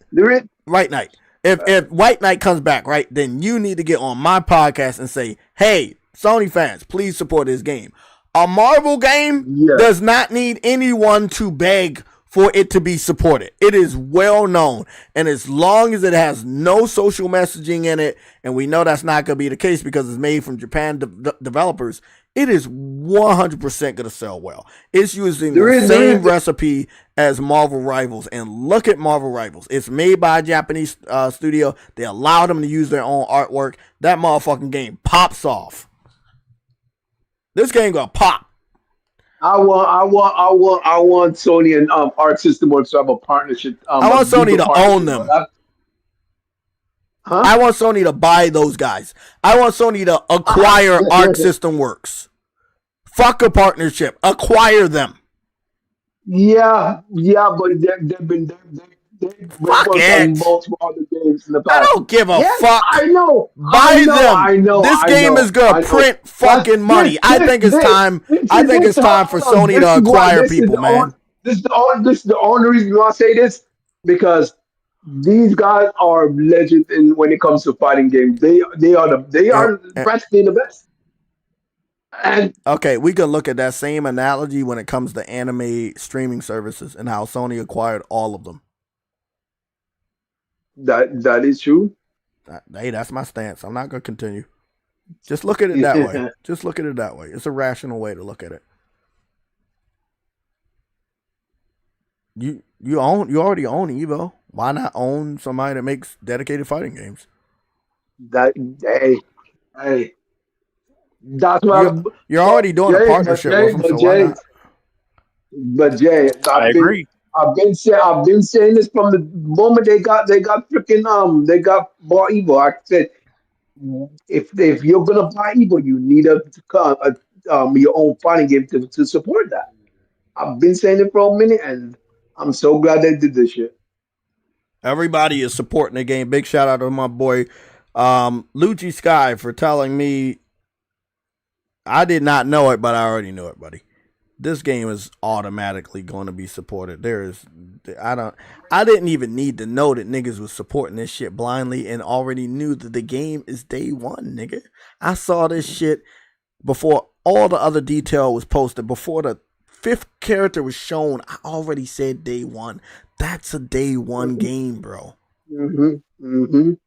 Speaker 2: White Knight. If White Knight comes back, right, then you need to get on my podcast and say, hey, Sony fans, please support this game. A Marvel game does not need anyone to beg for it to be supported. It is well known. And as long as it has no social messaging in it, and we know that's not going to be the case because it's made from Japan developers, it is 100% going to sell well. It's using the same recipe as Marvel Rivals. And look at Marvel Rivals. It's made by a Japanese studio. They allow them to use their own artwork. That motherfucking game pops off. This game gonna pop.
Speaker 5: I want Sony and Arc System Works to have a partnership.
Speaker 2: I want Sony to own them. I want Sony to buy those guys. I want Sony to acquire Arc System Works. Fuck a partnership. Acquire them.
Speaker 5: Yeah, but they've been on multiple other games in the past.
Speaker 2: I don't give a fuck.
Speaker 5: I know.
Speaker 2: Buy them.
Speaker 5: I know.
Speaker 2: This game is gonna print fucking money. I think it's time. I think it's time for Sony to acquire people, man.
Speaker 5: This is the only reason why I say this, because these guys are legends when it comes to fighting games. They are practically the best. And
Speaker 2: okay, we can look at that same analogy when it comes to anime streaming services and how Sony acquired all of them.
Speaker 5: That is true.
Speaker 2: Hey, that's my stance. I'm not gonna continue. Just look at it that way. Just look at it that way. It's a rational way to look at it. You already own Evo. Why not own somebody that makes dedicated fighting games?
Speaker 5: Hey. That's what
Speaker 2: you're already doing a partnership with them, so why not?
Speaker 5: But Jay,
Speaker 6: I agree.
Speaker 5: I've been saying this from the moment they got freaking they got bought Evo. I said, if you're gonna buy Evo, you need your own fighting game to support that. I've been saying it for a minute, and I'm so glad they did this shit.
Speaker 2: Everybody is supporting the game. Big shout out to my boy Luigi Sky for telling me. I did not know it, but I already knew it, buddy. This game is automatically going to be supported. I didn't even need to know that niggas was supporting this shit blindly and already knew that the game is day one, nigga. I saw this shit before all the other detail was posted. Before the 5th character was shown, I already said day one. That's a day one game, bro.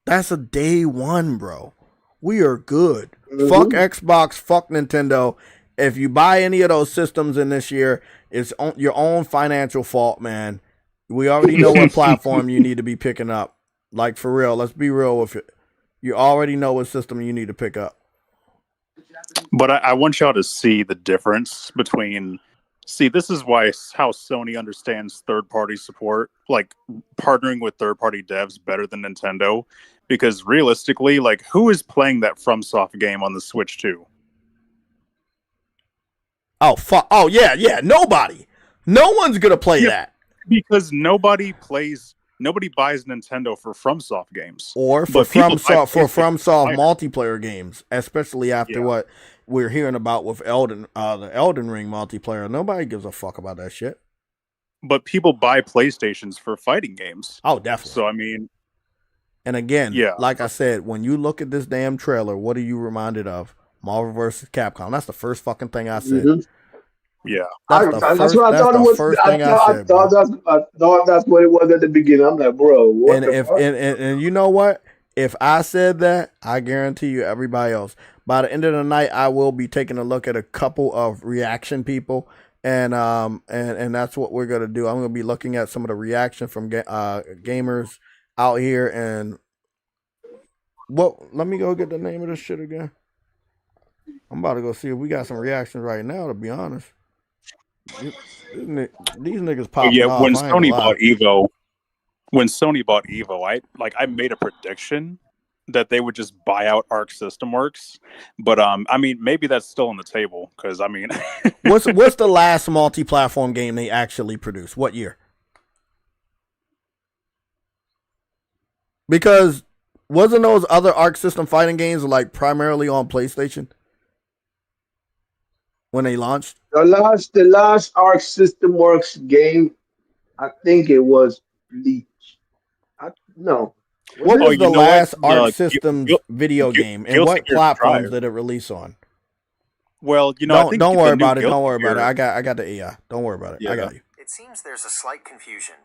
Speaker 2: That's a day one, bro. We are good. Fuck Xbox, fuck Nintendo. If you buy any of those systems in this year, it's your own financial fault, man. We already know what platform you need to be picking up. Like, for real, let's be real with it. You already know what system you need to pick up.
Speaker 6: But I want y'all to see the difference between... See, this is how Sony understands third-party support, like partnering with third-party devs better than Nintendo. Because realistically, like, who is playing that FromSoft game on the Switch 2?
Speaker 2: Oh, fuck. Oh, yeah. Nobody. No one's going to play that.
Speaker 6: Because nobody buys Nintendo for FromSoft games.
Speaker 2: Or for FromSoft multiplayer games, especially after what we're hearing about with the Elden Ring multiplayer. Nobody gives a fuck about that shit.
Speaker 6: But people buy PlayStations for fighting games.
Speaker 2: Oh, definitely.
Speaker 6: So, I mean...
Speaker 2: And again, like I said, when you look at this damn trailer, what are you reminded of? Marvel vs. Capcom. That's the first fucking thing I said.
Speaker 6: Yeah.
Speaker 5: That's what I thought it was. I thought that's what it was at the beginning. I'm like, bro, what the fuck?
Speaker 2: And you know what? If I said that, I guarantee you everybody else. By the end of the night, I will be taking a look at a couple of reaction people. And that's what we're gonna do. I'm gonna be looking at some of the reaction from gamers out here, and let me go get the name of this shit again. I'm about to go see if we got some reactions right now. To be honest, these niggas popping
Speaker 6: Yeah,
Speaker 2: off. I ain't gonna lie.
Speaker 6: When Sony bought Evo, I made a prediction that they would just buy out Arc System Works, but I mean, maybe that's still on the table because I mean,
Speaker 2: what's the last multi-platform game they actually produced? What year? Because wasn't those other Arc System fighting games like primarily on PlayStation when they launched?
Speaker 5: The last Arc System Works game, I think it was Bleach. No.
Speaker 2: What was the last Arc
Speaker 6: what?
Speaker 2: Systems video game, and
Speaker 6: Guilty
Speaker 2: what
Speaker 6: Gear
Speaker 2: platforms
Speaker 6: Strive.
Speaker 2: did it release on?
Speaker 6: Well, you know, I think
Speaker 2: don't worry about it.
Speaker 6: Guilty
Speaker 2: Don't worry about it.
Speaker 6: Gear-
Speaker 2: I got the AI. Don't worry about it.
Speaker 6: Yeah.
Speaker 2: I got you.
Speaker 7: It seems there's a slight confusion.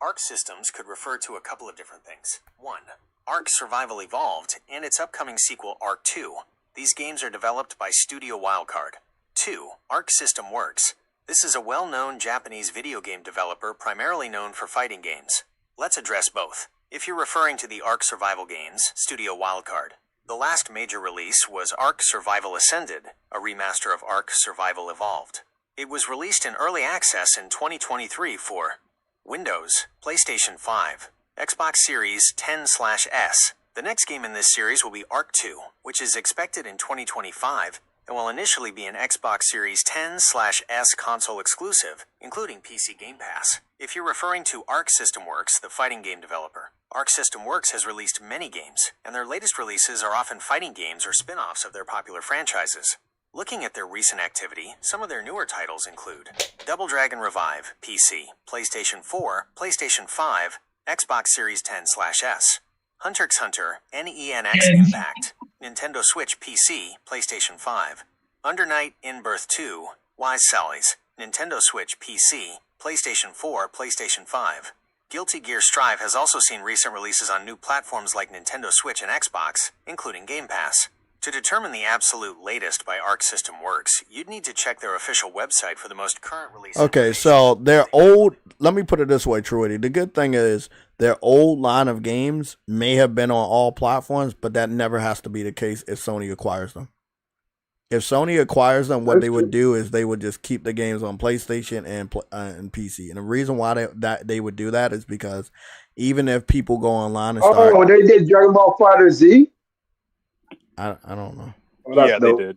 Speaker 7: Arc Systems could refer to a couple of different things. 1. Arc Survival Evolved and its upcoming sequel Arc 2. These games are developed by Studio Wildcard. 2. Arc System Works. This is a well-known Japanese video game developer primarily known for fighting games. Let's address both. If you're referring to the Arc Survival games, Studio Wildcard, the last major release was Arc Survival Ascended, a remaster of Arc Survival Evolved. It was released in early access in 2023 for Windows, PlayStation 5, Xbox Series X/S. The next game in this series will be Arc 2, which is expected in 2025 and will initially be an Xbox Series X/S console exclusive, including PC Game Pass. If you're referring to Arc System Works, the fighting game developer, Arc System Works has released many games, and their latest releases are often fighting games or spin-offs of their popular franchises. Looking at their recent activity, some of their newer titles include Double Dragon Revive, PC, PlayStation 4, PlayStation 5, Xbox Series X/S, Hunter x Hunter, NENX Impact, Nintendo Switch PC, PlayStation 5, Under Night In-Birth 2, Wise Sallies, Nintendo Switch PC, PlayStation 4, PlayStation 5. Guilty Gear Strive has also seen recent releases on new platforms like Nintendo Switch and Xbox, including Game Pass. To determine the absolute latest by Arc System Works, you'd need to check their official website for the most current release.
Speaker 2: Okay, so their old, let me put it this way, Truity. The good thing is their old line of games may have been on all platforms, but that never has to be the case if Sony acquires them. If Sony acquires them, what they would do is they would just keep the games on PlayStation and PC. And the reason why they would do that is because even if people go online and start...
Speaker 5: Oh, they did Dragon Ball Fighter Z?
Speaker 2: I don't know.
Speaker 5: Oh,
Speaker 6: yeah, they did.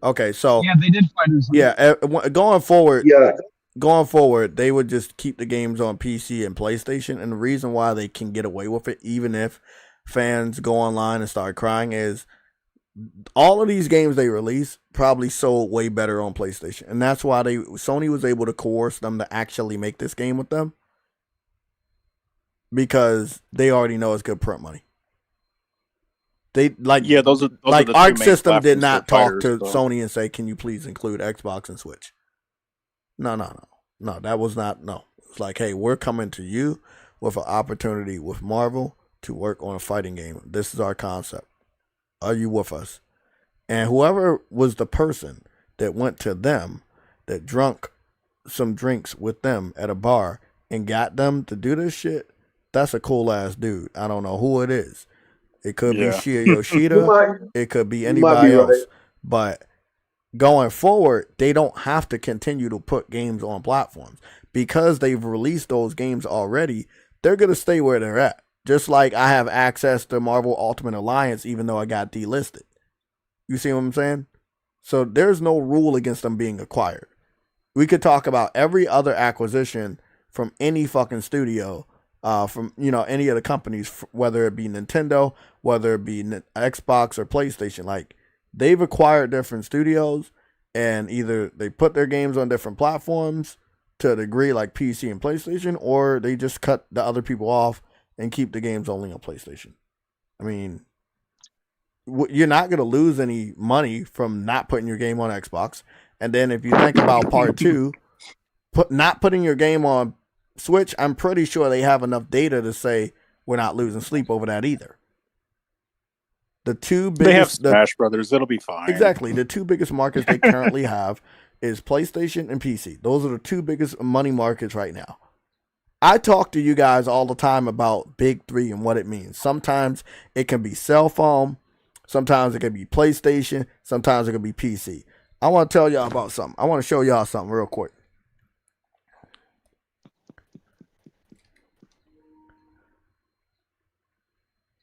Speaker 2: Okay, so...
Speaker 4: Yeah, they did Fighter Z.
Speaker 2: Yeah, going forward...
Speaker 5: Yeah.
Speaker 2: Going forward, they would just keep the games on PC and PlayStation. And the reason why they can get away with it, even if fans go online and start crying, is all of these games they release probably sold way better on PlayStation. And that's why Sony was able to coerce them to actually make this game with them, because they already know it's good print money. Those are like the Arc System did not talk to Sony and say, "Can you please include Xbox and Switch?" No, that was not. No, it's like, hey, we're coming to you with an opportunity with Marvel to work on a fighting game. This is our concept. Are you with us? And whoever was the person that went to them, that drunk some drinks with them at a bar and got them to do this shit, that's a cool ass dude. I don't know who it is. It could be Shia Yoshida. It could be anybody else. Right. But going forward, they don't have to continue to put games on platforms because they've released those games already. They're going to stay where they're at. Just like I have access to Marvel Ultimate Alliance, even though I got delisted. You see what I'm saying? So there's no rule against them being acquired. We could talk about every other acquisition from any fucking studio, from any of the companies, whether it be Nintendo, whether it be Xbox or PlayStation. Like, they've acquired different studios, and either they put their games on different platforms to a degree like PC and PlayStation, or they just cut the other people off and keep the games only on PlayStation. I mean, you're not going to lose any money from not putting your game on Xbox. And then if you think about part two, not putting your game on Switch, I'm pretty sure they have enough data to say we're not losing sleep over that either. The two biggest... They have
Speaker 6: Smash Brothers. It'll be fine.
Speaker 2: Exactly. The two biggest markets they currently have is PlayStation and PC. Those are the two biggest money markets right now. I talk to you guys all the time about Big Three and what it means. Sometimes it can be cell phone. Sometimes it can be PlayStation. Sometimes it can be PC. I want to tell y'all about something. I want to show y'all something real quick.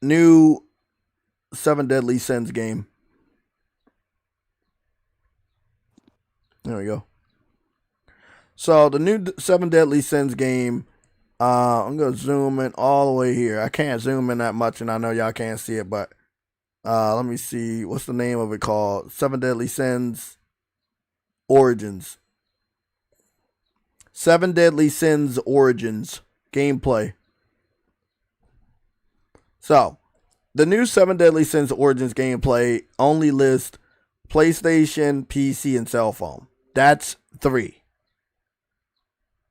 Speaker 2: New 7 Deadly Sins game. There we go. So the new 7 Deadly Sins game, I'm going to zoom in all the way here. I can't zoom in that much, and I know y'all can't see it, but let me see. What's the name of it called? 7 Deadly Sins Origins. 7 Deadly Sins Origins gameplay. So, the new 7 Deadly Sins Origins gameplay only lists PlayStation, PC, and cell phone. That's 3.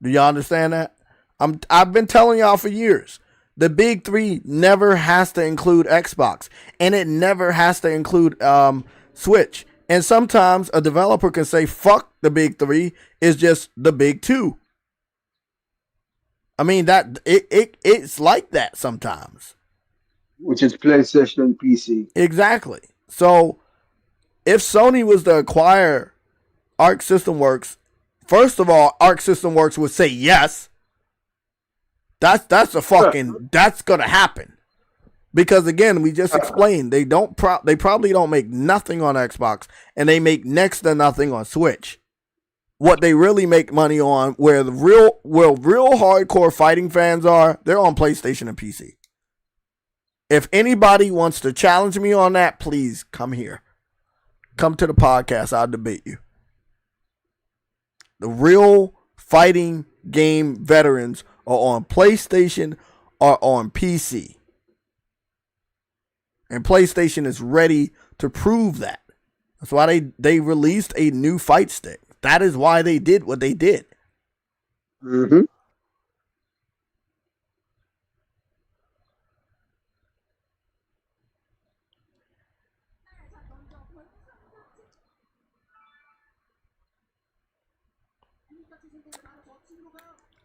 Speaker 2: Do y'all understand that? I've been telling y'all for years. The big 3 never has to include Xbox, and it never has to include Switch. And sometimes a developer can say, fuck the big 3, it's just the big 2. I mean, that it's like that sometimes.
Speaker 5: Which is PlayStation and PC.
Speaker 2: Exactly. So, if Sony was to acquire Arc System Works, first of all, Arc System Works would say yes. That's gonna happen. Because again, we just explained they probably don't make nothing on Xbox, and they make next to nothing on Switch. What they really make money on, where real hardcore fighting fans are, they're on PlayStation and PC. If anybody wants to challenge me on that, please come here. Come to the podcast. I'll debate you. The real fighting game veterans are on PlayStation or on PC. And PlayStation is ready to prove that. That's why they released a new fight stick. That is why they did what they did.
Speaker 5: Mm-hmm.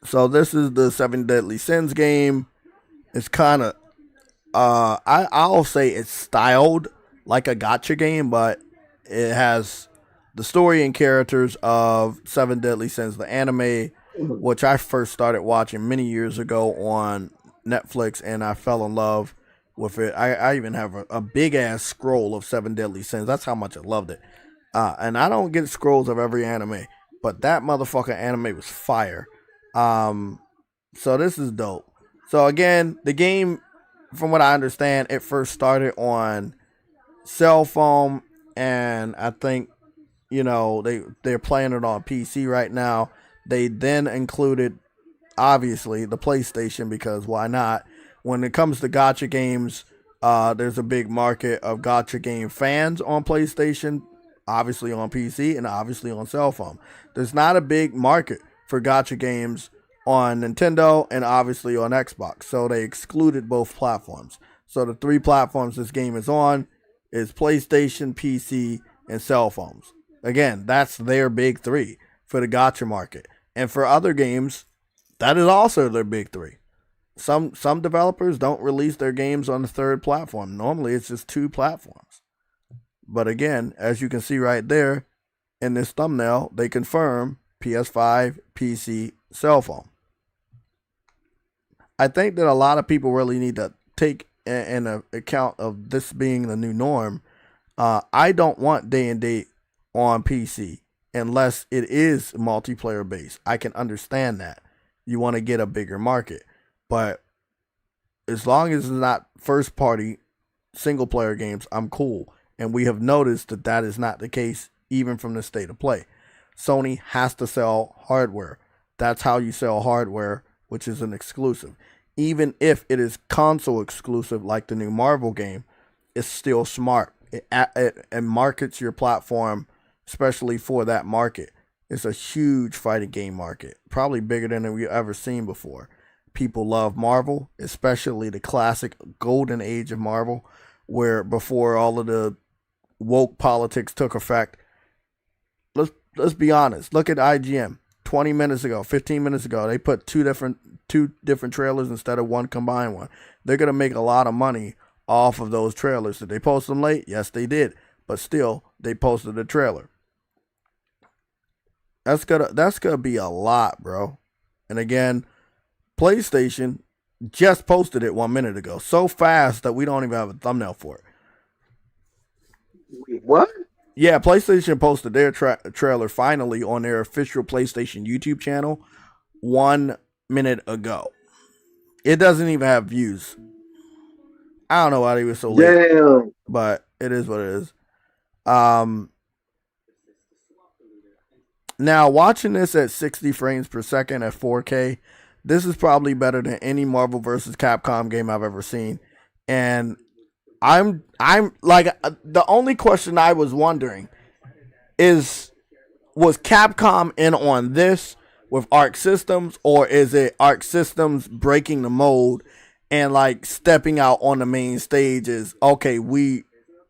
Speaker 2: So this is the 7 Deadly Sins game. It's kind of, I'll say it's styled like a gacha game, but it has the story and characters of 7 Deadly Sins, the anime, which I first started watching many years ago on Netflix, and I fell in love with it. I even have a big ass scroll of 7 Deadly Sins. That's how much I loved it. And I don't get scrolls of every anime, but that motherfucking anime was fire. So this is dope. So again, the game, from what I understand, it first started on cell phone, and I think, they're playing it on PC right now. They then included, obviously, the PlayStation, because why not? When it comes to gacha games, there's a big market of gacha game fans on PlayStation, obviously on PC, and obviously on cell phone. There's not a big market for gacha games on Nintendo and obviously on Xbox. So they excluded both platforms. So the 3 platforms this game is on is PlayStation, PC, and cell phones. Again, that's their big 3 for the gacha market. And for other games, that is also their big 3. Some developers don't release their games on the 3rd platform. Normally it's just 2 platforms. But again, as you can see right there in this thumbnail, they confirm PS5, PC, cell phone. I think that a lot of people really need to take in account of this being the new norm. I don't want day and date on PC unless it is multiplayer based. I can understand that. You want to get a bigger market. But as long as it's not first party single player games, I'm cool. And we have noticed that that is not the case even from the state of play. Sony has to sell hardware. That's how you sell hardware, which is an exclusive. Even if it is console exclusive, like the new Marvel game, it's still smart. It markets your platform, especially for that market. It's a huge fighting game market, probably bigger than we've ever seen before. People love Marvel, especially the classic golden age of Marvel, where before all of the woke politics took effect. Let's be honest. Look at IGN. 20 minutes ago, 15 minutes ago, they put two different trailers instead of one combined one. They're going to make a lot of money off of those trailers. Did they post them late? Yes, they did. But still, they posted a trailer. That's gonna be a lot, bro. And again, PlayStation just posted it 1 minute ago. So fast that we don't even have a thumbnail for it.
Speaker 5: Wait, what?
Speaker 2: Yeah, PlayStation posted their trailer finally on their official PlayStation YouTube channel 1 minute ago. It doesn't even have views. I don't know why they were so late.
Speaker 5: Damn.
Speaker 2: But it is what it is. Now, watching this at 60 frames per second at 4K, this is probably better than any Marvel vs. Capcom game I've ever seen. And I'm like, the only question I was wondering is, was Capcom in on this with Arc Systems, or is it Arc Systems breaking the mold and like stepping out on the main stage is, okay, we're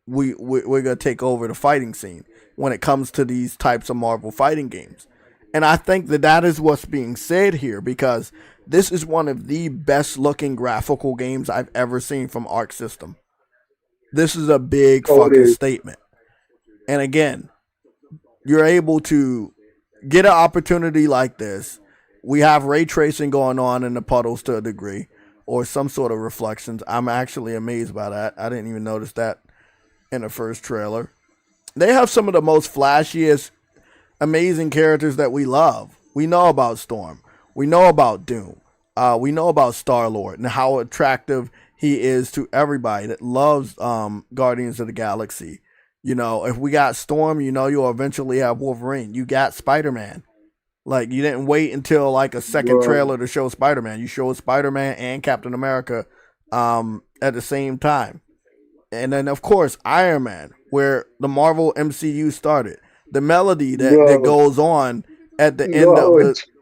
Speaker 2: gonna take over the fighting scene when it comes to these types of Marvel fighting games. And I think that is what's being said here, because this is one of the best looking graphical games I've ever seen from Arc System. This is a big fucking statement. And again, you're able to get an opportunity like this. We have ray tracing going on in the puddles to a degree, or some sort of reflections. I'm actually amazed by that. I didn't even notice that in the first trailer. They have some of the most flashiest, amazing characters that we love. We know about Storm. We know about Doom. We know about Star-Lord and how attractive he is to everybody that loves Guardians of the Galaxy. You know, if we got Storm, you know you'll eventually have Wolverine. You got Spider-Man. Like, you didn't wait until like a second trailer to show Spider-Man. You showed Spider-Man and Captain America at the same time. And then, of course, Iron Man, where the Marvel MCU started. The melody that goes on at the end of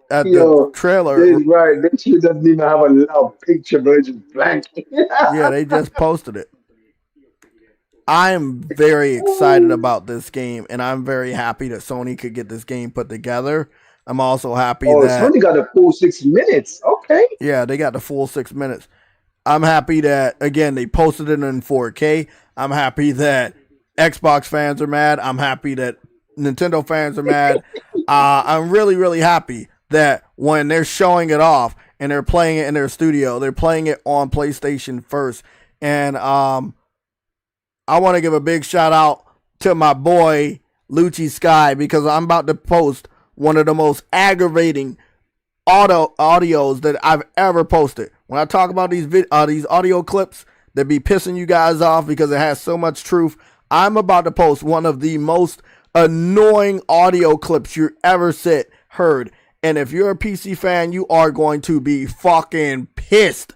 Speaker 2: the trailer.
Speaker 5: This, right, this shit doesn't even have a picture, but it's just blank.
Speaker 2: Yeah, they just posted it. I am very excited about this game, and I'm very happy that Sony could get this game put together. I'm also happy that
Speaker 5: Sony got a full 6 minutes. Okay.
Speaker 2: Yeah, they got the full 6 minutes. I'm happy that, again, they posted it in 4K. I'm happy that Xbox fans are mad. I'm happy that Nintendo fans are mad. I'm really, really happy that when they're showing it off and they're playing it in their studio, they're playing it on PlayStation first. And I want to give a big shout out to my boy Lucci Sky, because I'm about to post one of the most aggravating audios that I've ever posted. When I talk about these audio clips that be pissing you guys off because it has so much truth, I'm about to post one of the most annoying audio clips you ever heard. And if you're a PC fan, you are going to be fucking pissed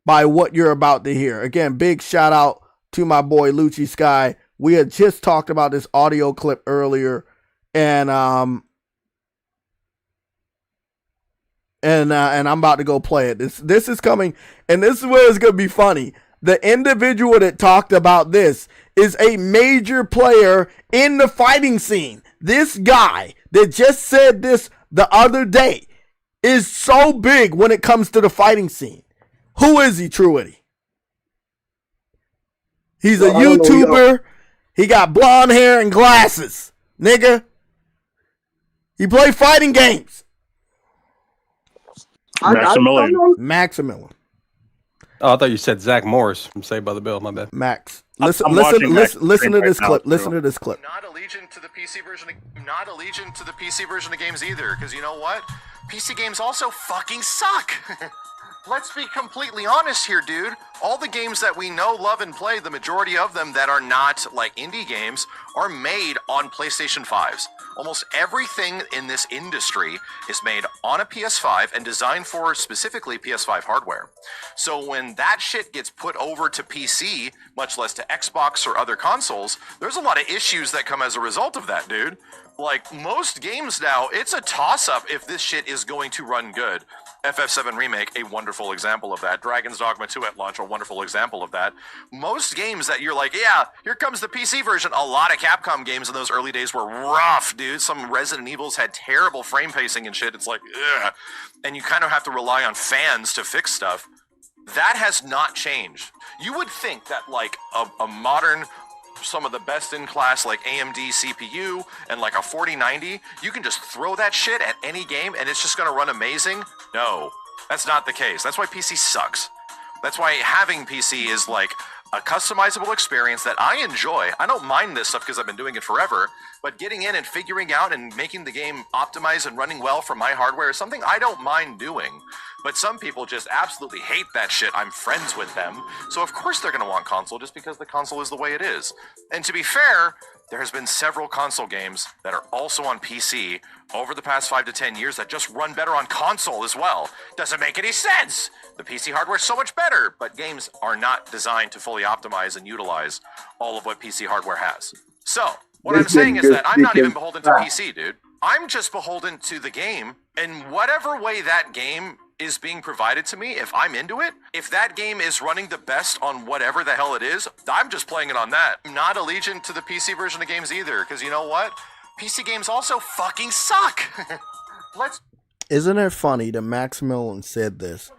Speaker 2: by what you're about to hear. Again, big shout out to my boy Lucci Sky. We had just talked about this audio clip earlier, and I'm about to go play it. This is coming, and this is where it's gonna be funny. The individual that talked about this is a major player in the fighting scene. This guy that just said this the other day is so big when it comes to the fighting scene. Who is he, Truity? He's a YouTuber. He got blonde hair and glasses. Nigga. He play fighting games. Maximilian.
Speaker 3: Oh, I thought you said Zach Morris from Saved by the Bell. My bad.
Speaker 2: Max. Listen to this clip. Listen to this clip.
Speaker 7: Not allegiant to the PC version. Not allegiant to the PC version of games either, because you know what? PC games also fucking suck. Let's be completely honest here, dude. All the games that we know, love, and play, the majority of them that are not like indie games, are made on PlayStation 5s. Almost everything in this industry is made on a PS5 and designed for specifically PS5 hardware. So when that shit gets put over to PC, much less to Xbox or other consoles, there's a lot of issues that come as a result of that, dude. Like most games now, it's a toss-up if this shit is going to run good. FF7 Remake, a wonderful example of that. Dragon's Dogma 2 at launch, a wonderful example of that. Most games that you're like, yeah, here comes the PC version. A lot of Capcom games in those early days were rough, dude. Some Resident Evils had terrible frame pacing and shit. It's like, ugh. And you kind of have to rely on fans to fix stuff.
Speaker 8: That has not changed. You would think that like a modern, some of the best in class like AMD CPU and like a 4090, you can just throw that shit at any game and it's just gonna run amazing. No, that's not the case. That's why PC sucks. That's why having PC is like a customizable experience that I enjoy. I don't mind this stuff because I've been doing it forever, but getting in and figuring out and making the game optimize and running well for my hardware is something I don't mind doing. But some people just absolutely hate that shit. I'm friends with them, so of course they're going to want console just because the console is the way it is. And to be fair, there has been several console games that are also on PC over the past 5 to 10 years that just run better on console as well. Doesn't make any sense. The PC hardware is so much better, but games are not designed to fully optimize and utilize all of what PC hardware has. So, what I'm saying is that I'm not even beholden to PC, dude. I'm just beholden to the game, and whatever way that game is being provided to me, if I'm into it, if that game is running the best on whatever the hell it is, I'm just playing it on that. I'm not allegiant to the PC version of games either, because you know what? PC games also fucking suck.
Speaker 2: Isn't it funny that Maximilian said this?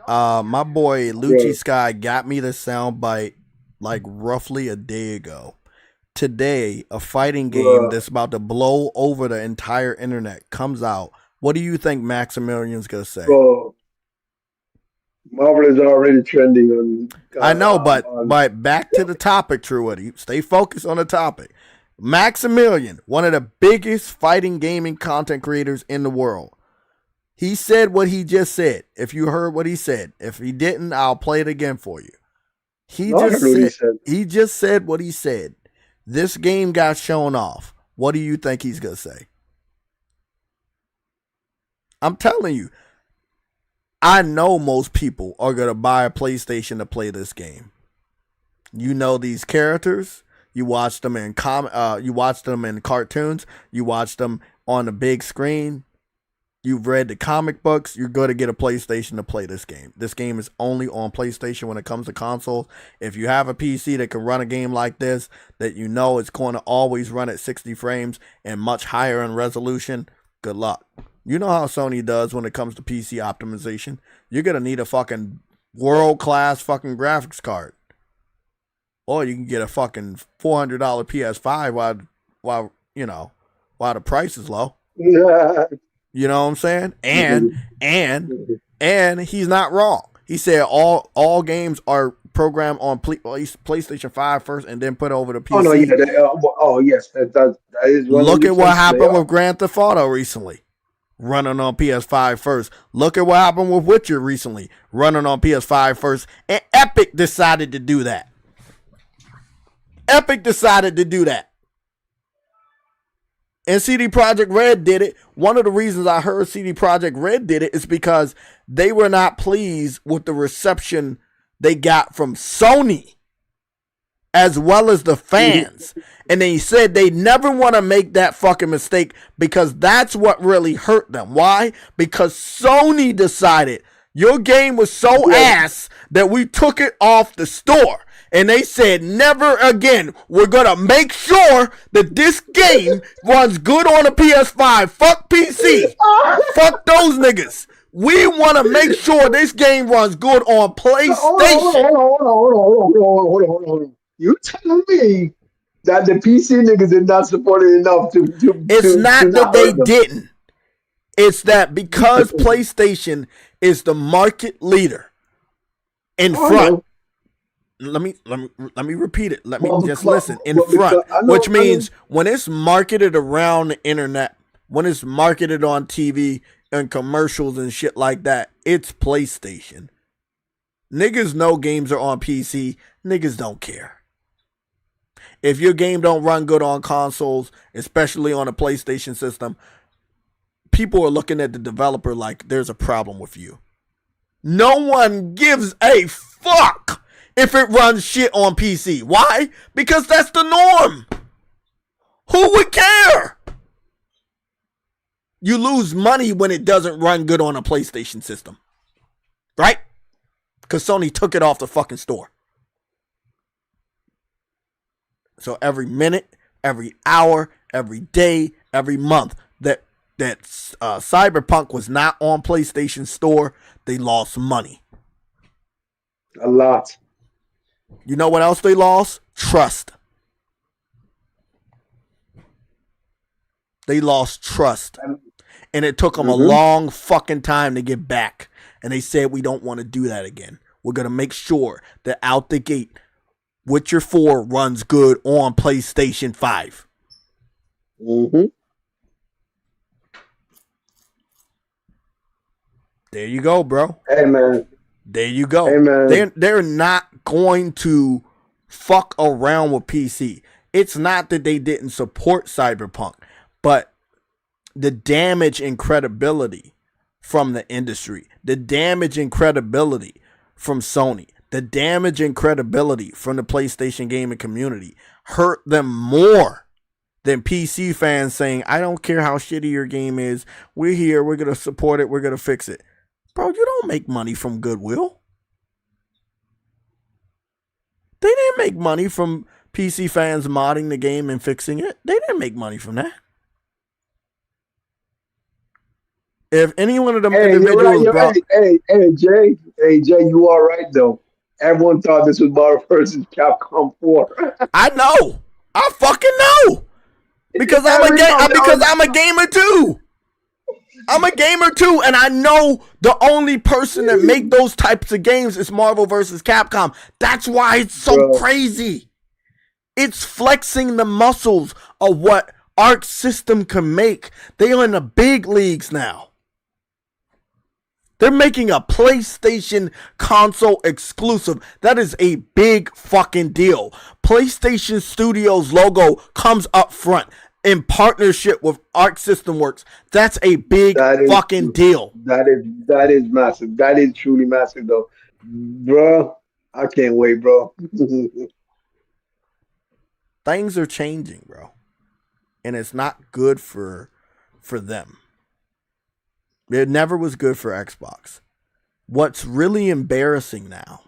Speaker 2: My boy Lucci Sky got me the soundbite like roughly a day ago. Today, a fighting game that's about to blow over the entire internet comes out. What do you think Maximilian's gonna say?
Speaker 5: Bro, Marvel is already trending on.
Speaker 2: I know, but back to the topic, Truity. Stay focused on the topic. Maximilian, one of the biggest fighting gaming content creators in the world. He said what he just said. If you heard what he said, if he didn't, I'll play it again for you. He just said what he said. This game got shown off. What do you think he's gonna say? I'm telling you, I know most people are gonna buy a PlayStation to play this game. You know these characters. You watch them in you watch them in cartoons. You watch them on the big screen. You've read the comic books. You're going to get a PlayStation to play this game. This game is only on PlayStation when it comes to consoles. If you have a PC that can run a game like this, that you know it's going to always run at 60 frames and much higher in resolution, good luck. You know how Sony does when it comes to PC optimization. You're going to need a fucking world-class fucking graphics card. Or you can get a fucking $400 PS5 while the price is low.
Speaker 5: Yeah.
Speaker 2: You know what I'm saying? And he's not wrong. He said all games are programmed on PlayStation 5 first and then put over to PC.
Speaker 5: Oh, yes. That is
Speaker 2: Look at what happened with Grand Theft Auto recently. Running on PS5 first. Look at what happened with Witcher recently. Running on PS5 first. And Epic decided to do that. And CD Projekt Red did it. One of the reasons I heard CD Projekt Red did it is because they were not pleased with the reception they got from Sony as well as the fans. And they said they never want to make that fucking mistake because that's what really hurt them. Why? Because Sony decided your game was so ass that we took it off the store. And they said, never again. We're going to make sure that this game runs good on a PS5. Fuck PC. Fuck those niggas. We want to make sure this game runs good on PlayStation.
Speaker 5: Hold on. You telling me that the PC niggas did not support it enough to
Speaker 2: It's not that they didn't. It's that because PlayStation is the market leader in front. Let me repeat it. Let me just listen. In front, which means when it's marketed around the internet, when it's marketed on TV and commercials and shit like that, it's PlayStation. Niggas know games are on PC. Niggas don't care. If your game don't run good on consoles, especially on a PlayStation system, people are looking at the developer like there's a problem with you. No one gives a fuck if it runs shit on PC. Why? Because that's the norm. Who would care? You lose money when it doesn't run good on a PlayStation system. Right? Because Sony took it off the fucking store. So every minute, every hour, every day, every month that Cyberpunk was not on PlayStation Store, they lost money.
Speaker 5: A lot.
Speaker 2: You know what else they lost? Trust. They lost trust. And it took them a long fucking time to get back. And they said, we don't want to do that again. We're going to make sure that out the gate, Witcher 4 runs good on PlayStation 5. There you go, bro.
Speaker 5: Hey, man.
Speaker 2: There you go.
Speaker 5: Hey, man.
Speaker 2: They're not going to fuck around with PC. It's not that they didn't support Cyberpunk, but the damage in credibility from the industry, the damage in credibility from Sony, the damage in credibility from the PlayStation gaming community hurt them more than PC fans saying, I don't care how shitty your game is. We're here. We're going to support it. We're going to fix it. Bro, you don't make money from goodwill. They didn't make money from PC fans modding the game and fixing it. They didn't make money from that. If any one of them individuals brought...
Speaker 5: Hey, Jay, you all right, though. Everyone thought this was Marvel vs. Capcom 4.
Speaker 2: I know. I fucking know. Because I'm a gamer too. I'm a gamer too, and I know the only person that make those types of games is Marvel vs. Capcom. That's why it's so crazy. It's flexing the muscles of what Arc System can make. They are in the big leagues now. They're making a PlayStation console exclusive. That is a big fucking deal. PlayStation Studios logo comes up front in partnership with Arc System Works. That's a big fucking deal.
Speaker 5: That is massive. That is truly massive, though. Bro, I can't wait, bro.
Speaker 2: Things are changing, bro. And it's not good for them. It never was good for Xbox. What's really embarrassing now,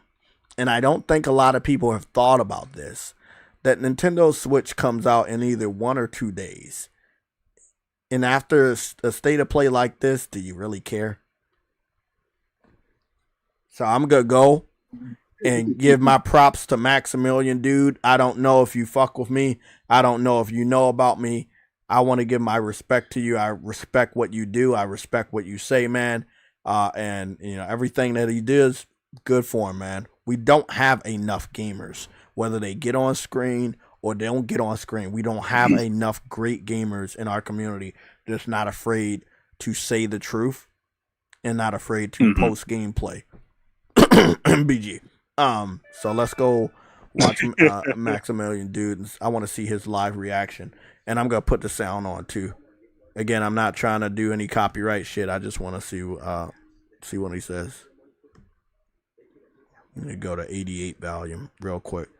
Speaker 2: and I don't think a lot of people have thought about this, that Nintendo Switch comes out in either 1 or 2 days. And after a state of play like this, do you really care? So I'm going to go and give my props to Maximilian, dude. I don't know if you fuck with me. I don't know if you know about me. I want to give my respect to you. I respect what you do. I respect what you say, man. And you know, everything that he does, good for him, man. We don't have enough gamers, whether they get on screen or they don't get on screen. We don't have enough great gamers in our community that's not afraid to say the truth and not afraid to post gameplay. BG. So let's go watch Maximilian, dude. I want to see his live reaction. And I'm going to put the sound on, too. Again, I'm not trying to do any copyright shit. I just want to see what he says. Let me go to 88 volume real quick.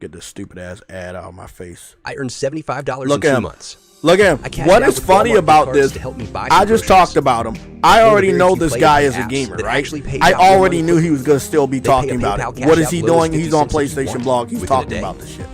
Speaker 2: Get this stupid-ass ad out of my face.
Speaker 9: I earned $75 in 2 months.
Speaker 2: Look at him. What is funny about this? I just talked about him. I already know this guy is a gamer, right? I already knew he was going to still be talking about it. What is he doing? He's on PlayStation Blog. He's talking about this shit.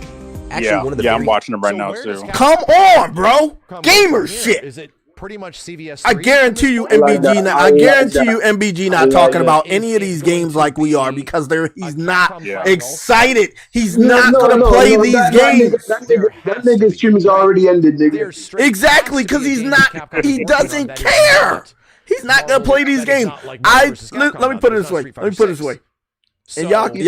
Speaker 6: Actually, I'm watching him right now too.
Speaker 2: Come on, bro. Gamer shit.
Speaker 8: Is it pretty much CVS?
Speaker 2: I guarantee you, MBG not talking about any of these games like we are because he's not excited. He's not gonna play these games.
Speaker 5: That nigga's stream is already ended, nigga.
Speaker 2: Exactly, because he's not. He doesn't care. He's not gonna play these games. Let me put it this way. And y'all can
Speaker 5: for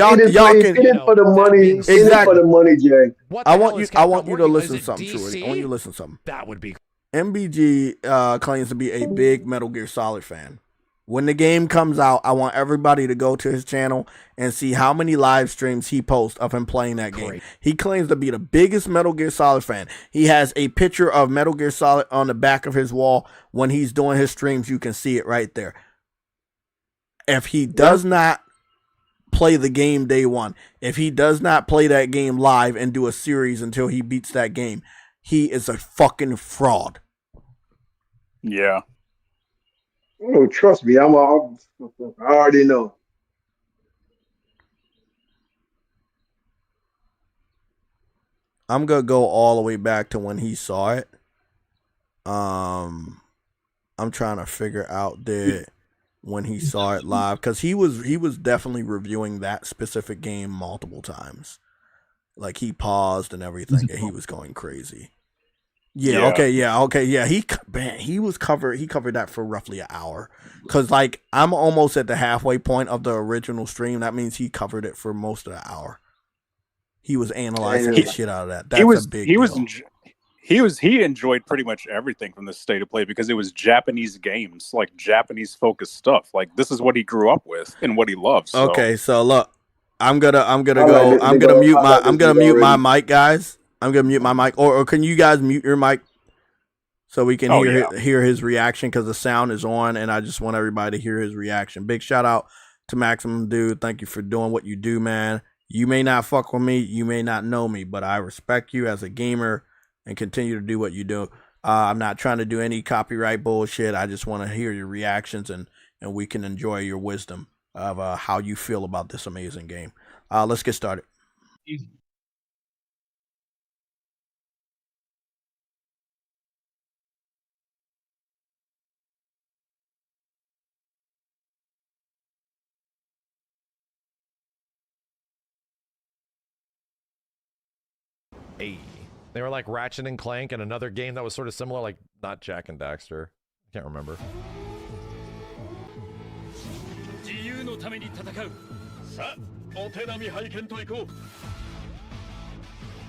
Speaker 5: the money.
Speaker 2: Exactly.
Speaker 5: For the money, Jay.
Speaker 2: I want you to listen to something, Shorty. I want you to listen to something.
Speaker 8: That would be.
Speaker 2: MBG claims to be a big Metal Gear Solid fan. When the game comes out, I want everybody to go to his channel and see how many live streams he posts of him playing that game. Great. He claims to be the biggest Metal Gear Solid fan. He has a picture of Metal Gear Solid on the back of his wall. When he's doing his streams, you can see it right there. If he does not play the game day one, if he does not play that game live and do a series until he beats that game, he is a fucking fraud.
Speaker 6: Yeah.
Speaker 5: Oh, trust me, I already know.
Speaker 2: I'm gonna go all the way back to when he saw it. I'm trying to figure out when he saw it live, because he was definitely reviewing that specific game multiple times. Like he paused and everything, and he was going crazy. Yeah. Okay. Yeah. He covered that for roughly an hour. Cause like I'm almost at the halfway point of the original stream. That means he covered it for most of the hour. He was analyzing the shit out of that. That's a big deal.
Speaker 6: He enjoyed pretty much everything from the State of Play because it was Japanese games, like Japanese focused stuff. Like this is what he grew up with and what he loves. So.
Speaker 2: Okay, so look, I'm gonna mute my mic, guys. I'm gonna mute my mic, or can you guys mute your mic so we can hear his reaction, because the sound is on, and I just want everybody to hear his reaction. Big shout out to Maximum Dude. Thank you for doing what you do, man. You may not fuck with me, you may not know me, but I respect you as a gamer and continue to do what you do. I'm not trying to do any copyright bullshit. I just want to hear your reactions, and we can enjoy your wisdom of how you feel about this amazing game. Let's get started.
Speaker 8: Hey. They were like Ratchet and Clank and another game that was sort of similar, like not Jack and Daxter. I can't remember.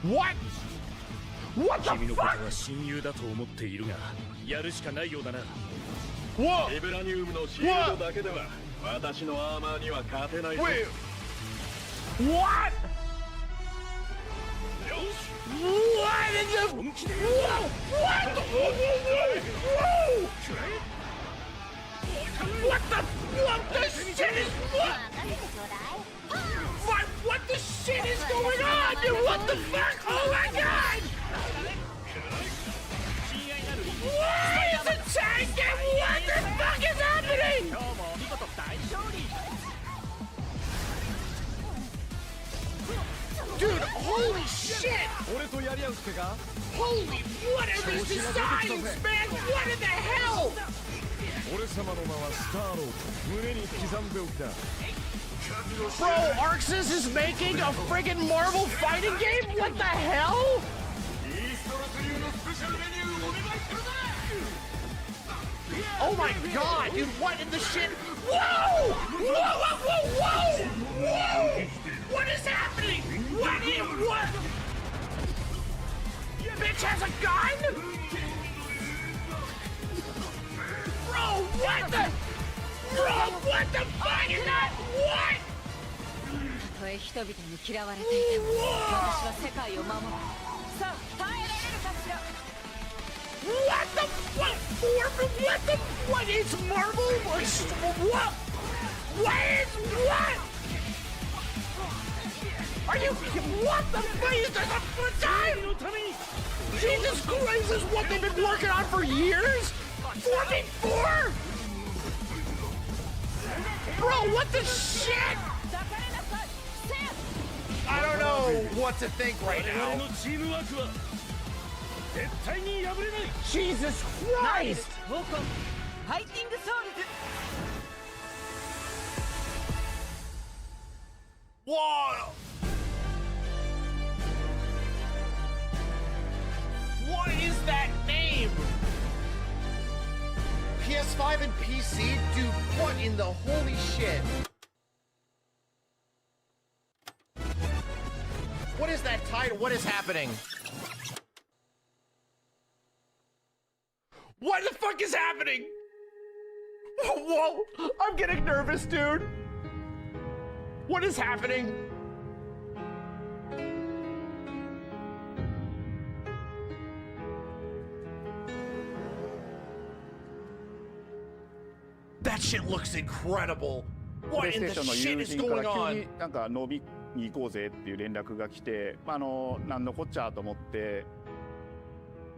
Speaker 8: What? What the fuck? Whoa! Wait. What? What in the... Whoa! What? Whoa! What the... What the shit is... What the shit is going on, dude? What the fuck? Oh my god! Why is it tanking? What the fuck is happening? Dude, holy shit! Holy, what are these designs, man? What in the hell? Bro, Arxis is making a friggin' Marvel fighting game? What the hell? Oh my god, dude, what in the shit? Whoa! Whoa, whoa, whoa, whoa! Whoa! What is happening? What? Bitch has a gun? Bro, what the? Bro, what the fuck is that? What? What the fuck? What is Marvel? What? What? Are you... What the fuck? Is this a good time? Jesus Christ, this is what they've been working on for years? 44? Bro, what the shit? I don't know what to think right now. Jesus Christ! Whoa! What is that name? PS5 and PC? Dude, what in the holy shit? What is that title? What is happening? What the fuck is happening? Whoa! I'm getting nervous, dude. What is happening? That shit looks incredible. What in the shit is going on?
Speaker 10: なんか飲みに行こうぜっていう連絡が来て、なんのこっちゃと思って、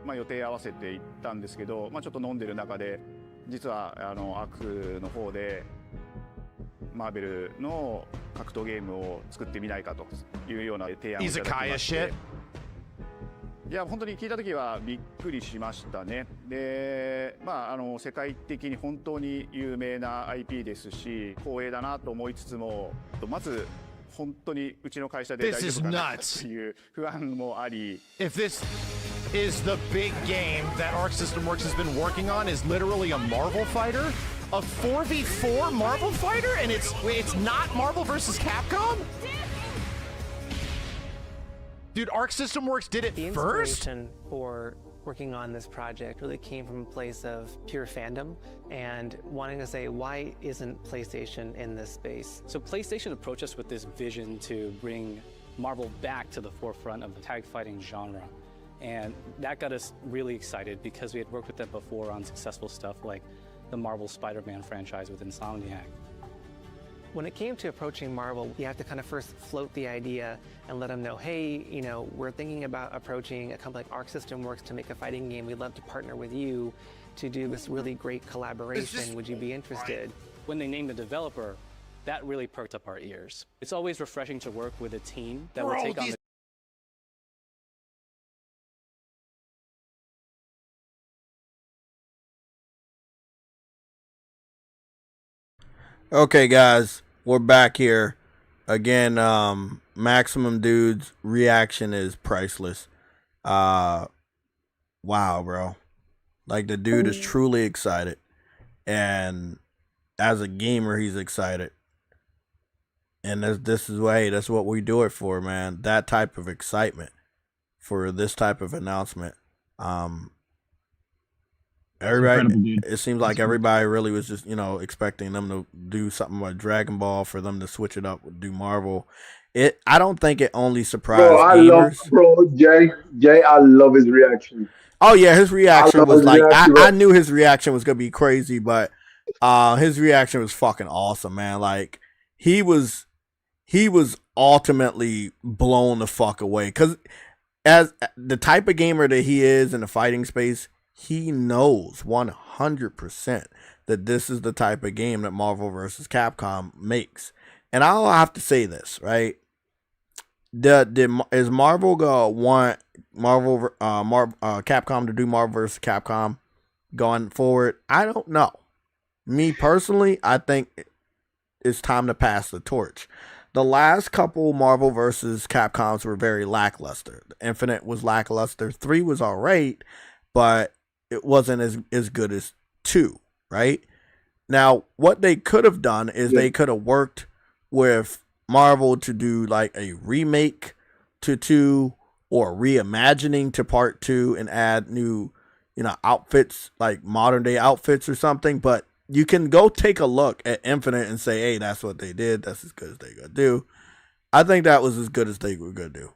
Speaker 10: 予定合わせて行ったんですけど、ちょっと飲んでる中で、実はアクの方でマーベルの格闘ゲームを作ってみないかというような提案をいただきまして。いや本当に聞いた時はびっくりしましたね。で、世界的に本当に有名な IP ですし、光栄だなと思いつつも、まず本当にうちの会社で大丈夫かなという不安もあり。
Speaker 8: If this is the big game that Arc System Works has been working on, is literally a Marvel fighter, a 4v4 Marvel fighter, and it's not Marvel versus Capcom. Dude, Arc System Works did it
Speaker 11: the
Speaker 8: first?
Speaker 11: Inspiration for working on this project really came from a place of pure fandom and wanting to say, why isn't PlayStation in this space?
Speaker 12: So PlayStation approached us with this vision to bring Marvel back to the forefront of the tag fighting genre. And that got us really excited because we had worked with them before on successful stuff like the Marvel Spider-Man franchise with Insomniac.
Speaker 11: When it came to approaching Marvel, you have to kind of first float the idea and let them know, hey, you know, we're thinking about approaching a company like Arc System Works to make a fighting game. We'd love to partner with you to do this really great collaboration. Would you be interested?
Speaker 12: When they named the developer, that really perked up our ears. It's always refreshing to work with a team that will take on the
Speaker 2: Okay, guys, we're back here again. Maximum Dude's reaction is priceless. Wow, bro. Like, the dude is truly excited, and as a gamer, he's excited. And this is that's what we do it for, man. That type of excitement for this type of announcement. Everybody, it seems like everybody really was just, expecting them to do something like Dragon Ball, for them to switch it up, do Marvel. I don't think it only surprised gamers.
Speaker 5: Jay, I love his reaction.
Speaker 2: Oh yeah, his reaction was like, I knew his reaction was gonna be crazy, but his reaction was fucking awesome, man. Like, he was ultimately blown the fuck away, because as the type of gamer that he is in the fighting space, he knows 100% that this is the type of game that Marvel vs. Capcom makes. And I'll have to say this, right? Is Marvel gonna want Capcom to do Marvel vs. Capcom going forward? I don't know. Me personally, I think it's time to pass the torch. The last couple Marvel vs. Capcoms were very lackluster. Infinite was lackluster. 3 was alright, but it wasn't as good as 2, right? Now, what they could have done is they could have worked with Marvel to do like a remake to 2, or reimagining to part 2, and add new, outfits, like modern day outfits or something. But you can go take a look at Infinite and say, hey, that's what they did. That's as good as they gonna do. I think that was as good as they were gonna do.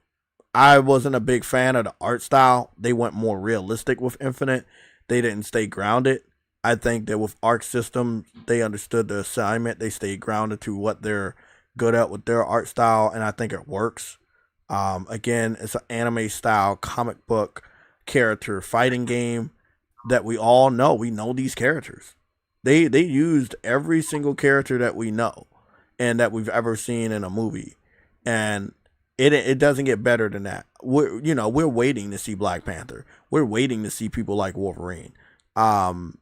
Speaker 2: I wasn't a big fan of the art style. They went more realistic with Infinite. They didn't stay grounded. I think that with Arc System, they understood the assignment. They stayed grounded to what they're good at with their art style, and I think it works. Again, it's an anime style comic book character fighting game that we all know. We know these characters. They used every single character that we know and that we've ever seen in a movie, and it doesn't get better than that. We're waiting to see Black Panther. We're waiting to see people like Wolverine. And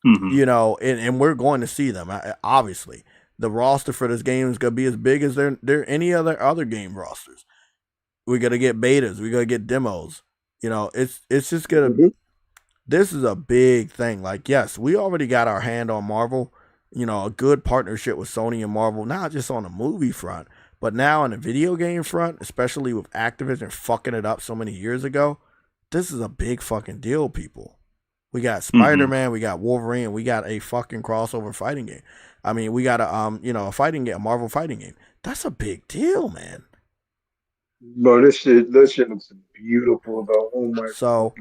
Speaker 2: we're going to see them. Obviously, the roster for this game is gonna be as big as there any other game rosters. We're gonna get betas. We're gonna get demos. It's just gonna. This is a big thing. Like, yes, we already got our hand on Marvel. A good partnership with Sony and Marvel, not just on the movie front, but now on the video game front, especially with Activision fucking it up so many years ago. This is a big fucking deal, people. We got Spider-Man, we got Wolverine, we got a fucking crossover fighting game. I mean, we got a fighting game, a Marvel fighting game. That's a big deal, man.
Speaker 5: Bro, this shit looks beautiful, though. Oh my.
Speaker 2: So,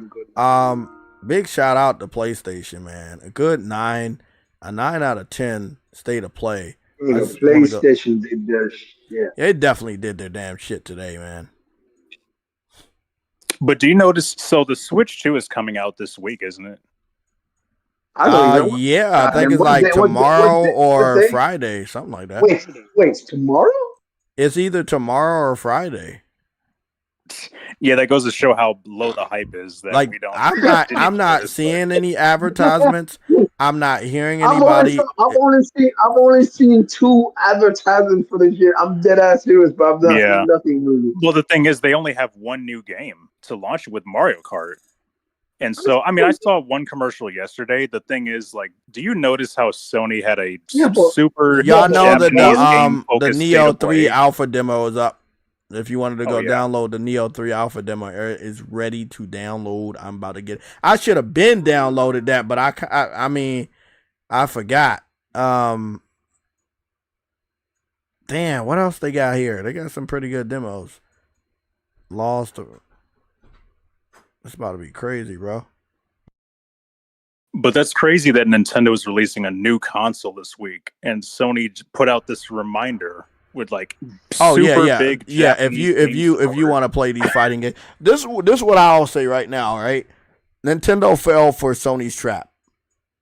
Speaker 2: big shout out to PlayStation, man. A good 9 out of 10 state of play.
Speaker 5: PlayStation did their shit.
Speaker 2: They definitely did their damn shit today, man.
Speaker 6: But do you notice? So the Switch 2 is coming out this week, isn't it?
Speaker 2: Yeah, I think it's like tomorrow or Friday, something like that.
Speaker 5: Wait, tomorrow?
Speaker 2: It's either tomorrow or Friday.
Speaker 6: Yeah, that goes to show how low the hype is. That
Speaker 2: Like
Speaker 6: we don't.
Speaker 2: I'm not seeing any advertisements. I'm not hearing
Speaker 5: I've
Speaker 2: anybody.
Speaker 5: only seen 2 advertisements for this year. I'm dead ass serious, but I've not
Speaker 6: Yeah.
Speaker 5: seen nothing new.
Speaker 6: Well, the thing is, they only have one new game to launch with Mario Kart. And so, I mean, I saw one commercial yesterday. The thing is, like, do you notice how Sony had a super
Speaker 2: Y'all know that
Speaker 6: Japanese
Speaker 2: the Neo 3 alpha demo is up. If you wanted to go download the Neo 3 alpha demo, it is ready to download. I'm about to get it. I should have been downloaded that, but I mean, I forgot. Damn, what else they got here? They got some pretty good demos. Lost. It's about to be crazy, bro.
Speaker 6: But that's crazy that Nintendo is releasing a new console this week, and Sony put out this reminder with like big.
Speaker 2: Yeah. If you want to play these fighting games, this is what I'll say right now. Right, Nintendo fell for Sony's trap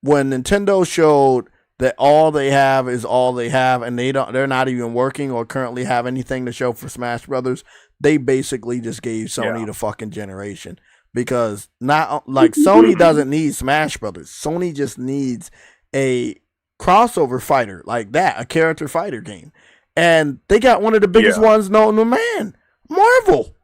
Speaker 2: when Nintendo showed that all they have is all they have, and they're not even working or currently have anything to show for Smash Brothers. They basically just gave Sony the fucking generation. Because not like Sony doesn't need Smash Brothers. Sony just needs a crossover fighter like that, a character fighter game. And they got one of the biggest ones known to man, Marvel.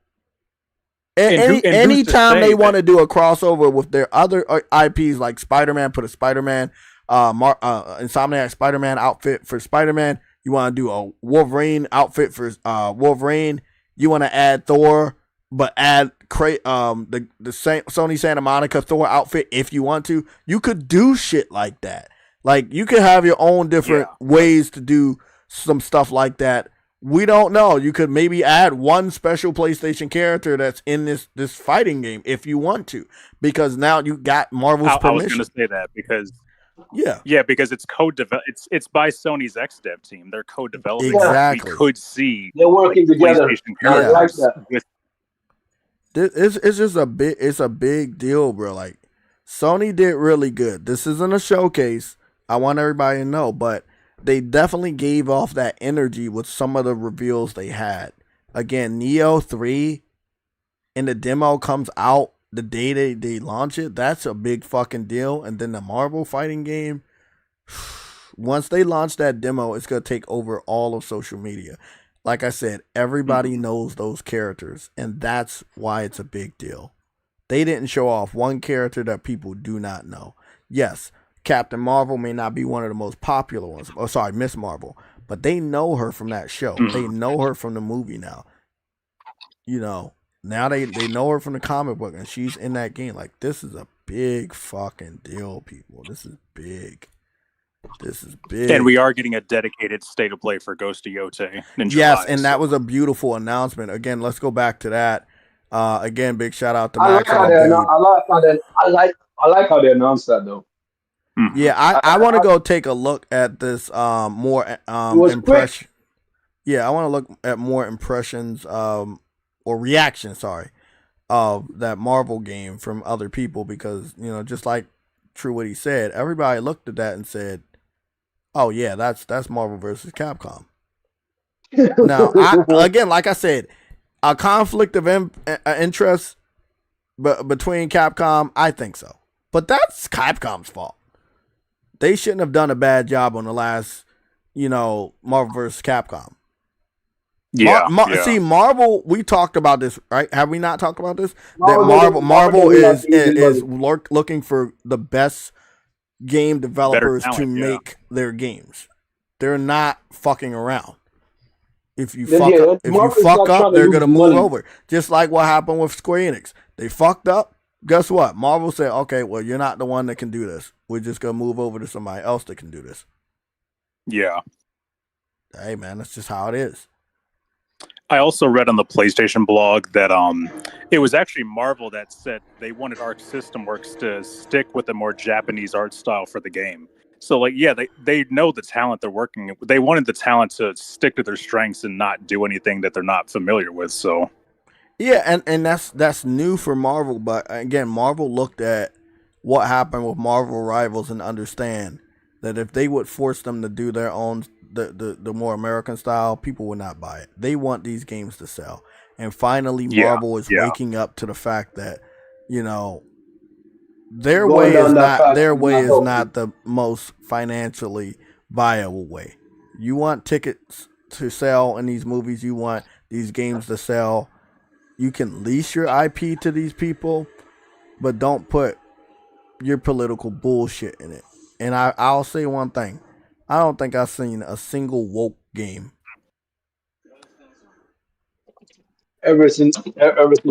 Speaker 2: Anytime they want to do a crossover with their other IPs like Spider-Man, put a Spider-Man, Insomniac Spider-Man outfit for Spider-Man. You want to do a Wolverine outfit for Wolverine. You want to add Thor, but add the Sony Santa Monica Thor outfit if you want to. You could do shit like that. Like you could have your own different ways to do some stuff like that. We don't know. You could maybe add one special PlayStation character that's in this fighting game if you want to, because now you got Marvel's permission.
Speaker 6: I was going to say that because because it's it's by Sony's XDev team. They're co-developing.
Speaker 2: Exactly.
Speaker 6: We could see
Speaker 5: they're working together.
Speaker 6: PlayStation characters with.
Speaker 2: It's just a big deal, bro. Like Sony did really good. This isn't a showcase. I want everybody to know, but they definitely gave off that energy with some of the reveals they had. Again, Neo 3 and the demo comes out the day they launch it. That's a big fucking deal. And then the Marvel fighting game, once they launch that demo, it's going to take over all of social media. Like I said, everybody knows those characters, and that's why it's a big deal. They didn't show off one character that people do not know. Yes, Captain Marvel may not be one of the most popular ones. Oh, sorry, Miss Marvel. But they know her from that show. They know her from the movie now. You know, now they know her from the comic book, and she's in that game. Like, this is a big fucking deal, people. This is big. This is big.
Speaker 6: And we are getting a dedicated state of play for Ghost of Yote in July.
Speaker 2: Yes, and that was a beautiful announcement. Again, let's go back to that. Again, big shout out to Max.
Speaker 5: I like how they announced that though.
Speaker 2: Yeah, I want to go take a look at this more impression. Yeah, I want to look at more impressions or reactions, of that Marvel game from other people, because, you know, just like true what he said, everybody looked at that and said, oh yeah, that's Marvel versus Capcom. Now, again, like I said, a conflict of interest between Capcom, I think so. But that's Capcom's fault. They shouldn't have done a bad job on the last, Marvel vs. Capcom. See, Marvel, we talked about this, right? Have we not talked about this? Marvel is looking for the best game developers to make their games. They're not fucking around. If you fuck up, they're gonna move over. Just like what happened with Square Enix. They fucked up. Guess what? Marvel said, okay, well, you're not the one that can do this. We're just gonna move over to somebody else that can do this.
Speaker 6: Yeah.
Speaker 2: Hey man, that's just how it is.
Speaker 6: I also read on the PlayStation blog that it was actually Marvel that said they wanted Arc System Works to stick with a more Japanese art style for the game. So, like, yeah, they know the talent they're working. They wanted the talent to stick to their strengths and not do anything that they're not familiar with. So,
Speaker 2: yeah, and that's new for Marvel. But again, Marvel looked at what happened with Marvel Rivals and understand that if they would force them to do their own the more American style, people would not buy it. They want these games to sell. And finally, Marvel is waking up to the fact that, you know, their way is not the most financially viable way. You want tickets to sell in these movies, you want these games to sell. You can lease your IP to these people, but don't put your political bullshit in it. And I'll say one thing. I don't think I've seen a single woke game.
Speaker 5: Ever since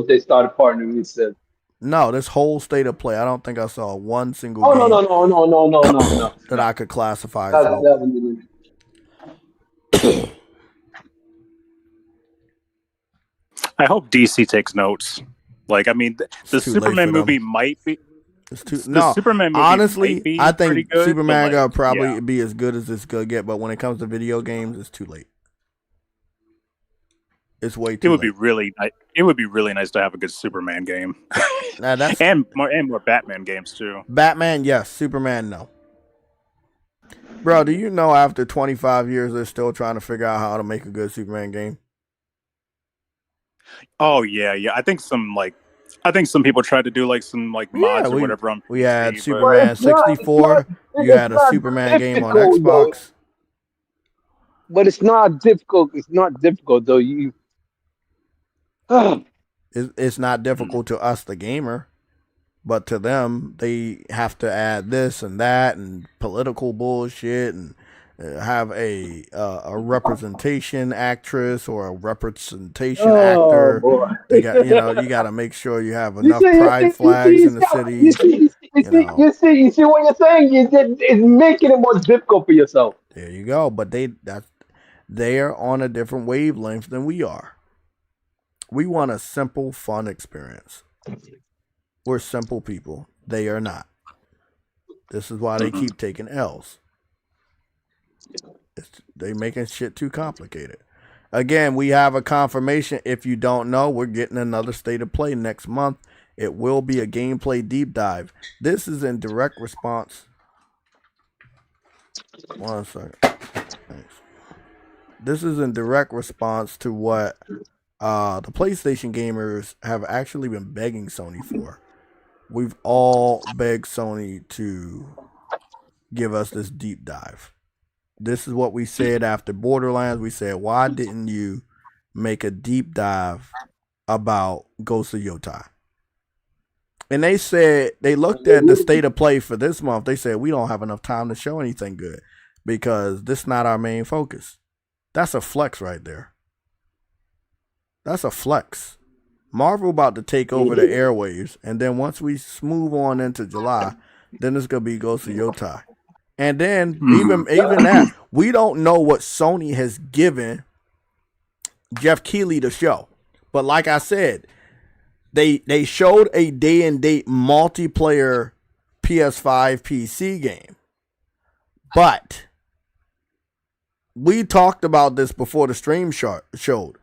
Speaker 5: they started partnering with Seth.
Speaker 2: No, this whole state of play, I don't think I saw one single
Speaker 5: Oh
Speaker 2: game
Speaker 5: no.
Speaker 2: that I could classify as woke.
Speaker 6: I hope DC takes notes. Like, I mean, the Superman movie might be. Superman movie
Speaker 2: honestly,
Speaker 6: might be
Speaker 2: I think
Speaker 6: pretty good,
Speaker 2: Superman
Speaker 6: but, like,
Speaker 2: gotta probably be as good as it's gonna get. But when it comes to video games, it's too late. It's way too late.
Speaker 6: It would be really nice to have a good Superman game, and more Batman games too.
Speaker 2: Batman, yes. Superman, no. Bro, do you know after 25 years they're still trying to figure out how to make a good Superman game?
Speaker 6: Oh yeah. I think some people tried to do like some mods or whatever on PC.
Speaker 2: We had Superman 64. You had a Superman game on Xbox.
Speaker 5: But it's not difficult. It's not difficult though.
Speaker 2: It's not difficult to us, the gamer, but to them, they have to add this and that and political bullshit and have a representation actress or a representation actor.
Speaker 5: Boy.
Speaker 2: They got you got to make sure you have enough pride flags in the city.
Speaker 5: You see what you're saying? It's making it more difficult for yourself.
Speaker 2: There you go. But they are on a different wavelength than we are. We want a simple, fun experience. We're simple people. They are not. This is why they keep taking L's. They making shit too complicated. Again, we have a confirmation. If you don't know, we're getting another State of Play next month. It will be a gameplay deep dive. This is in direct response. One second. Thanks. This is in direct response to what the PlayStation gamers have actually been begging Sony for. We've all begged Sony to give us this deep dive. This is what we said after Borderlands. We said, why didn't you make a deep dive about Ghost of Yotai? And they said, they looked at the State of Play for this month. They said, we don't have enough time to show anything good because this is not our main focus. That's a flex right there. That's a flex. Marvel about to take over the airwaves, and then once we move on into July, then it's gonna be Ghost of Yotai. And then even that, we don't know what Sony has given Jeff Keighley to show. But like I said, they showed a day and date multiplayer PS5 PC game. But we talked about this before the stream showed.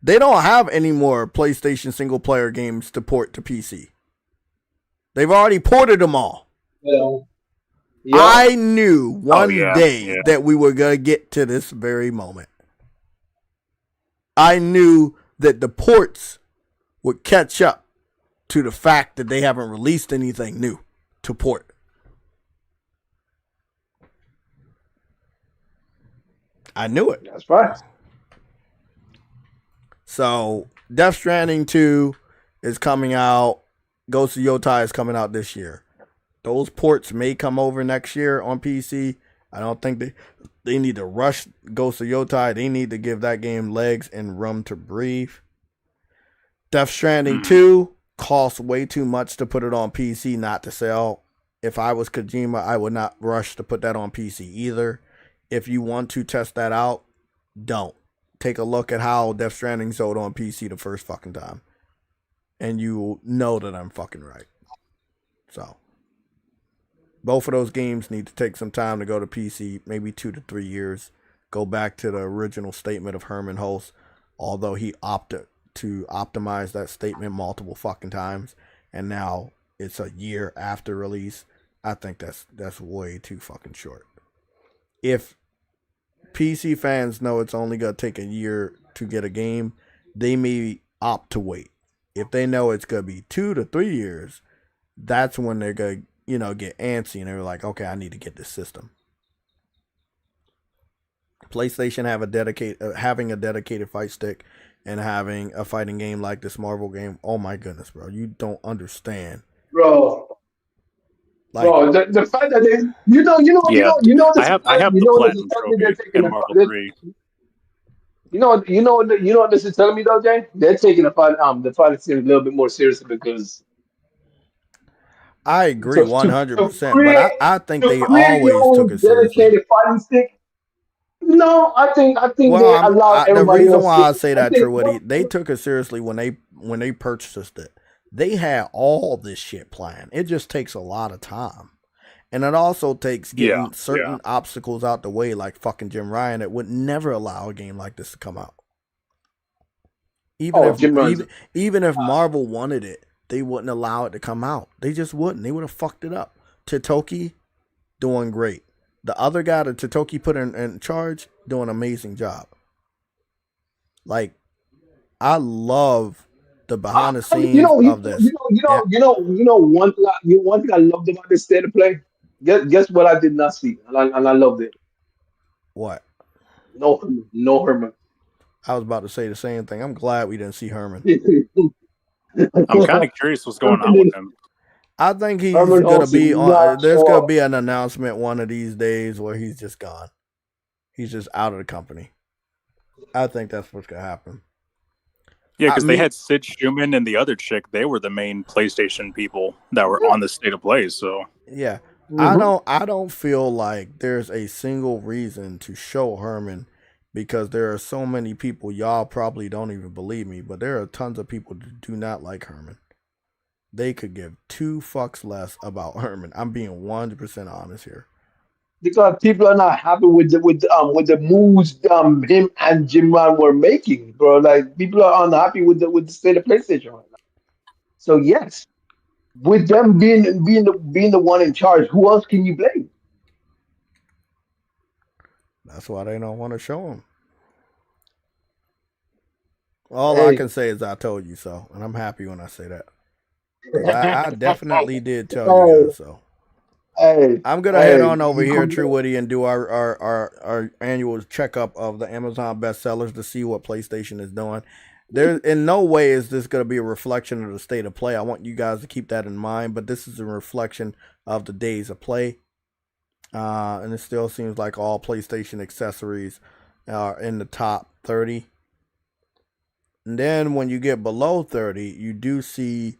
Speaker 2: They don't have any more PlayStation single player games to port to PC. They've already ported them all.
Speaker 5: Yeah.
Speaker 2: I knew one day that we were going to get to this very moment. I knew that the ports would catch up to the fact that they haven't released anything new to port. I knew it.
Speaker 5: That's right.
Speaker 2: So, Death Stranding 2 is coming out. Ghost of Yotai is coming out this year. Those ports may come over next year on PC. I don't think they need to rush Ghost of Yotai. They need to give that game legs and room to breathe. Death Stranding 2 costs way too much to put it on PC, not to sell. If I was Kojima, I would not rush to put that on PC either. If you want to test that out, don't. Take a look at how Death Stranding sold on PC the first fucking time. And you will know that I'm fucking right. So, both of those games need to take some time to go to PC, maybe 2 to 3 years. Go back to the original statement of Herman Hulse, although he opted to optimize that statement multiple fucking times, and now it's a year after release. I think that's way too fucking short. If PC fans know it's only going to take a year to get a game, they may opt to wait. If they know it's gonna be 2 to 3 years, that's when they're gonna, get antsy and they're like, okay, I need to get this system. PlayStation having a dedicated fight stick and having a fighting game like this Marvel game. Oh my goodness, bro! You don't understand,
Speaker 5: bro. Bro, the fact that they,
Speaker 6: Yeah, I have the
Speaker 5: this is
Speaker 6: platinum
Speaker 5: telling me they're
Speaker 6: trophy
Speaker 5: taking
Speaker 6: in
Speaker 5: the,
Speaker 6: Marvel
Speaker 5: this,
Speaker 6: 3.
Speaker 5: what this is telling me though, Jay? They're taking the fight series a little bit more seriously because
Speaker 2: I agree
Speaker 5: to, to, to
Speaker 2: 100%, but
Speaker 5: create
Speaker 2: I think
Speaker 5: to
Speaker 2: they
Speaker 5: create your
Speaker 2: always took
Speaker 5: own
Speaker 2: it seriously.
Speaker 5: dedicated fighting stick. No, I think they
Speaker 2: Well,
Speaker 5: allowed
Speaker 2: the
Speaker 5: everybody
Speaker 2: reason
Speaker 5: else
Speaker 2: why I
Speaker 5: to.
Speaker 2: say
Speaker 5: I
Speaker 2: that,
Speaker 5: think
Speaker 2: Truity, they took it seriously when they purchased it. They had all this shit planned. It just takes a lot of time. And it also takes getting certain obstacles out the way, like fucking Jim Ryan, that would never allow a game like this to come out. Even if Marvel wanted it, they wouldn't allow it to come out. They just wouldn't. They would have fucked it up. Totoki, doing great. The other guy that Totoki put in charge, doing an amazing job. Like, I love the behind the scenes of this.
Speaker 5: One thing I loved about this state of play. Guess what I did not see, and I loved it.
Speaker 2: What?
Speaker 5: No Herman.
Speaker 2: I was about to say the same thing. I'm glad we didn't see Herman.
Speaker 6: I'm kind of curious what's going on with him.
Speaker 2: I think he's
Speaker 5: Herman
Speaker 2: gonna
Speaker 5: also
Speaker 2: be
Speaker 5: did
Speaker 2: on.
Speaker 5: not
Speaker 2: There's
Speaker 5: show
Speaker 2: gonna
Speaker 5: up.
Speaker 2: be an announcement one of these days where he's just gone. He's just out of the company. I think that's what's gonna happen.
Speaker 6: Yeah, because they had Sid Schumann and the other chick. They were the main PlayStation people that were on the state of play. So
Speaker 2: yeah,
Speaker 5: Mm-hmm.
Speaker 2: I don't feel like there's a single reason to show Herman, because there are so many people. Y'all probably don't even believe me, but there are tons of people who do not like Herman. They could give 2 fucks less about Herman. I'm being 100% honest here.
Speaker 5: Because people are not happy with the moves him and Jim Ryan were making, bro. Like people are unhappy with the state of PlayStation right now. So yes, with them being the one in charge, who else can you blame?
Speaker 2: That's why they don't want to show him. All I
Speaker 5: Hey,
Speaker 2: can say is I told you so, and I'm happy when I say that. Because I definitely did tell you
Speaker 5: hey,
Speaker 2: guys so.
Speaker 5: hey,
Speaker 2: I'm gonna head
Speaker 5: hey,
Speaker 2: on over
Speaker 5: you
Speaker 2: here,
Speaker 5: could,
Speaker 2: True Woody, and do our annual checkup of the Amazon bestsellers to see what PlayStation is doing. There, in no way is this gonna be a reflection of the state of play. I want you guys to keep that in mind. But this is a reflection of the days of play, and it still seems like all PlayStation accessories are in the top 30. And then when you get below 30, you do see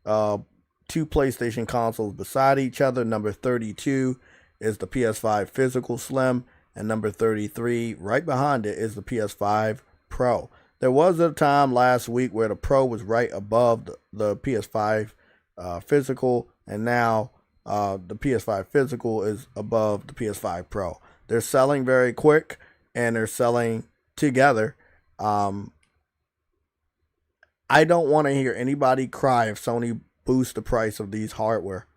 Speaker 2: 2 PlayStation consoles beside each other. Number 32 is the PS5 Physical Slim, and number 33, right behind it, is the PS5 Pro. There was a time last week where the Pro was right above the PS5 Physical, and now the PS5 Physical is above the PS5 Pro. They're selling very quick, and they're selling together. I don't want to hear anybody cry if Sony boosts the price of these hardware.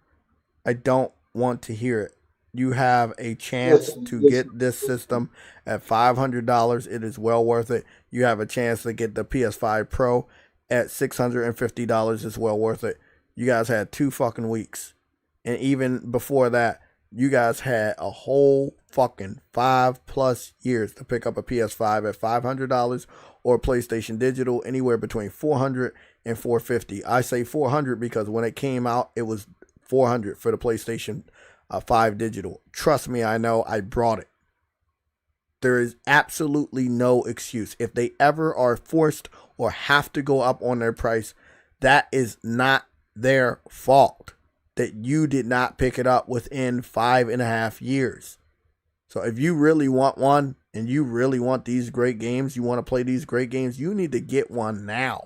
Speaker 2: I don't want to hear it. You have a chance to get this system at $500. It is well worth it. You have a chance to get the PS5 Pro at $650. It's well worth it. You guys had 2 fucking weeks. And even before that, you guys had a whole fucking 5+ years to pick up a PS5 at $500 or PlayStation Digital anywhere between $400 and $450. I say $400 because when it came out, it was $400 for the PlayStation 5 Digital. Trust me, I know. I brought it. There is absolutely no excuse. If they ever are forced or have to go up on their price, that is not their fault. That you did not pick it up within 5.5 years. So if you really want one and you really want these great games, you want to play these great games, you need to get one now.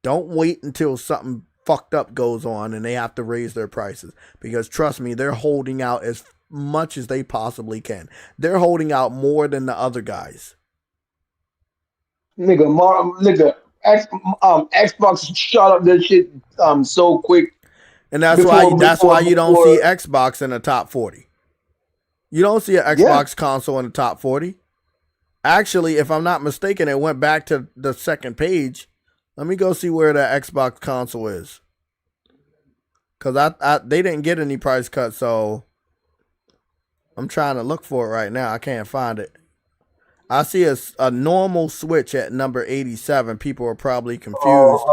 Speaker 2: Don't wait until something fucked up goes on and they have to raise their prices. Because trust me, they're holding out as much as they possibly can. They're holding out more than the other guys.
Speaker 5: Xbox shot up their shit so quick.
Speaker 2: And that's why you don't see Xbox in the top 40. You don't see an Xbox console in the top 40. Actually, if I'm not mistaken, it went back to the second page Let me go see where the Xbox console is. Because they didn't get any price cut, so I'm trying to look for it right now. I can't find it. I see a normal Switch at number 87. People are probably confused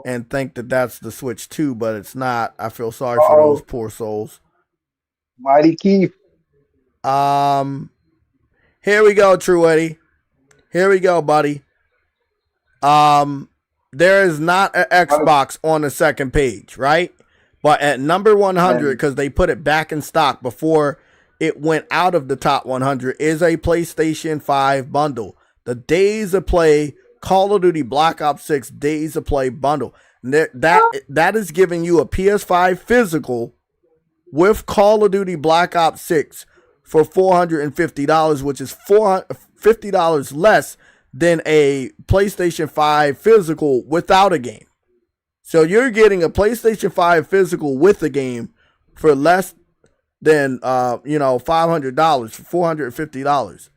Speaker 2: and think that that's the Switch 2, but it's not. I feel sorry for those poor souls.
Speaker 5: Mighty Keith.
Speaker 2: Here we go, True Eddie. Here we go, buddy. There is not an Xbox on the second page, right? But at number 100, because they put it back in stock before it went out of the top 100, is a PlayStation 5 bundle. The Days of Play Call of Duty Black Ops 6 Days of Play bundle. That is giving you a PS5 physical with Call of Duty Black Ops 6 for $450, which is $50 less than a PlayStation 5 physical without a game. So you're getting a PlayStation 5 physical with a game for less than $500, for $450.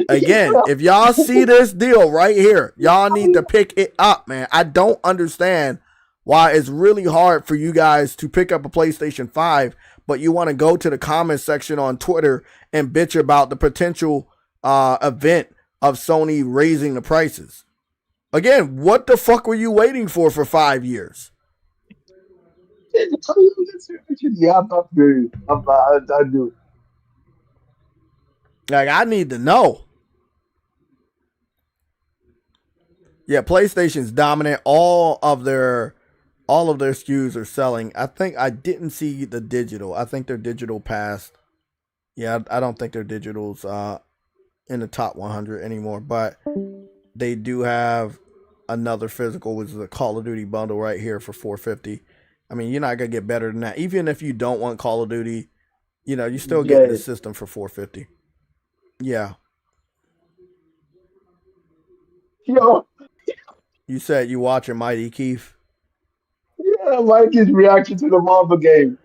Speaker 2: Again, if y'all see this deal right here, y'all need to pick it up, man. I don't understand why it's really hard for you guys to pick up a PlayStation 5, but you want to go to the comment section on Twitter and bitch about the potential event of Sony raising the prices. Again, what the fuck were you waiting for 5 years?
Speaker 5: Yeah, I do.
Speaker 2: Like, I need to know. Yeah, PlayStation's dominant. All of their SKUs are selling. I think I didn't see the digital. I think their digital passed. Yeah, I don't think their digital's in the top 100 anymore, but they do have another physical, which is a Call of Duty bundle right here for $450. I mean, you're not gonna get better than that. Even if you don't want Call of Duty, you still get the system for $450. Yeah.
Speaker 5: Yo.
Speaker 2: You said you watching Mighty Keith?
Speaker 5: Yeah, Mikey's reaction to the Marvel game.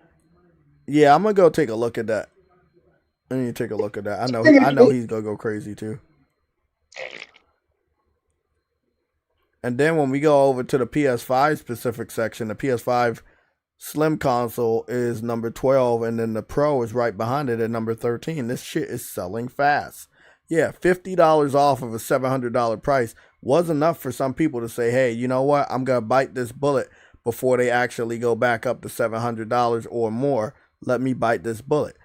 Speaker 2: Yeah, I'm gonna go take a look at that. I need to take a look at that. I know he's gonna go crazy too. And then when we go over to the PS5 specific section, the PS5 Slim console is number 12, and then the Pro is right behind it at number 13. This shit is selling fast. Yeah, $50 off of a $700 price was enough for some people to say, hey, you know what? I'm going to bite this bullet before they actually go back up to $700 or more. Let me bite this bullet.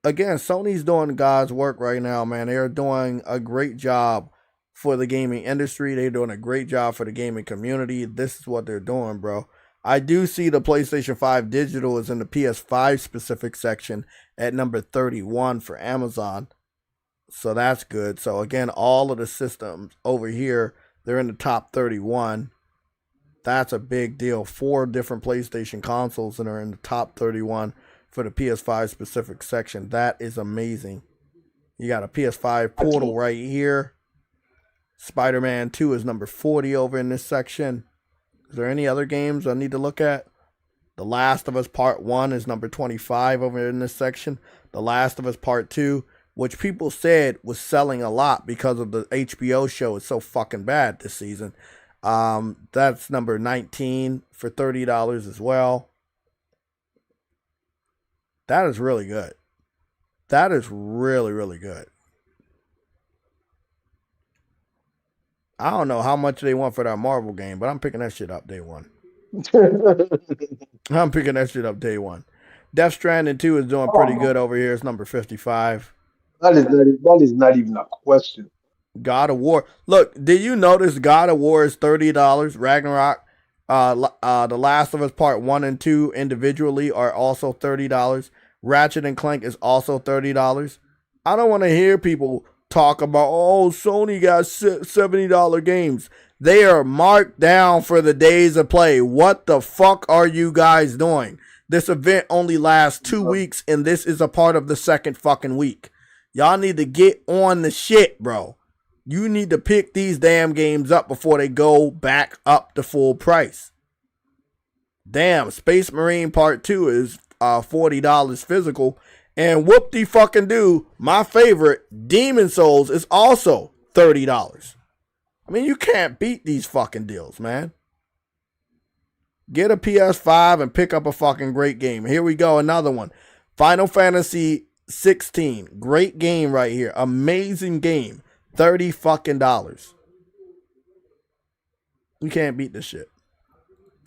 Speaker 2: Again, Sony's doing God's work right now, man. They're doing a great job for the gaming industry. They're doing a great job for the gaming community. This is what they're doing, bro. I do see the PlayStation 5 digital is in the PS5 specific section at number 31 for Amazon. So that's good. So again, all of the systems over here, they're in the top 31. That's a big deal. 4 different PlayStation consoles that are in the top 31 for the PS5 specific section. That is amazing. You got a PS5 Portal right here. Spider-Man 2 is number 40 over in this section. Is there any other games I need to look at? The Last of Us Part 1 is number 25 over in this section. The Last of Us Part 2, which people said was selling a lot because of the HBO show is so fucking bad this season. That's number 19 for $30 as well. That is really good. That is really, really good. I don't know how much they want for that Marvel game, but I'm picking that shit up day one. I'm picking that shit up day one. Death Stranding 2 is doing pretty good over here. It's number 55.
Speaker 5: That is not even a question.
Speaker 2: God of War. Look, did you notice God of War is $30? Ragnarok, The Last of Us Part 1 and 2 individually are also $30. Ratchet and Clank is also $30. I don't want to hear people talk about, oh, Sony got $70 games. They are marked down for the Days of Play. What the fuck are you guys doing? This event only lasts 2 weeks, and this is a part of the second fucking week. Y'all need to get on the shit, bro. You need to pick these damn games up before they go back up to full price. Damn, Space Marine Part 2 is $40 physical. And whoop-de-fucking-do, my favorite, Demon Souls, is also $30. I mean, you can't beat these fucking deals, man. Get a PS5 and pick up a fucking great game. Here we go, another one. Final Fantasy 16. Great game right here. Amazing game. $30 fucking dollars. You can't beat this shit.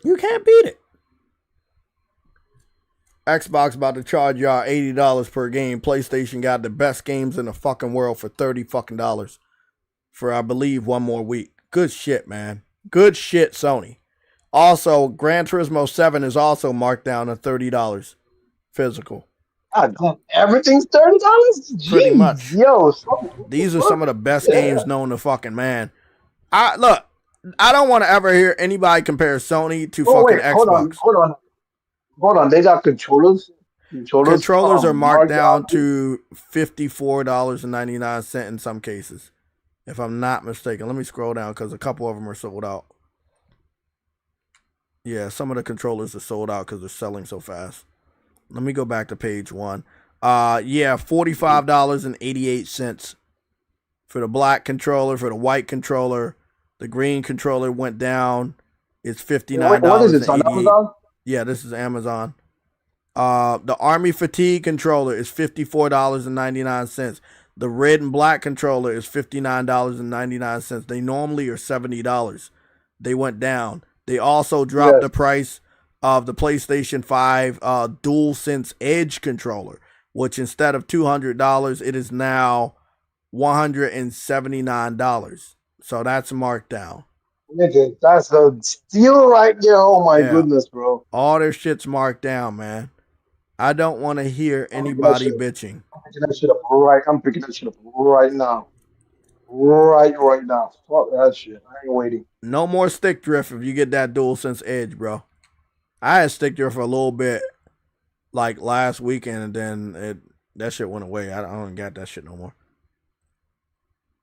Speaker 2: You can't beat it. Xbox about to charge y'all $80 per game. PlayStation got the best games in the fucking world for $30 fucking dollars. For, I believe, one more week. Good shit, man. Good shit, Sony. Also, Gran Turismo 7 is also marked down to $30 physical.
Speaker 5: Everything's $30?
Speaker 2: Pretty much.
Speaker 5: Yo.
Speaker 2: These are some of the best games known to fucking man. Look, I don't want to ever hear anybody compare Sony to fucking Xbox.
Speaker 5: Hold on. They got controllers?
Speaker 2: Controllers are marked down to $54.99 in some cases, if I'm not mistaken. Let me scroll down because a couple of them are sold out. Yeah, some of the controllers are sold out because they're selling so fast. Let me go back to page 1. Yeah, $45.88 for the black controller. For the white controller, the green controller went down. It's $59.88.
Speaker 5: What is it? On Amazon?
Speaker 2: Yeah, this is Amazon. The Army Fatigue controller is $54.99. The red and black controller is $59.99. They normally are $70. They went down. They also dropped the price of the PlayStation 5 DualSense Edge controller, which instead of $200, it is now $179. So that's marked down.
Speaker 5: Nigga, that's a steal right there. Oh my goodness, bro.
Speaker 2: All their shit's marked down, man. I don't want to hear anybody bitching.
Speaker 5: I'm picking that shit up right now. Right now. Fuck that shit. I ain't waiting.
Speaker 2: No more stick drift if you get that DualSense Edge, bro. I had stick drift for a little bit, like last weekend, and then that shit went away. I don't got that shit no more.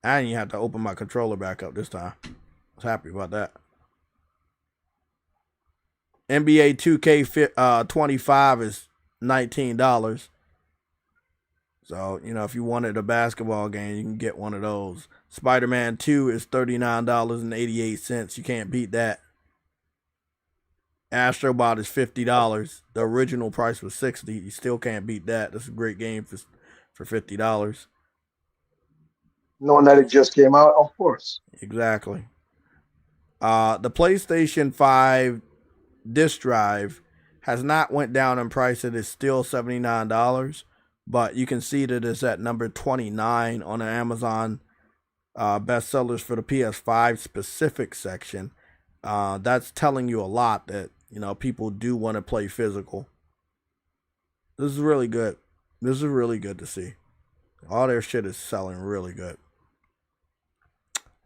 Speaker 2: I didn't even have to open my controller back up this time. I was happy about that. NBA 2K25 is $19. So, if you wanted a basketball game, you can get one of those. Spider-Man 2 is $39.88. You can't beat that. Astrobot is $50. The original price was $60. You still can't beat that. That's a great game for $50.
Speaker 5: Knowing that it just came out, of course.
Speaker 2: Exactly. The PlayStation 5 disc drive has not went down in price. It is still $79. But you can see that it's at number 29 on the Amazon bestsellers for the PS5 specific section. That's telling you a lot that, people do want to play physical. This is really good. This is really good to see. All their shit is selling really good.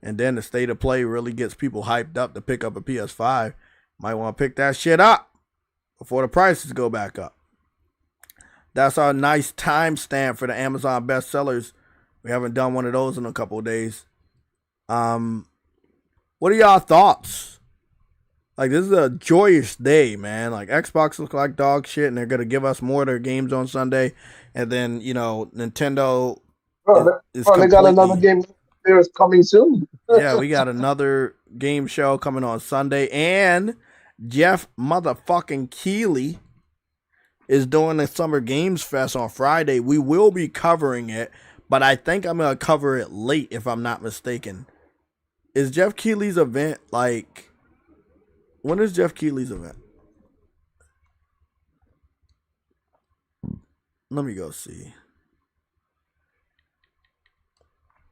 Speaker 2: And then the state of play really gets people hyped up to pick up a PS5. Might want to pick that shit up before the prices go back up. That's our nice timestamp for the Amazon bestsellers. We haven't done one of those in a couple of days. What are y'all thoughts? Like, this is a joyous day, man. Like, Xbox looks like dog shit, and they're going to give us more of their games on Sunday. And then, Nintendo is
Speaker 5: they got another game there coming soon.
Speaker 2: Yeah, we got another game show coming on Sunday. And Jeff motherfucking Keighley is doing the Summer Games Fest on Friday. We will be covering it, but I think I'm going to cover it late if I'm not mistaken. Is Jeff Keighley's event when is Jeff Keighley's event? Let me go see.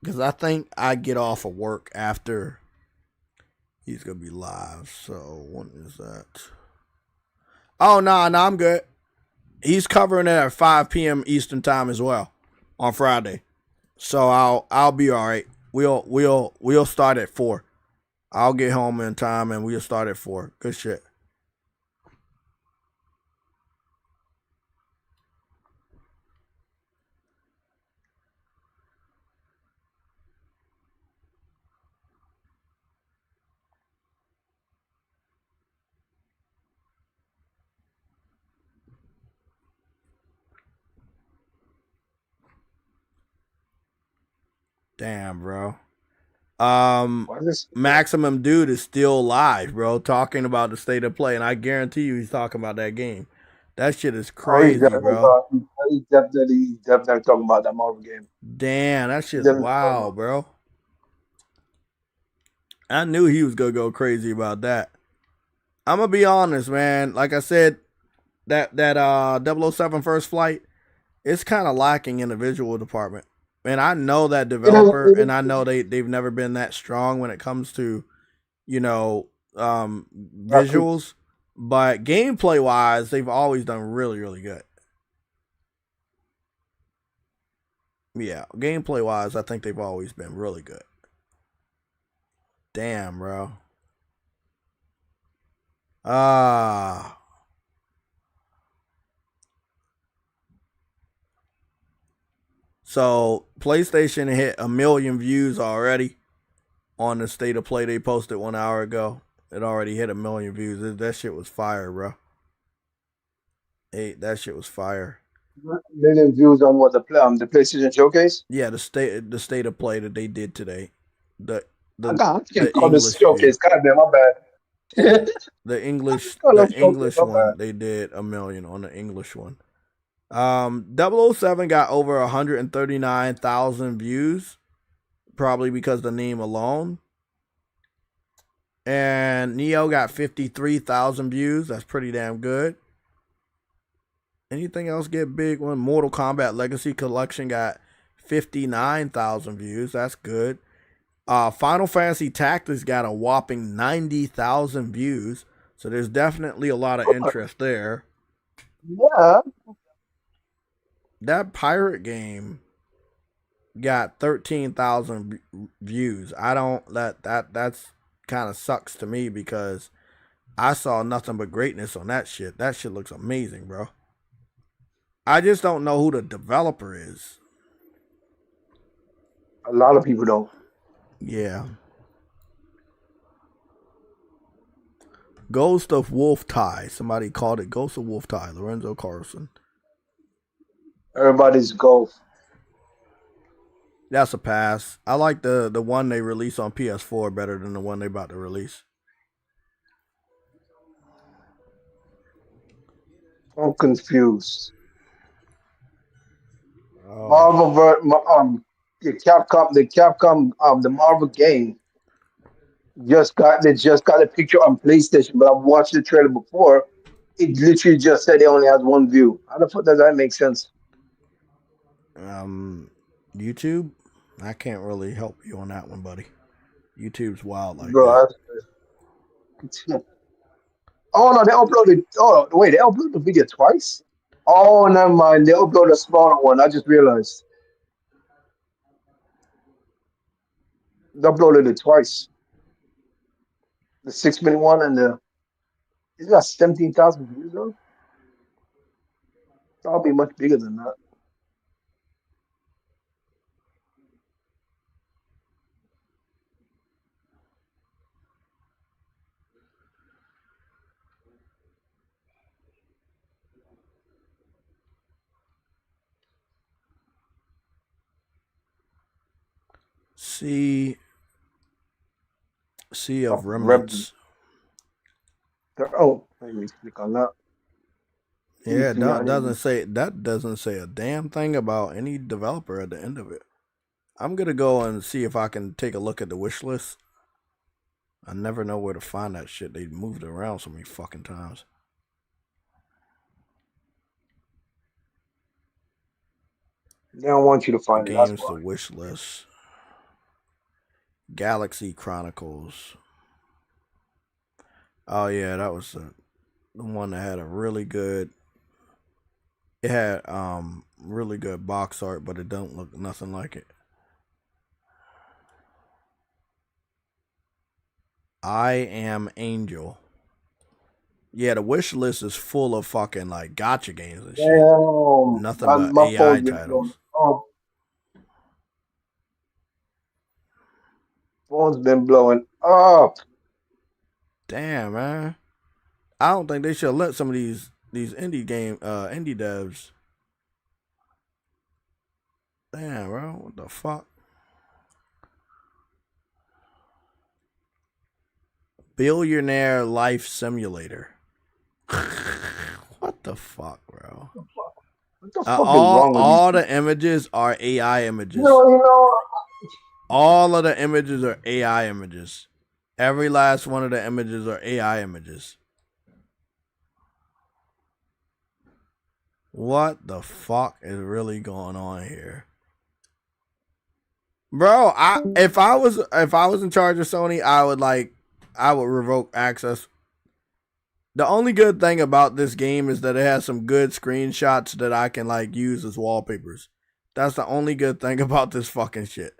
Speaker 2: Because I think I get off of work after he's going to be live. So, when is that? Oh, no, I'm good. He's covering it at 5 p.m. Eastern time as well on Friday. So I'll be all right. We'll start at 4. I'll get home in time and we'll start at 4. Good shit. Damn, bro. Maximum Dude is still live, bro, talking about the state of play, and I guarantee you he's talking about that game. That shit is crazy, bro.
Speaker 5: He's definitely talking about that Marvel game.
Speaker 2: Damn, that shit's wild, bro. I knew he was gonna go crazy about that. I'm gonna be honest, man. Like I said, that 007 First Flight, it's kind of lacking in the visual department. And I know that developer, and I know they've never been that strong when it comes to, visuals. But gameplay wise, they've always done really, really good. Yeah, gameplay wise, I think they've always been really good. Damn, bro. So PlayStation hit 1 million views already on the state of play they posted 1 hour ago. It already hit 1 million views. That shit was fire, bro. Hey, that shit was fire.
Speaker 5: 1 million views on what the PlayStation Showcase?
Speaker 2: Yeah, the state of play that they did today. The
Speaker 5: I can't call this Showcase. Goddamn, my bad.
Speaker 2: the English one, they did 1 million on the English one. 007 got over 139,000 views, probably because the name alone. And Neo got 53,000 views. That's pretty damn good. Anything else get big? One Mortal Kombat Legacy Collection got 59,000 views. That's good. Final Fantasy Tactics got a whopping 90,000 views. So there's definitely a lot of interest there.
Speaker 5: Yeah.
Speaker 2: That pirate game got 13,000 views. That's kind of sucks to me because I saw nothing but greatness on that shit. That shit looks amazing, bro. I just don't know who the developer is.
Speaker 5: A lot of people don't.
Speaker 2: Yeah. Ghost of Wolf Tie. Somebody called it Ghost of Wolf Tie. Lorenzo Carlson.
Speaker 5: Everybody's golf.
Speaker 2: That's a pass. I like the one they released on PS4 better than the one they about to release.
Speaker 5: I'm confused.
Speaker 2: Oh.
Speaker 5: The Capcom, the Marvel game just got a picture on PlayStation, but I've watched the trailer before. It literally just said it only has one view. How the fuck does that make sense?
Speaker 2: YouTube? I can't really help you on that one, buddy. YouTube's wild like
Speaker 5: Bro,
Speaker 2: that.
Speaker 5: Oh no, they uploaded. Oh wait, they uploaded the video twice. Oh, never mind. They uploaded a smaller one. I just realized they uploaded it twice. The 6-minute one and it's got 17,000 views though. Probably much bigger than that.
Speaker 2: Sea of Remnants.
Speaker 5: Oh, let me click on that.
Speaker 2: Yeah, that doesn't say a damn thing about any developer at the end of it. I'm gonna go and see if I can take a look at the wish list. I never know where to find that shit. They moved it around so many fucking times.
Speaker 5: They don't want you to find it.
Speaker 2: Games to wish list. Galaxy Chronicles. Oh yeah, that was the one that had a really good. It had really good box art, but it don't look nothing like it. I Am Angel. Yeah, the wish list is full of fucking like gotcha games and shit.
Speaker 5: Damn.
Speaker 2: Nothing but AI titles.
Speaker 5: Oh. Phone's been blowing up.
Speaker 2: Damn, man. I don't think they should let some of these indie devs. Damn, bro. What the fuck? Billionaire Life Simulator. What the fuck, bro?
Speaker 5: What the fuck is wrong with
Speaker 2: all
Speaker 5: these
Speaker 2: the images are AI images.
Speaker 5: You know.
Speaker 2: All of the images are AI images. Every last one of the images are AI images. What the fuck is really going on here? Bro, if I was in charge of Sony, I would revoke access. The only good thing about this game is that it has some good screenshots that I can like use as wallpapers. That's the only good thing about this fucking shit.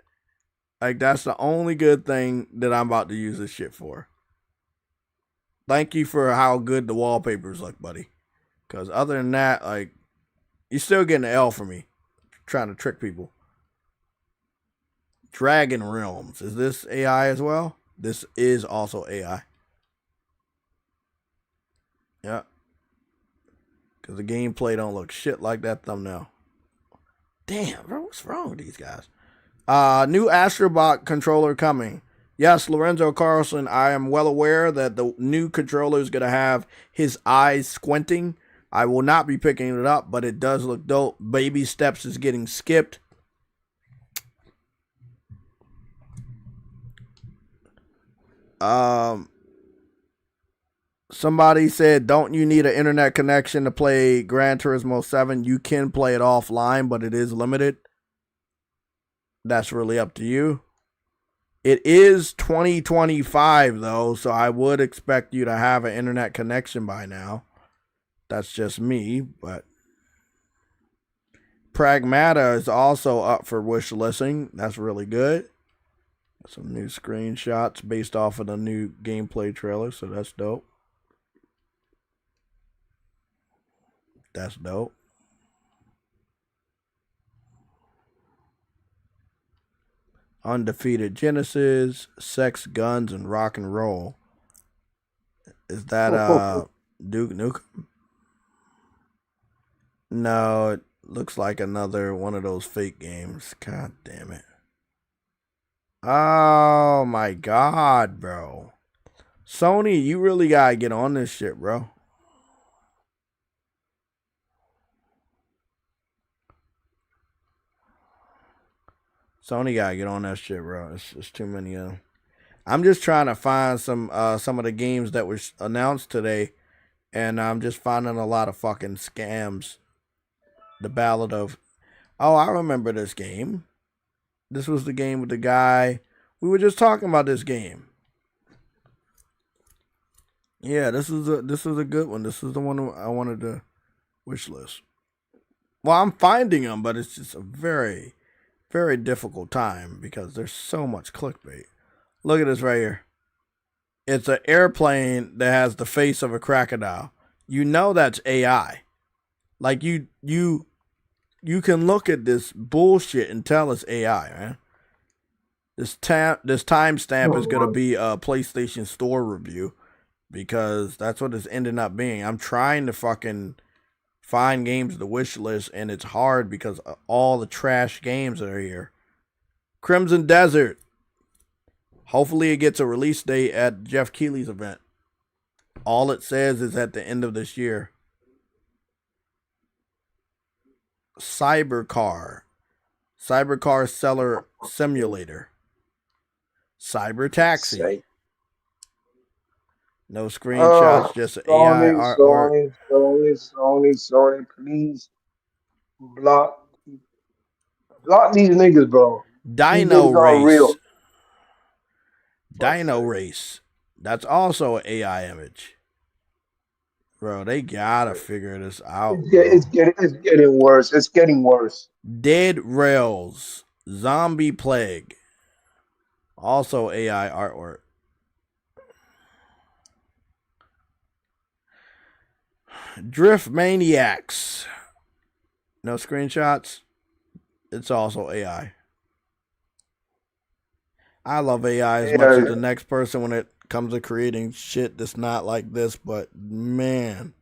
Speaker 2: Like, that's the only good thing that I'm about to use this shit for. Thank you for how good the wallpapers look, buddy. Because other than that, like, you're still getting an L for me. Trying to trick people. Dragon Realms. Is this AI as well? This is also AI. Yeah. Because the gameplay don't look shit like that thumbnail. Damn, bro, what's wrong with these guys? New Astrobot controller coming. Yes, Lorenzo Carlson, I am well aware that the new controller is going to have his eyes squinting. I will not be picking it up, but it does look dope. Baby steps is getting skipped. Somebody said, don't you need an internet connection to play Gran Turismo 7? You can play it offline, but it is limited. That's really up to you. It is 2025, though, so I would expect you to have an internet connection by now. That's just me, but Pragmata is also up for wish listing. That's really good. Some new screenshots based off of the new gameplay trailer, so that's dope. That's dope. Undefeated Genesis, Sex, Guns, and Rock and Roll. Is that Duke Nukem? No, it looks like another one of those fake games. God damn it. Oh my god, bro. Sony, you really gotta get on this shit, bro. Sony gotta get on that shit, bro. It's too many of them. I'm just trying to find some of the games that were announced today, and I'm just finding a lot of fucking scams. The Ballad of... Oh, I remember this game. This was the game with the guy. We were just talking about this game. Yeah, this is a good one. This is the one I wanted to wish list. Well, I'm finding them, but it's just a very, very difficult time because there's so much clickbait. Look at this right here. It's an airplane that has the face of a crocodile. You know that's AI. Like you can look at this bullshit and tell it's AI, man. This timestamp is gonna be a PlayStation Store review because that's what it's ending up being. I'm trying to fucking find games to wish list, and it's hard because of all the trash games that are here. Crimson Desert. Hopefully it gets a release date at Jeff Keighley's event. All it says is at the end of this year. Cybercar Seller Simulator. Cyber Taxi. No screenshots, just AI artwork.
Speaker 5: Sony, please block these niggas, bro.
Speaker 2: Dino
Speaker 5: These niggas are
Speaker 2: Race.
Speaker 5: real.
Speaker 2: Dino Race. That's also an AI image. Bro, they gotta figure this out.
Speaker 5: It's getting worse. It's getting worse.
Speaker 2: Dead Rails. Zombie Plague. Also AI artwork. Drift Maniacs. No screenshots. It's also AI. I love AI as much as the next person when it comes to creating shit that's not like this, but man,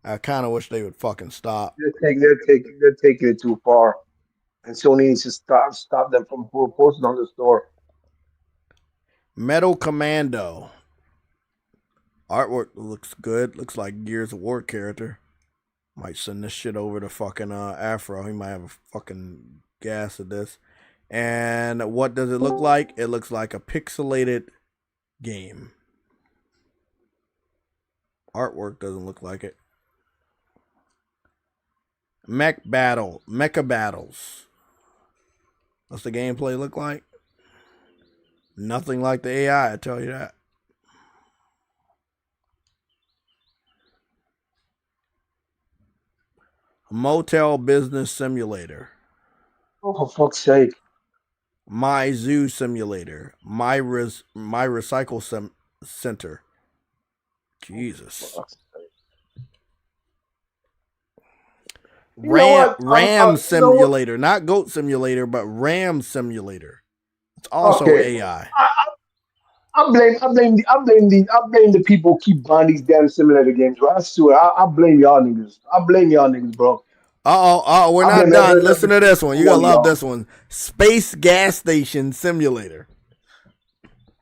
Speaker 2: I kind of wish they would fucking stop.
Speaker 5: They're taking it too far, and Sony needs to stop them from posting on the store.
Speaker 2: Metal Commando. Artwork looks good. Looks like Gears of War character. Might send this shit over to fucking Afro. He might have a fucking gas of this. And what does it look like? It looks like a pixelated game. Artwork doesn't look like it. Mecha battles. What's the gameplay look like? Nothing like the AI, I tell you that. Motel Business Simulator.
Speaker 5: Oh, for fuck's sake.
Speaker 2: My Zoo Simulator. My Recycle Center. Jesus. Ram Simulator. Not Goat Simulator, but Ram Simulator. It's also AI.
Speaker 5: I blame the people who keep buying these damn simulator games, bro. I swear, I blame y'all niggas. I blame y'all niggas, bro.
Speaker 2: We're not done. Listen to this one. You're gonna love this one. Space Gas Station Simulator.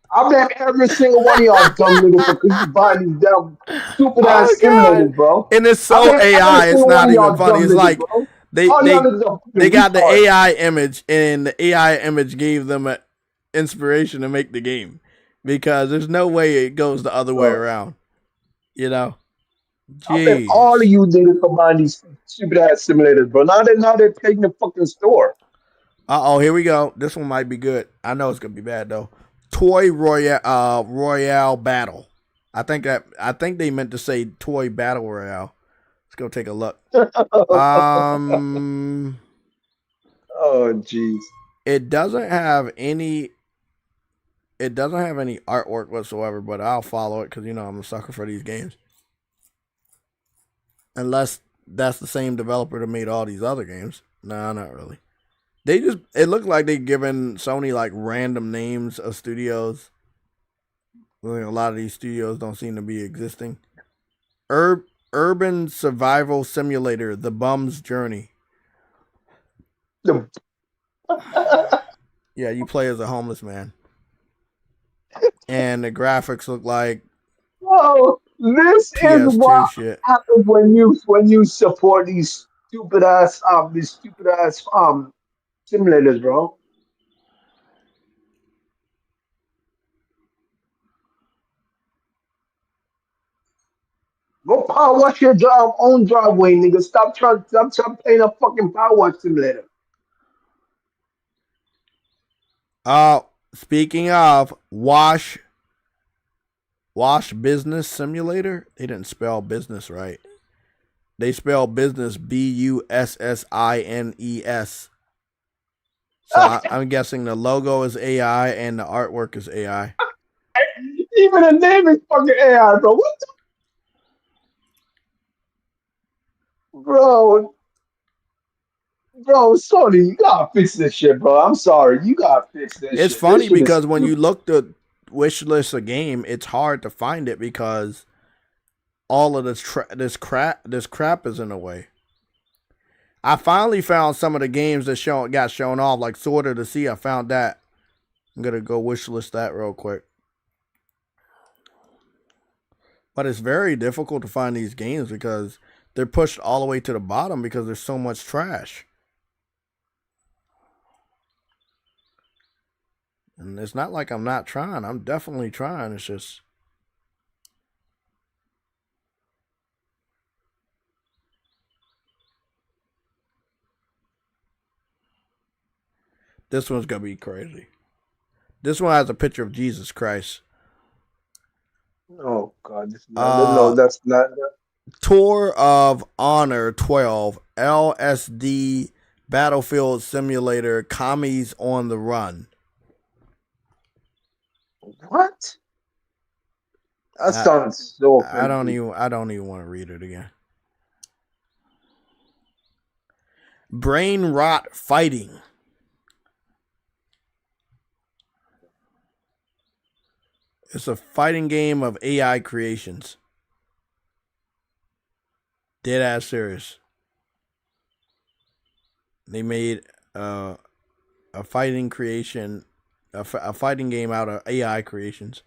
Speaker 5: I blame every single one of y'all dumb niggas for keep buying these damn stupid ass simulators, bro.
Speaker 2: And it's so AI, it's not even funny. It's like they got the AI image, and the AI image gave them an inspiration to make the game. Because there's no way it goes the other way around. You know?
Speaker 5: I bet all of you niggas for buying these stupid ass simulators, bro. Now they're taking the fucking store.
Speaker 2: Here we go. This one might be good. I know it's gonna be bad though. Toy Royale Battle. I think they meant to say Toy Battle Royale. Let's go take a look.
Speaker 5: Oh jeez.
Speaker 2: It doesn't have any artwork whatsoever, but I'll follow it because I'm a sucker for these games. Unless that's the same developer that made all these other games. No, not really. It looked like they given Sony like random names of studios. A lot of these studios don't seem to be existing. Urban Survival Simulator, The Bum's Journey. Yeah, you play as a homeless man. And the graphics look like
Speaker 5: this
Speaker 2: PS2
Speaker 5: is what
Speaker 2: shit.
Speaker 5: happens when you support these stupid ass simulators, bro. Go power wash your own driveway, nigga. Stop playing a fucking power wash simulator.
Speaker 2: Speaking of Wash Business Simulator, they didn't spell business right. They spell business BUSSINES. So I'm guessing the logo is AI and the artwork is AI.
Speaker 5: Even the name is fucking AI, bro. What the? Bro, Sony, you gotta fix this shit, bro. I'm sorry. You gotta fix this shit.
Speaker 2: It's funny because when you look to wish list a game, it's hard to find it because all of this crap is in the way. I finally found some of the games that got shown off, like Sword of the Sea. I found that. I'm gonna go wish list that real quick. But it's very difficult to find these games because they're pushed all the way to the bottom because there's so much trash. And it's not like I'm not trying. I'm definitely trying. It's just this one's gonna be crazy. This one has a picture of Jesus Christ.
Speaker 5: Oh God, no, that's not.
Speaker 2: Tour of Honor 12 LSD Battlefield Simulator Commies on the Run.
Speaker 5: What? That sounds so.
Speaker 2: I don't even want to read it again. Brain Rot Fighting. It's a fighting game of AI creations. Dead ass serious. They made a fighting creation, a fighting game out of AI creations.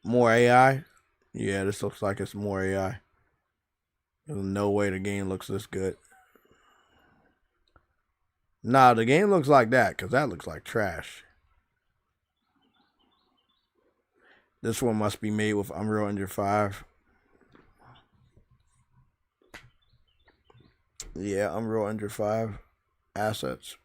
Speaker 2: More AI? Yeah, this looks like it's more AI. There's no way the game looks this good. Nah, the game looks like that, because that looks like trash. This one must be made with Unreal Engine 5. Yeah, Unreal Engine 5 assets.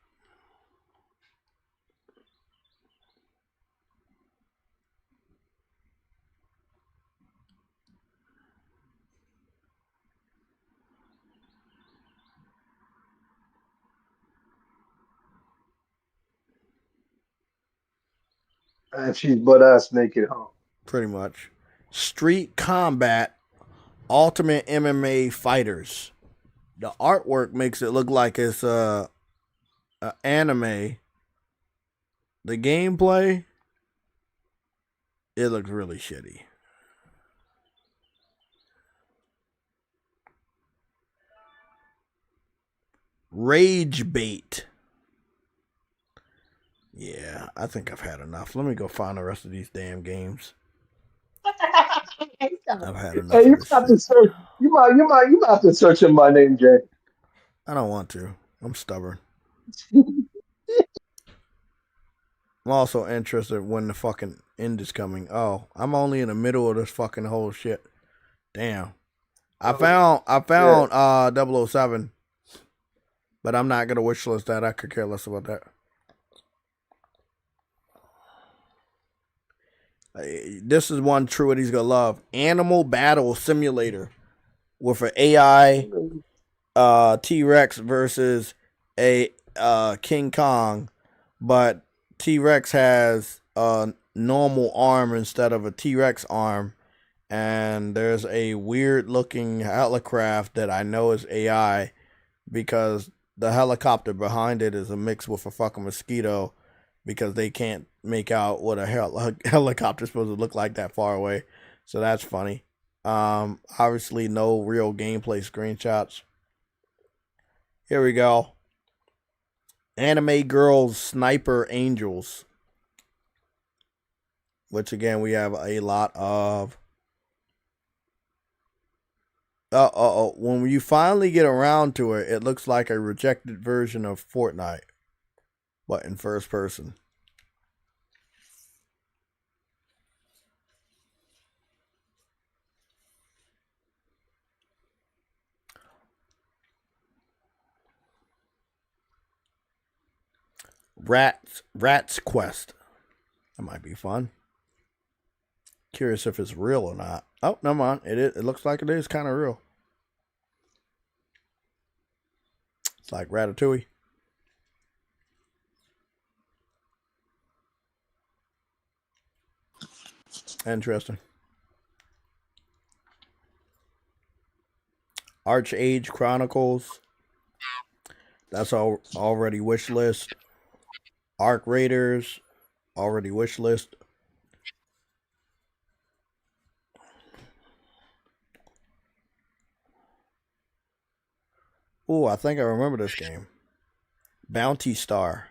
Speaker 5: And she's butt ass naked, huh?
Speaker 2: Pretty much. Street Combat Ultimate MMA Fighters. The artwork makes it look like it's a anime. The gameplay, it looks really shitty. Rage Bait. Yeah, I think I've had enough. Let me go find the rest of these damn games. I've had enough.
Speaker 5: Hey, you
Speaker 2: of this
Speaker 5: have
Speaker 2: shit.
Speaker 5: to search. You might have to search in my name, Jay.
Speaker 2: I don't want to. I'm stubborn. I'm also interested when the fucking end is coming. Oh, I'm only in the middle of this fucking whole shit. Damn. I found 007, but I'm not gonna wishlist that. I could care less about that. This is one Truity's gonna love. Animal Battle Simulator with an AI T-Rex versus a King Kong, but T-Rex has a normal arm instead of a T-Rex arm, and there's a weird looking helicraft that I know is AI because the helicopter behind it is a mix with a fucking mosquito because they can't make out what a helicopter's supposed to look like that far away. So that's funny. Obviously no real gameplay screenshots. Here we go. Anime Girls Sniper Angels. Which again we have a lot of. When you finally get around to it, it looks like a rejected version of Fortnite, but in first person. Rat's Quest. That might be fun. Curious if it's real or not. Oh, never mind. It looks like it is kind of real. It's like Ratatouille. Interesting. Archage Chronicles. That's already wish list. Arc Raiders. Already wish list. Oh, I think I remember this game. Bounty Star.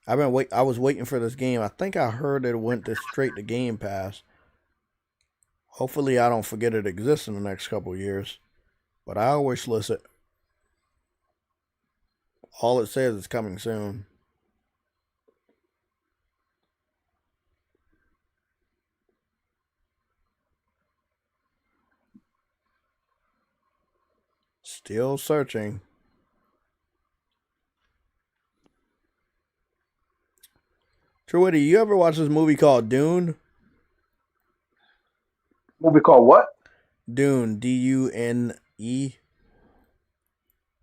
Speaker 2: I was waiting for this game. I think I heard it went straight to Game Pass. Hopefully I don't forget it exists in the next couple of years. But I wish list it. All it says is coming soon. Still searching. Truity, you ever watch this movie called Dune?
Speaker 5: Movie called what?
Speaker 2: Dune, D-U-N-E.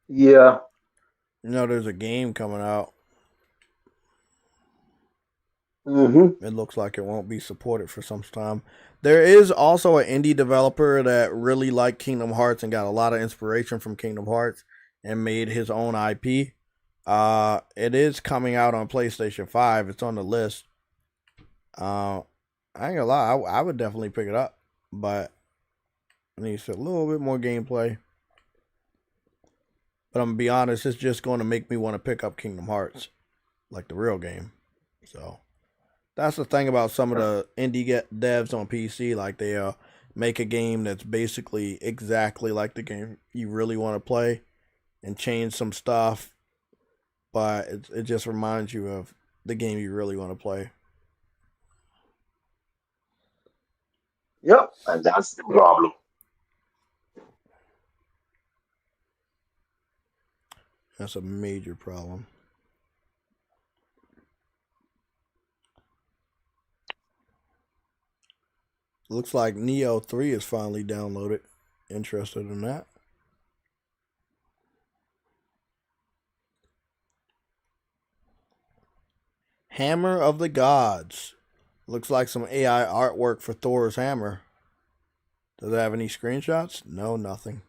Speaker 5: Yeah.
Speaker 2: You know, there's a game coming out.
Speaker 5: Mm-hmm.
Speaker 2: It looks like it won't be supported for some time. There is also an indie developer that really liked Kingdom Hearts and got a lot of inspiration from Kingdom Hearts and made his own IP. It is coming out on PlayStation 5. It's on the list. I ain't gonna lie, I would definitely pick it up, but it needs a little bit more gameplay. But I'm gonna be honest, it's just going to make me want to pick up Kingdom Hearts, like the real game. So That's the thing about some of the indie devs on PC. Like they make a game that's basically exactly like the game you really want to play, and change some stuff, but it just reminds you of the game you really want to play.
Speaker 5: Yep, and that's the problem.
Speaker 2: That's a major problem. Looks like Neo 3 is finally downloaded. Interested in that? Hammer of the Gods. Looks like some AI artwork for Thor's hammer. Does it have any screenshots? No, nothing.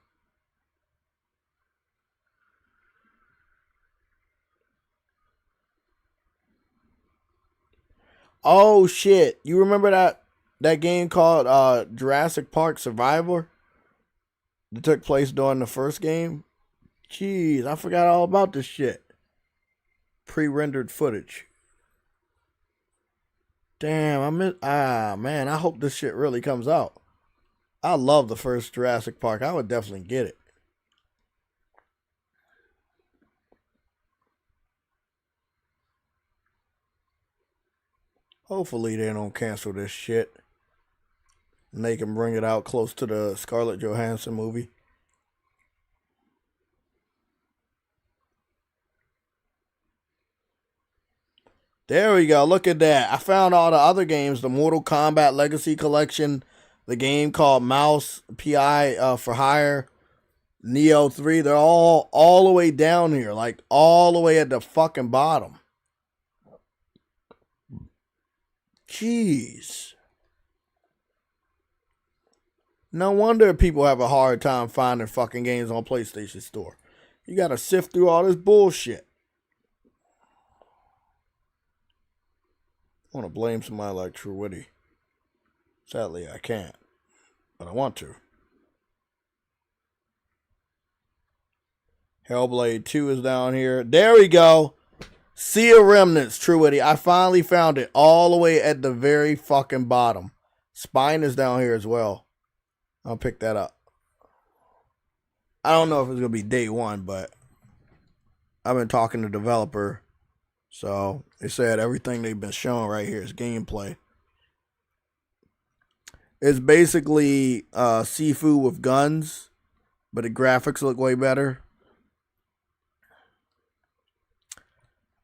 Speaker 2: Oh shit! You remember that game called Jurassic Park Survivor? That took place during the first game? Jeez, I forgot all about this shit. Pre-rendered footage. Damn, man, I hope this shit really comes out. I love the first Jurassic Park. I would definitely get it. Hopefully they don't cancel this shit. And they can bring it out close to the Scarlett Johansson movie. There we go. Look at that. I found all the other games. The Mortal Kombat Legacy Collection. The game called Mouse PI for Hire. Neo 3. They're all the way down here. Like all the way at the fucking bottom. Jeez. No wonder people have a hard time finding fucking games on PlayStation Store. You gotta sift through all this bullshit. I want to blame somebody like True Witty. Sadly, I can't. But I want to. Hellblade 2 is down here. There we go. Sea of Remnants, True Witty. I finally found it all the way at the very fucking bottom. Spine is down here as well. I'll pick that up. I don't know if it's going to be day one, but I've been talking to the developer. So they said everything they've been showing right here is gameplay. It's basically Sifu with guns, but the graphics look way better.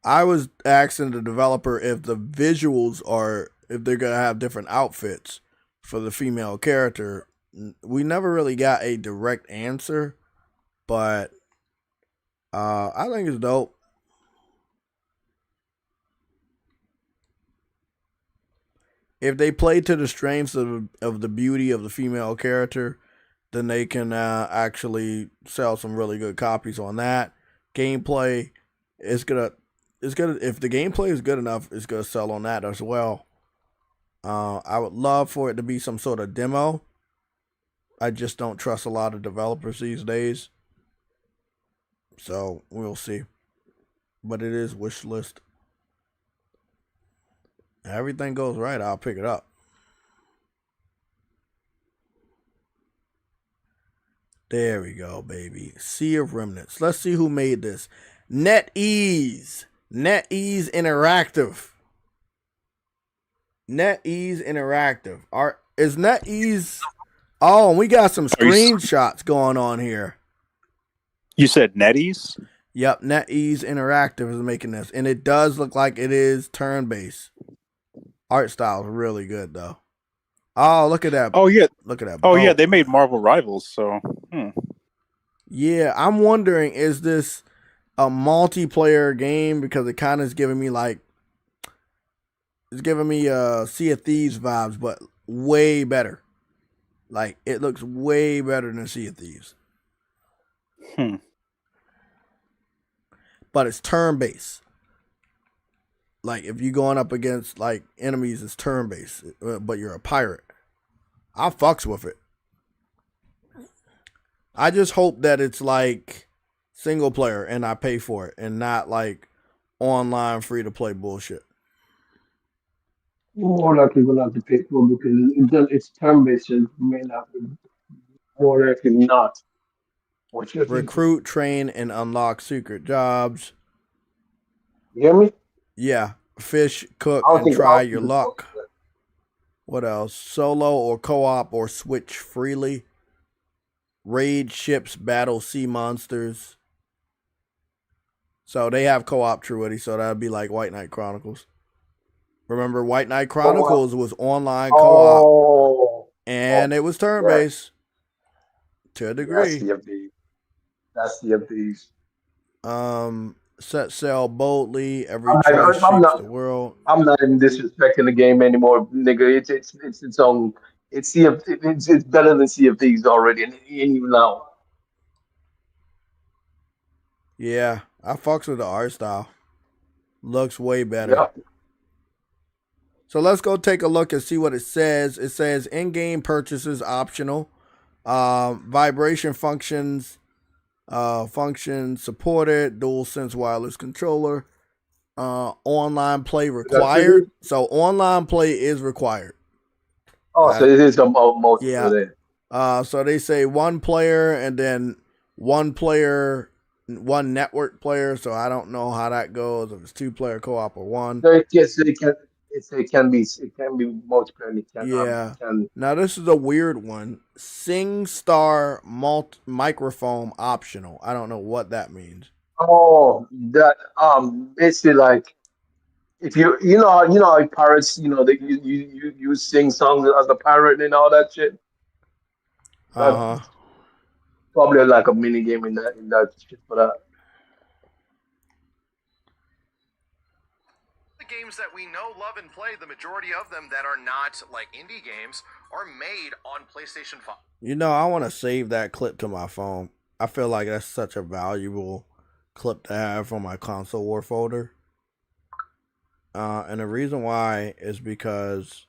Speaker 2: I was asking the developer if the visuals are, if they're going to have different outfits for the female character. We never really got a direct answer, but I think it's dope. If they play to the strengths of the beauty of the female character, then they can actually sell some really good copies on that. Gameplay is gonna if the gameplay is good enough, it's gonna sell on that as well. I would love for it to be some sort of demo. I just don't trust a lot of developers these days, so we'll see. But it is wish list. Everything goes right, I'll pick it up. There we go, baby. Sea of Remnants. Let's see who made this. NetEase. NetEase Interactive. NetEase Interactive. Is NetEase... Oh, we got some screenshots going on here.
Speaker 6: You said NetEase?
Speaker 2: Yep, NetEase Interactive is making this. And it does look like it is turn-based. Art style is really good, though. Oh, look at that.
Speaker 6: Oh, yeah.
Speaker 2: Look at that.
Speaker 6: Oh, yeah, they made Marvel Rivals, so...
Speaker 2: Yeah, I'm wondering, is this a multiplayer game? Because it kind of is giving me, like... It's giving me Sea of Thieves vibes, but way better. Like, it looks way better than Sea of Thieves. But it's turn-based. Like, if you're going up against, like, enemies, it's turn-based. But you're a pirate. I fucks with it. I just hope that it's, like, single-player and I pay for it. And not, like, online free-to-play bullshit.
Speaker 5: More likely gonna have to pick one because it's turn-based, so it may not be more likely not. What you think?
Speaker 2: Recruit, train, and unlock secret jobs.
Speaker 5: You hear me?
Speaker 2: Yeah. Fish, cook,
Speaker 5: I don't
Speaker 2: and
Speaker 5: think
Speaker 2: try
Speaker 5: I'll
Speaker 2: your
Speaker 5: think it's
Speaker 2: luck. What else? Solo or co-op or switch freely. Raid ships, battle sea monsters. So they have co-op Truity, so that'd be like White Knight Chronicles. Remember, White Knight Chronicles was online co-op, and it was turn-based to a degree.
Speaker 5: That's the of these.
Speaker 2: Set sail boldly. Every choice shapes the world.
Speaker 5: I'm not even disrespecting the game anymore, nigga. It's its own. It's better than Sea of Thieves already, and it ain't even out.
Speaker 2: Yeah, I fucks with the art style. Looks way better.
Speaker 5: Yep.
Speaker 2: So let's go take a look and see what it says. It says in-game purchases optional. Vibration functions supported. DualSense wireless controller. Online play required. So online play is required.
Speaker 5: Oh, so it is a multiple there.
Speaker 2: So they say one player and then one network player. So I don't know how that goes. If it's 2-player co-op or one.
Speaker 5: So it can be multiplayer.
Speaker 2: Yeah. Now this is a weird one. SingStar microphone optional. I don't know what that means.
Speaker 5: Oh, that basically like if you know like pirates, they you sing songs as a pirate and all that shit. Probably like a mini game in that shit for that.
Speaker 8: The games that we know, love, and play, the majority of them that are not like indie games are made on PlayStation 5.
Speaker 2: I want to save that clip to my phone. I feel like that's such a valuable clip to have on my console war folder. And the reason why is because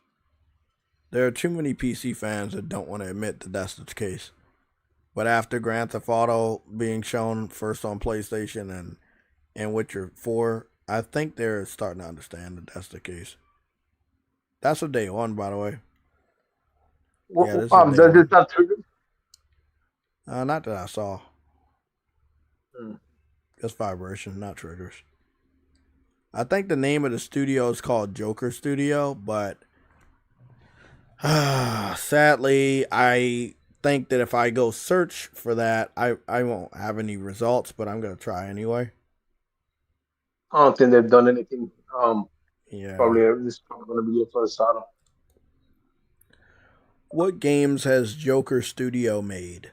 Speaker 2: there are too many PC fans that don't want to admit that that's the case. But after Grand Theft Auto being shown first on PlayStation and Witcher 4, I think they're starting to understand that that's the case. That's a day one, by the way.
Speaker 5: Does it not trigger?
Speaker 2: Not that I saw. Just vibration, not triggers. I think the name of the studio is called Joker Studio, but sadly, I think that if I go search for that, I won't have any results, but I'm going to try anyway.
Speaker 5: I don't think they've done anything.
Speaker 2: Yeah.
Speaker 5: This is probably going to be your first title.
Speaker 2: What games has Joker Studio made?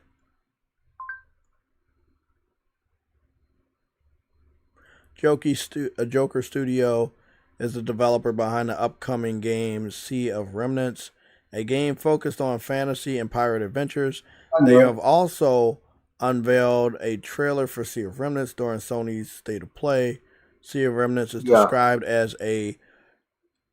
Speaker 2: Joker Studio is the developer behind the upcoming game Sea of Remnants, a game focused on fantasy and pirate adventures. They have also unveiled a trailer for Sea of Remnants during Sony's State of Play. Sea of Remnants is described as a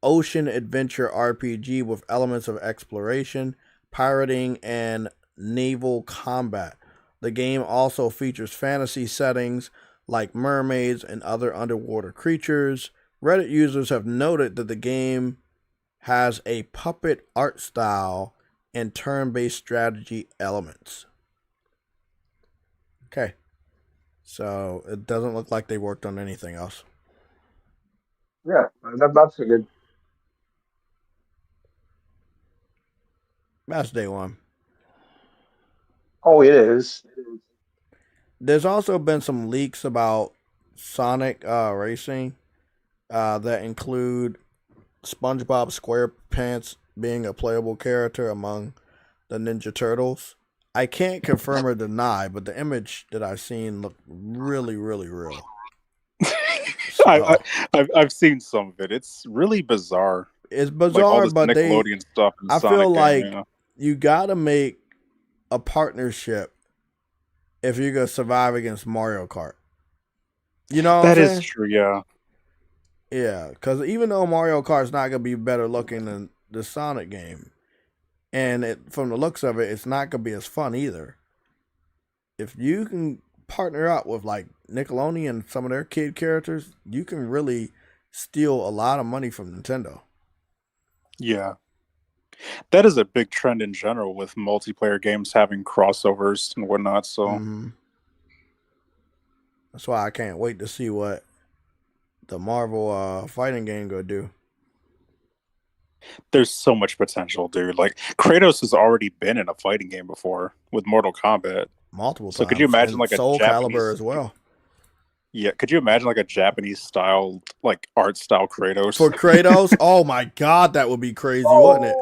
Speaker 2: ocean adventure RPG with elements of exploration, pirating, and naval combat. The game also features fantasy settings like mermaids and other underwater creatures. Reddit users have noted that the game has a puppet art style and turn-based strategy elements. Okay. So it doesn't look like they worked on anything else.
Speaker 5: Yeah, that's good.
Speaker 2: That's day one.
Speaker 5: Oh, it is.
Speaker 2: There's also been some leaks about Sonic Racing that include SpongeBob SquarePants being a playable character among the Ninja Turtles. I can't confirm or deny, but the image that I've seen looked really, really real.
Speaker 6: I've seen some of it. It's really bizarre.
Speaker 2: It's bizarre, like all this
Speaker 6: but Nickelodeon stuff.
Speaker 2: I feel like you gotta make a partnership if you're gonna survive against Mario Kart. You know what I'm saying?
Speaker 6: That is true, yeah.
Speaker 2: Yeah, because even though Mario Kart's not gonna be better looking than the Sonic game, and from the looks of it, it's not gonna be as fun either. If you can partner up with like Nickelodeon and some of their kid characters, you can really steal a lot of money from Nintendo.
Speaker 6: Yeah. That is a big trend in general with multiplayer games having crossovers and whatnot. So
Speaker 2: that's why I can't wait to see what the Marvel fighting game gonna do.
Speaker 6: There's so much potential, dude. Like Kratos has already been in a fighting game before with Mortal Kombat
Speaker 2: multiple
Speaker 6: so
Speaker 2: times.
Speaker 6: Could you imagine
Speaker 2: and
Speaker 6: like
Speaker 2: Soul
Speaker 6: a Japanese
Speaker 2: Calibur as well?
Speaker 6: Yeah, could you imagine like a Japanese style, like art style Kratos
Speaker 2: for Kratos? Oh my god, that would be crazy, wouldn't it?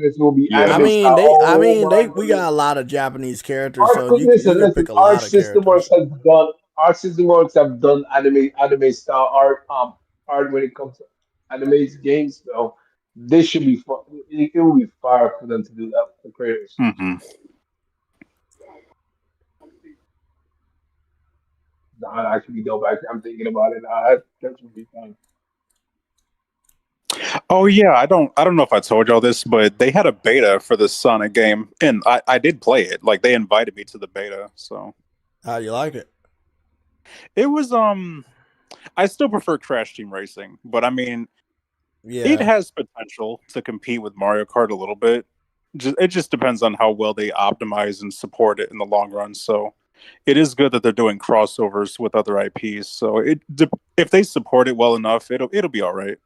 Speaker 5: This will be
Speaker 6: Yeah.
Speaker 2: We got a lot of Japanese characters,
Speaker 5: Arc,
Speaker 2: so you
Speaker 5: listen,
Speaker 2: can pick a
Speaker 5: Arc
Speaker 2: lot of
Speaker 5: System
Speaker 2: characters.
Speaker 5: Works has done. Arc System Works have done anime style art when it comes to anime games. So this should be fun. It will be fire for them to do that for creators.
Speaker 6: Mm-hmm.
Speaker 5: That actually dope. I'm thinking about it. That should be fun.
Speaker 6: Oh yeah, I don't know if I told y'all this, but they had a beta for the Sonic game, and I did play it. Like they invited me to the beta, so
Speaker 2: how do you like it?
Speaker 6: It was I still prefer Crash Team Racing, but I mean,
Speaker 2: yeah,
Speaker 6: it has potential to compete with Mario Kart a little bit. It just depends on how well they optimize and support it in the long run. So it is good that they're doing crossovers with other IPs. So if they support it well enough, it'll be all right.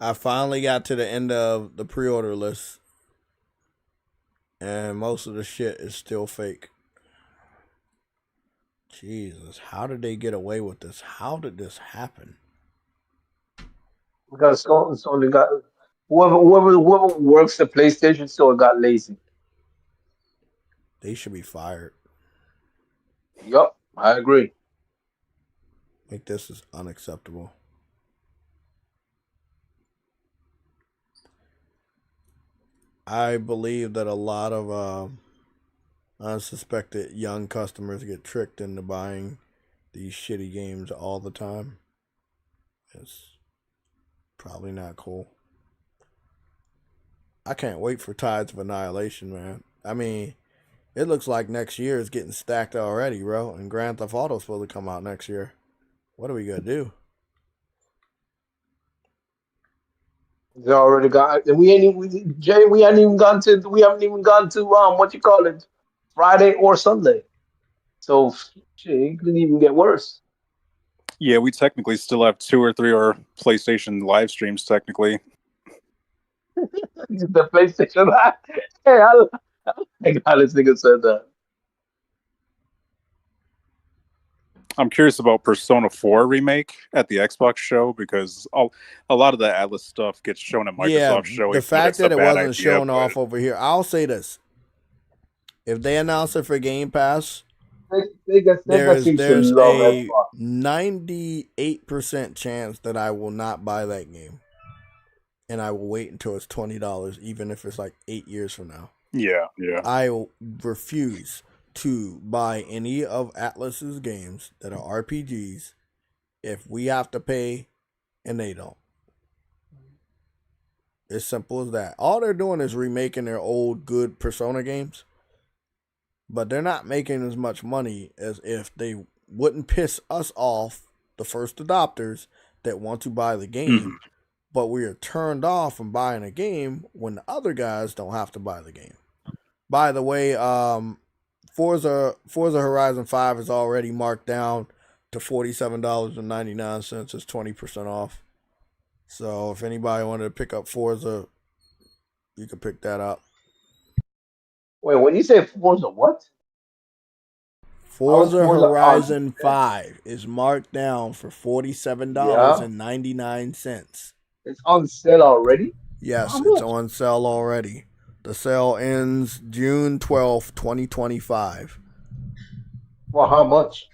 Speaker 2: I finally got to the end of the pre-order list, and most of the shit is still fake. Jesus, how did they get away with this? How did this happen?
Speaker 5: Because Sony got whoever works at PlayStation Store got lazy.
Speaker 2: They should be fired.
Speaker 5: Yup, I agree.
Speaker 2: Like, this is unacceptable. I believe that a lot of unsuspected young customers get tricked into buying these shitty games all the time. It's probably not cool. I can't wait for Tides of Annihilation, man. I mean, it looks like next year is getting stacked already, bro. And Grand Theft Auto is supposed to come out next year. What are we gonna do?
Speaker 5: They already got, and we haven't even gone to what you call it, Friday or Sunday. So shit, it couldn't even get worse.
Speaker 6: Yeah, we technically still have 2 or 3 or PlayStation live streams technically.
Speaker 5: The PlayStation. Hey, I got this nigga said that.
Speaker 6: I'm curious about Persona 4 remake at the Xbox show because a lot of the Atlas stuff gets shown at Microsoft show.
Speaker 2: The fact that it wasn't shown off over here, I'll say this: if they announce it for Game Pass, there's a 98% chance that I will not buy that game, and I will wait until it's $20, even if it's like 8 years from now.
Speaker 6: Yeah.
Speaker 2: I will refuse to buy any of Atlas's games that are RPGs if we have to pay and they don't. As simple as that. All they're doing is remaking their old good Persona games, but they're not making as much money as if they wouldn't piss us off, the first adopters that want to buy the game, but we are turned off from buying a game when the other guys don't have to buy the game. By the way, Forza Horizon 5 is already marked down to $47.99. It's 20% off. So if anybody wanted to pick up Forza, you can pick that up.
Speaker 5: Wait, when you say Forza, what?
Speaker 2: Forza Horizon 5 is marked down for $47.99.
Speaker 5: It's on sale already?
Speaker 2: Yes, it's on sale already. The sale ends June 12th, 2025.
Speaker 5: For how much?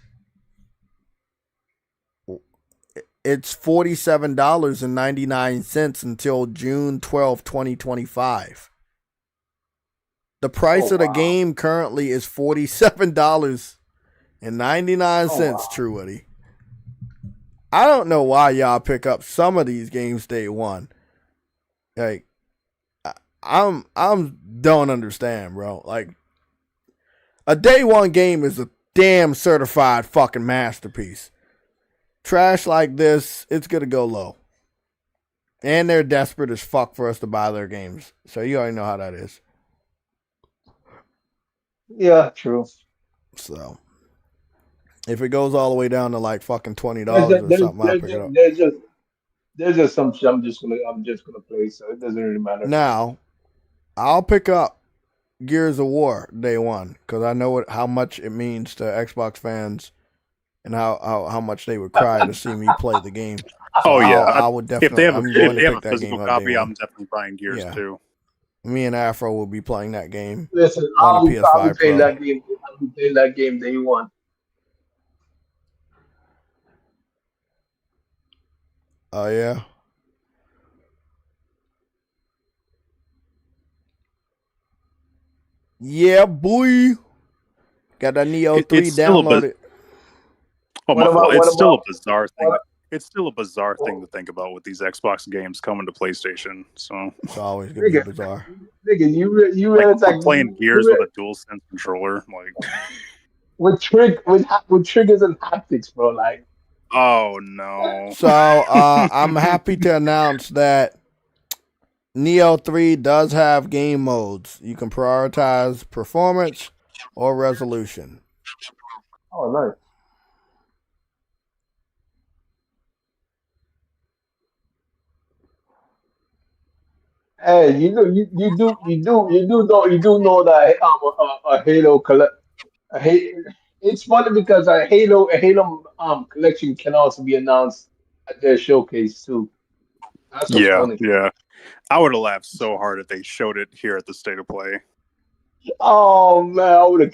Speaker 2: It's $47.99 until June 12th, 2025. The price of the game currently is $47.99, Truity. I don't know why y'all pick up some of these games day one. Like, I'm don't understand, bro. Like, a day one game is a damn certified fucking masterpiece. Trash like this, it's gonna go low. And they're desperate as fuck for us to buy their games. So you already know how that is.
Speaker 5: Yeah, true.
Speaker 2: So if it goes all the way down to like fucking $20
Speaker 5: There's
Speaker 2: or something, I'll pick it up.
Speaker 5: there's just some shit I'm just gonna play, so it doesn't really matter.
Speaker 2: Now, I'll pick up Gears of War day one because I know how much it means to Xbox fans and how much they would cry to see me play the game. So I would definitely. I'm going to pick that game up day one.
Speaker 6: I'm definitely buying Gears too.
Speaker 2: Me and Afro will be playing that game.
Speaker 5: Listen, I'll be playing that game. I'll be playing that game day one.
Speaker 2: Oh yeah. Yeah, boy. Got that NioH 3 downloaded.
Speaker 6: It's still a bizarre thing. It's still a bizarre thing to think about with these Xbox games coming to PlayStation. So
Speaker 2: it's always gonna be bizarre.
Speaker 5: Nigga, you realize
Speaker 6: like playing Gears with a DualSense controller, like
Speaker 5: with triggers and haptics, bro. Like,
Speaker 6: oh no.
Speaker 2: So I'm happy to announce that NioH 3 does have game modes. You can prioritize performance or resolution.
Speaker 5: Oh, nice. Hey, you do know that a Halo it's funny because a Halo collection can also be announced at their showcase too. That's what's funny.
Speaker 6: Yeah. I would have laughed so hard if they showed it here at the State of Play.
Speaker 5: Oh man, that would have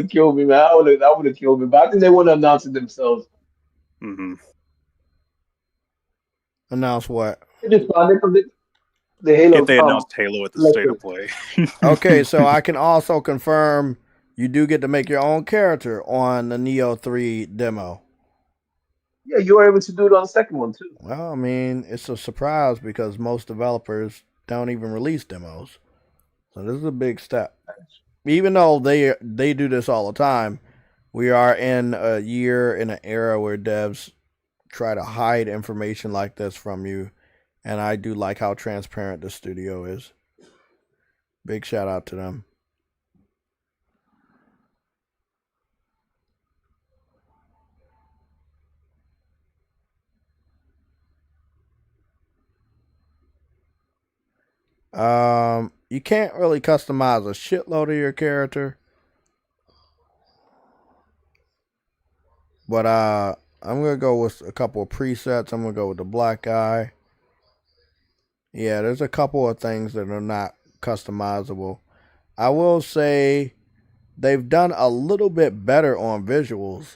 Speaker 5: killed me, man. That would have killed me. But I think they want to announce it themselves.
Speaker 6: Mm-hmm.
Speaker 2: Announce what?
Speaker 5: The Halo.
Speaker 6: If they announced Halo at the State of Play.
Speaker 2: Okay, so I can also confirm you do get to make your own character on the NioH 3 demo.
Speaker 5: Yeah, you were able to do it on the second one too.
Speaker 2: Well, I mean, it's a surprise because most developers don't even release demos. So this is a big step. Even though they do this all the time, we are in an era where devs try to hide information like this from you. And I do like how transparent the studio is. Big shout out to them. You can't really customize a shitload of your character. But I'm gonna go with a couple of presets. I'm gonna go with the black guy. Yeah, there's a couple of things that are not customizable. I will say they've done a little bit better on visuals,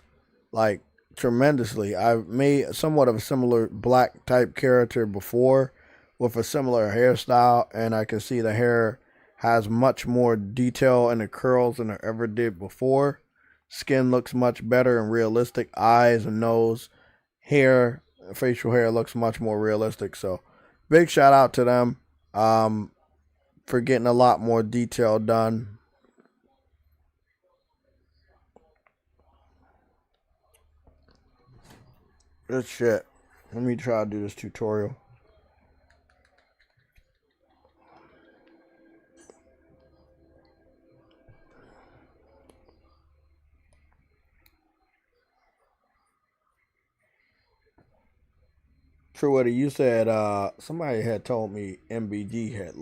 Speaker 2: like tremendously. I've made somewhat of a similar black type character before with a similar hairstyle, and I can see the hair has much more detail in the curls than it ever did before. Skin looks much better and realistic. Eyes and nose, hair, facial hair looks much more realistic. So big shout out to them for getting a lot more detail done. Good shit. Let me try to do this tutorial. Truetti, you said somebody had told me MBG had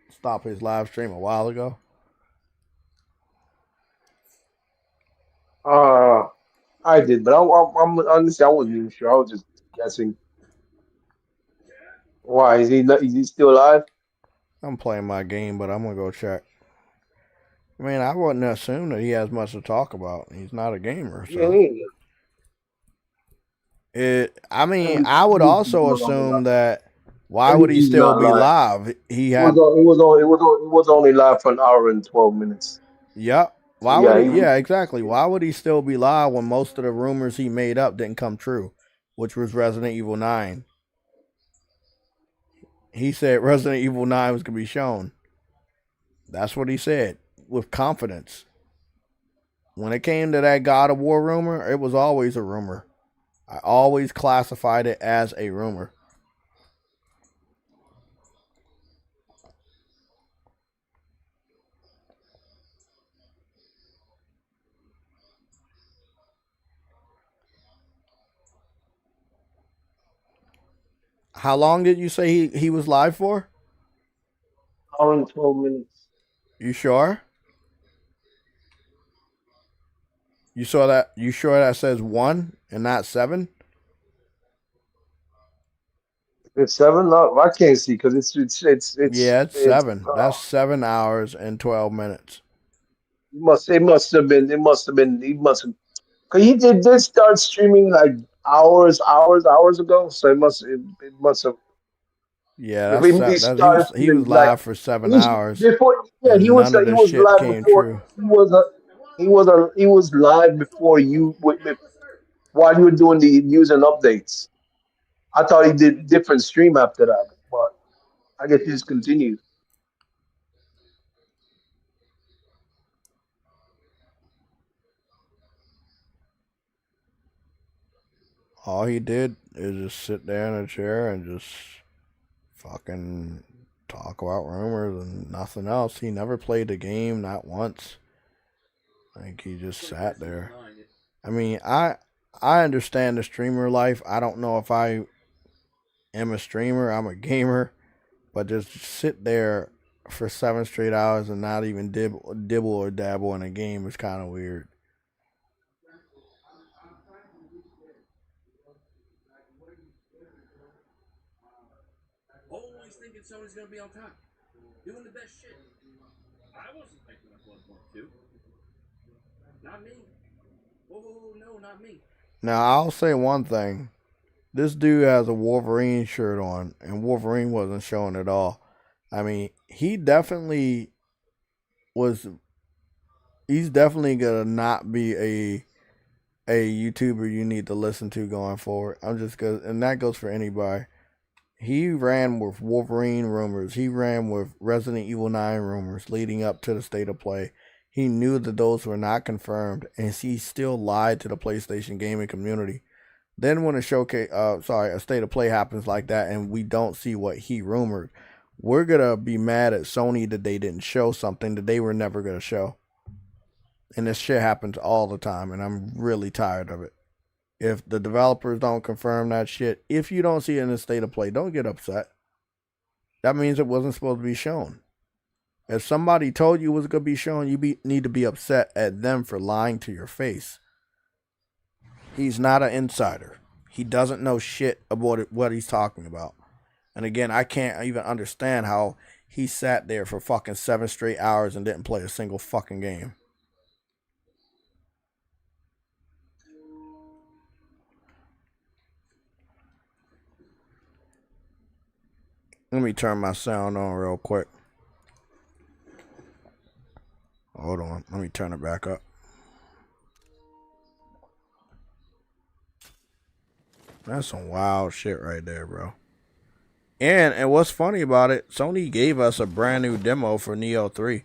Speaker 2: stopped his live stream a while ago.
Speaker 5: I did, but I'm honestly I wasn't even sure. I was just guessing. Why is he still alive?
Speaker 2: I'm playing my game, but I'm gonna go check. I mean, I wouldn't assume that he has much to talk about. He's not a gamer, so. I would also assume that why would he still be live? He had
Speaker 5: it was only live for an hour and 12 minutes.
Speaker 2: Yep. Why would he? Yeah, exactly. Why would he still be live when most of the rumors he made up didn't come true, which was Resident Evil 9? He said Resident Evil 9 was gonna be shown. That's what he said with confidence. When it came to that God of War rumor, it was always a rumor. I always classified it as a rumor. How long did you say he was live for?
Speaker 5: Hour and 12 minutes.
Speaker 2: You sure? You saw that? You sure that says 1 and not 7?
Speaker 5: It's 7? No, I can't see because
Speaker 2: Yeah, it's 7. That's 7 hours and 12 minutes.
Speaker 5: It must have been, because did start streaming like hours ago. So it must have.
Speaker 2: Yeah,
Speaker 5: If
Speaker 2: he he was
Speaker 5: like
Speaker 2: live for 7 hours,
Speaker 5: before, yeah,
Speaker 2: and none of
Speaker 5: he
Speaker 2: this
Speaker 5: was
Speaker 2: shit
Speaker 5: live
Speaker 2: came
Speaker 5: before.
Speaker 2: true.
Speaker 5: He was live before while you were doing the news and updates. I thought he did different stream after that, but I guess he just continued.
Speaker 2: All he did is just sit there in a chair and just fucking talk about rumors and nothing else. He never played the game, not once. Like, he just sat there. I mean, I understand the streamer life. I don't know if I am a streamer. I'm a gamer. But just sit there for 7 straight hours and not even dibble or dabble in a game is kind of weird.
Speaker 13: Always thinking Sony's gonna be on top, doing the best shit. I wasn't thinking of Bloodborne 2. Not me. Oh no, not me.
Speaker 2: Now, I'll say one thing. This dude has a Wolverine shirt on, and Wolverine wasn't showing at all. I mean, he definitely was. He's definitely gonna not be a YouTuber you need to listen to going forward. I'm just good, and that goes for anybody. He ran with Wolverine rumors. He ran with Resident Evil 9 rumors leading up to the state of play. He knew that those were not confirmed, and he still lied to the PlayStation gaming community. Then when a state of play happens like that, and we don't see what he rumored, we're gonna be mad at Sony that they didn't show something that they were never gonna show. And this shit happens all the time, and I'm really tired of it. If the developers don't confirm that shit, if you don't see it in the state of play, don't get upset. That means it wasn't supposed to be shown. If somebody told you it was going to be shown, you need to be upset at them for lying to your face. He's not an insider. He doesn't know shit about what he's talking about. And again, I can't even understand how he sat there for fucking 7 straight hours and didn't play a single fucking game. Let me turn my sound on real quick. Hold on. Let me turn it back up. That's some wild shit right there, bro. And what's funny about it, Sony gave us a brand new demo for Nioh 3.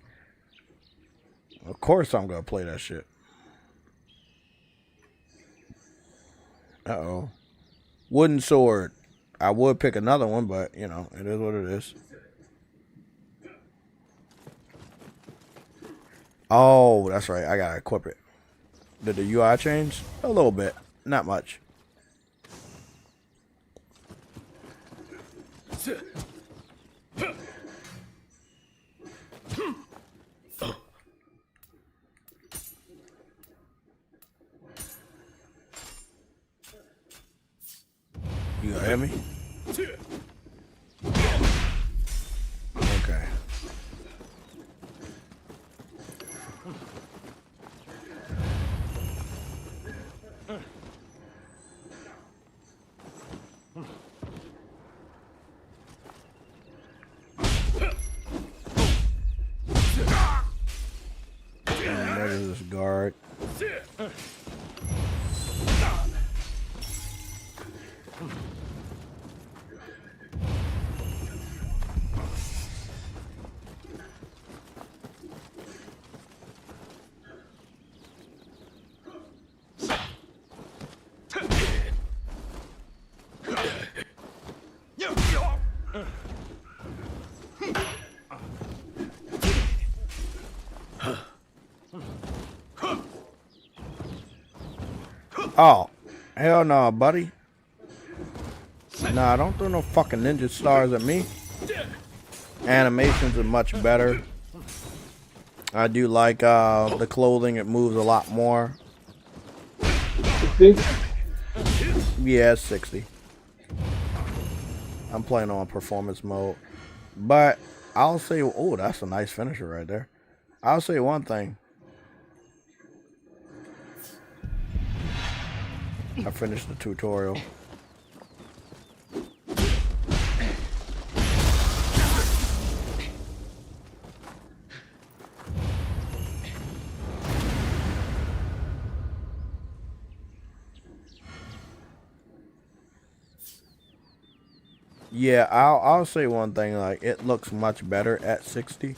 Speaker 2: Of course I'm going to play that shit. Uh-oh. Wooden sword. I would pick another one, but, you know, it is what it is. Oh, that's right. I gotta equip it. Did the UI change? A little bit. Not much. You gonna hit me? Okay. What is this guard? Oh, hell no, buddy. Nah, don't throw no fucking ninja stars at me. Animations are much better. I do like the clothing. It moves a lot more.
Speaker 5: 60?
Speaker 2: Yeah, it's 60. I'm playing on performance mode. But I'll say, oh, that's a nice finisher right there. I'll say one thing. I finished the tutorial. Yeah, I'll say one thing. Like, it looks much better at 60.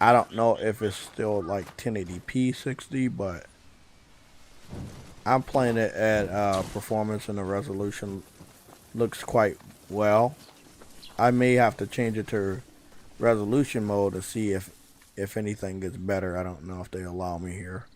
Speaker 2: I don't know if it's still like 1080p 60, but I'm playing it at performance and the resolution looks quite well. I may have to change it to resolution mode to see if anything gets better. I don't know if they allow me here.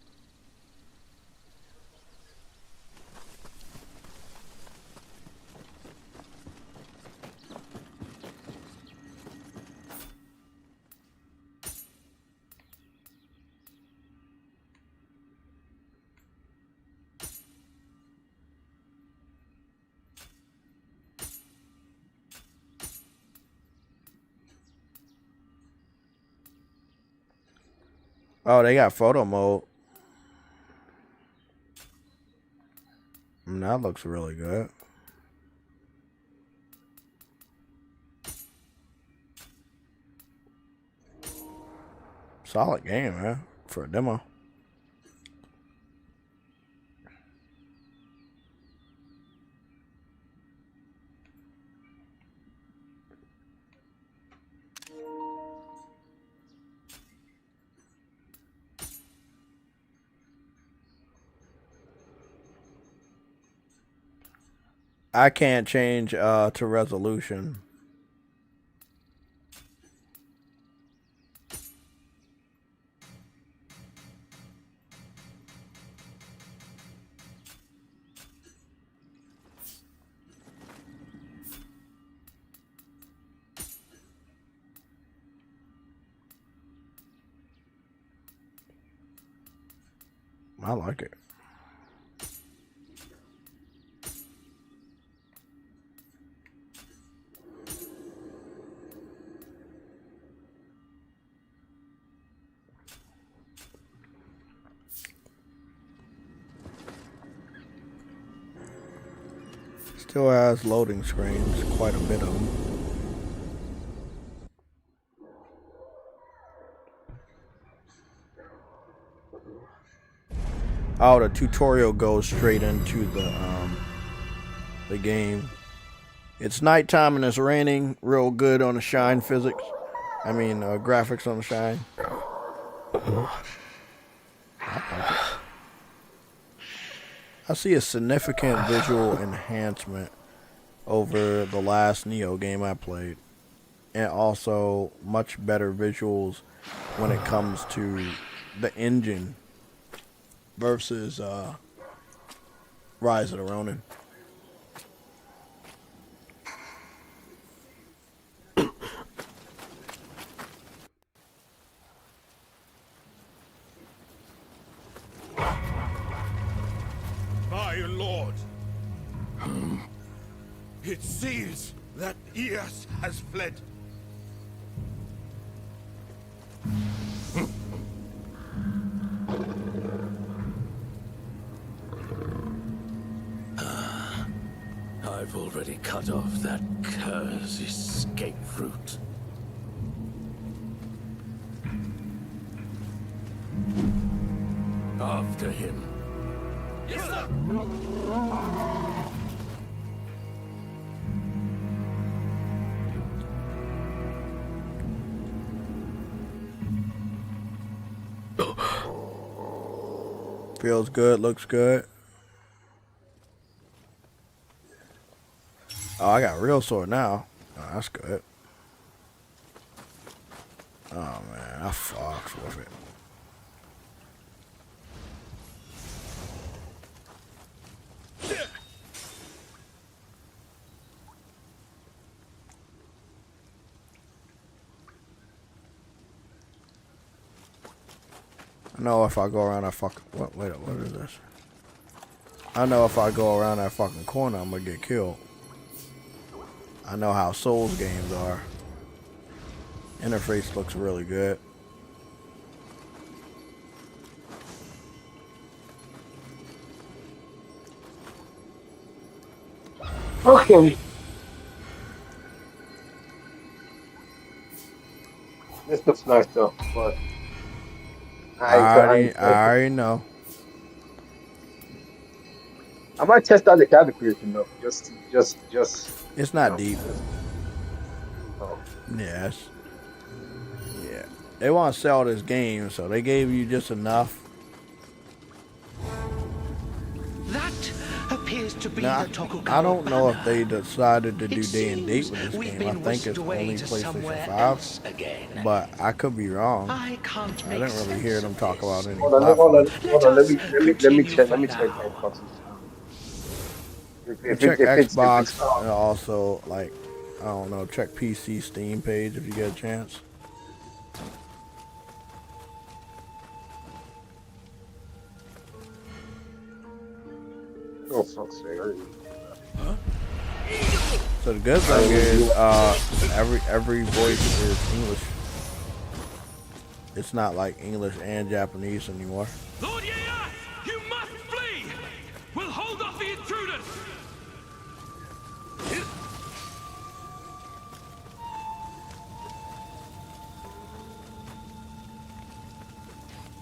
Speaker 2: Oh, they got photo mode. That looks really good. Solid game, man, for a demo. I can't change to resolution. I like it. Still has loading screens, quite a bit of them. Oh, the tutorial goes straight into the game. It's nighttime and it's raining. Real good on the shine physics. I mean, graphics on the shine. I see a significant visual enhancement over the last Neo game I played. And also much better visuals when it comes to the engine versus Rise of the Ronin.
Speaker 14: My lord, it seems that Eos has fled.
Speaker 15: I've already cut off that cursed escape route. After him.
Speaker 14: Yes, sir.
Speaker 2: Feels good, looks good. Oh, I got real sword now. Oh, that's good. Oh man, I fucked with it. I know if I go around that fucking... Wait, what is this? I know if I go around that fucking corner, I'm gonna get killed. I know how Souls games are. Interface looks really good.
Speaker 5: Okay. This looks nice though, but
Speaker 2: I already know.
Speaker 5: I might test out the character creation though. Just.
Speaker 2: It's not deep.
Speaker 5: Oh.
Speaker 2: Yes. Yeah. They want to sell this game, so they gave you just enough.
Speaker 16: That appears to be
Speaker 2: Now,
Speaker 16: the Tokugawa
Speaker 2: I don't know if
Speaker 16: banner.
Speaker 2: they decided to do
Speaker 16: It
Speaker 2: day and date
Speaker 16: seems
Speaker 2: with this
Speaker 16: we've
Speaker 2: game. I
Speaker 16: been
Speaker 2: think it's
Speaker 16: whisked away
Speaker 2: only
Speaker 16: to
Speaker 2: PlayStation
Speaker 16: somewhere
Speaker 2: 5,
Speaker 16: else again.
Speaker 2: but I could be wrong.
Speaker 16: I can't
Speaker 2: I
Speaker 16: make
Speaker 2: didn't really hear them talk about any
Speaker 5: Hold on. Let me check. Let me check Xbox's.
Speaker 2: Check Xbox
Speaker 5: it's
Speaker 2: and also, like, I don't know, check PC Steam page if you get a chance.
Speaker 5: oh fuck's sake!
Speaker 2: Huh? So the good thing is, every voice is English. It's not like English and Japanese anymore.
Speaker 14: Lord JayTechTV, you must flee! We'll hold off the intruders!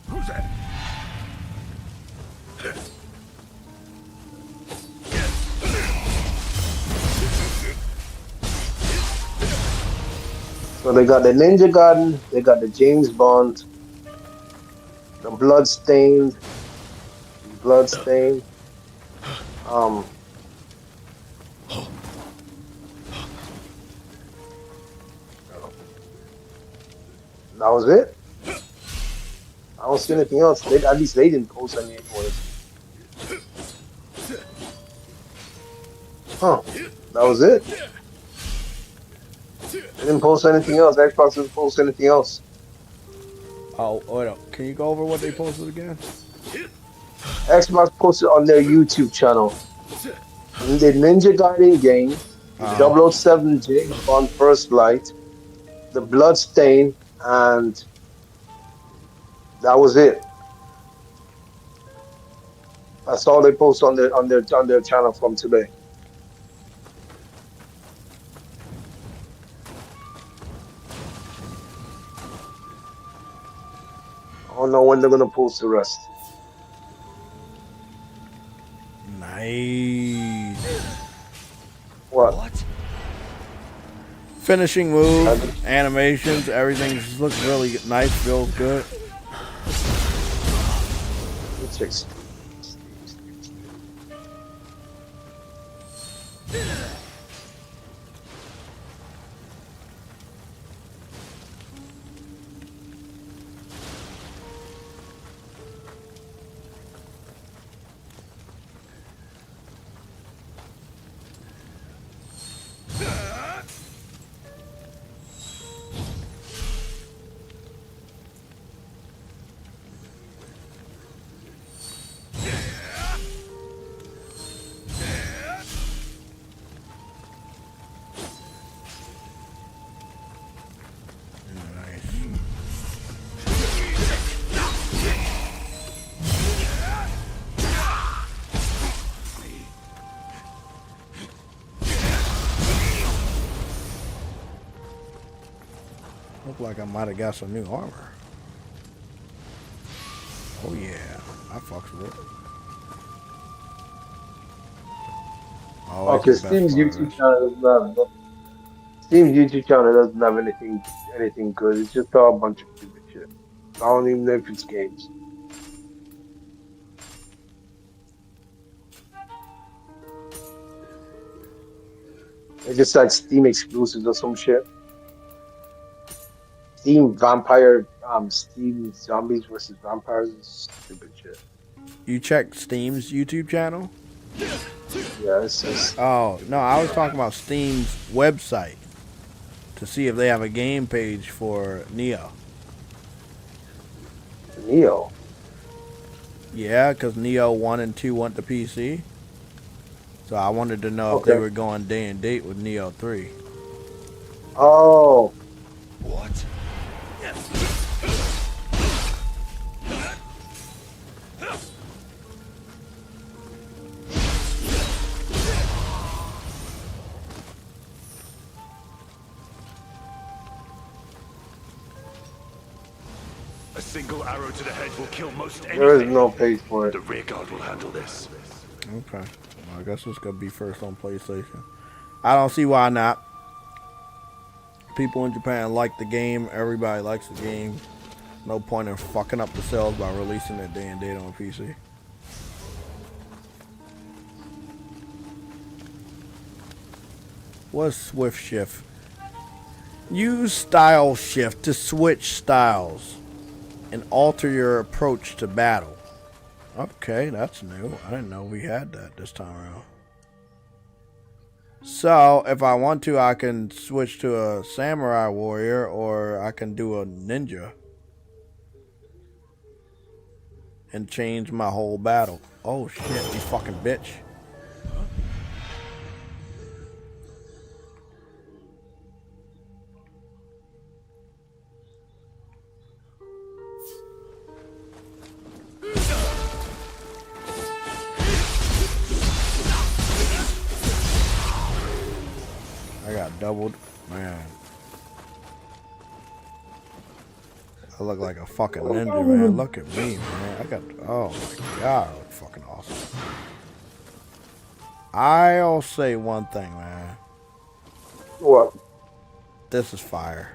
Speaker 14: Who's that?
Speaker 5: So they got the Ninja Garden, they got the James Bond, the Bloodstained. That was it. I don't see anything else. At least they didn't post any anyways. Huh? That was it. They didn't post anything else. Xbox didn't post anything else.
Speaker 2: Oh, wait up. Can you go over what they posted again?
Speaker 5: Xbox posted on their YouTube channel the Ninja Gaiden game, the 007 James Bond First Light, the Bloodstain, and that was it. That's all they post on their channel from today. I don't know when they're gonna post the rest.
Speaker 2: Nice.
Speaker 5: What?
Speaker 2: Finishing moves, animations, everything just looks really nice, feels good. Look like I might have got some new armor. Oh yeah, I fucks with it.
Speaker 5: Okay, Steam's YouTube channel doesn't have Steam's YouTube channel doesn't have anything good. It's just all a bunch of stupid shit. I don't even know if it's games. It's just like Steam exclusives or some shit. Steam Steam Zombies versus Vampires is stupid shit.
Speaker 2: You checked Steam's YouTube channel?
Speaker 5: Yeah, it says.
Speaker 2: Oh, no, I was talking about Steam's website to see if they have a game page for Neo.
Speaker 5: Neo?
Speaker 2: Yeah, because Neo 1 and 2 went to PC. So I wanted to know if they
Speaker 5: Okay.
Speaker 2: were going day and date with Neo 3.
Speaker 5: Oh.
Speaker 15: What?
Speaker 14: A single arrow to the head will kill most
Speaker 5: There is
Speaker 14: anything.
Speaker 5: no page for it.
Speaker 14: The rear guard will handle this.
Speaker 2: Okay. Well, I guess it's going to be first on PlayStation. I don't see why not. People in Japan like the game. Everybody likes the game. No point in fucking up the sales by releasing it day and date on PC. What's Swift Shift? Use Style Shift to switch styles and alter your approach to battle. Okay, that's new. I didn't know we had that this time around. So, if I want to, I can switch to a samurai warrior or I can do a ninja and change my whole battle. Oh shit, you fucking bitch. I got doubled. Man. I look like a fucking ninja, man. Look at me, man. I got, oh my god, I look fucking awesome. I'll say one thing, man.
Speaker 5: What?
Speaker 2: This is fire.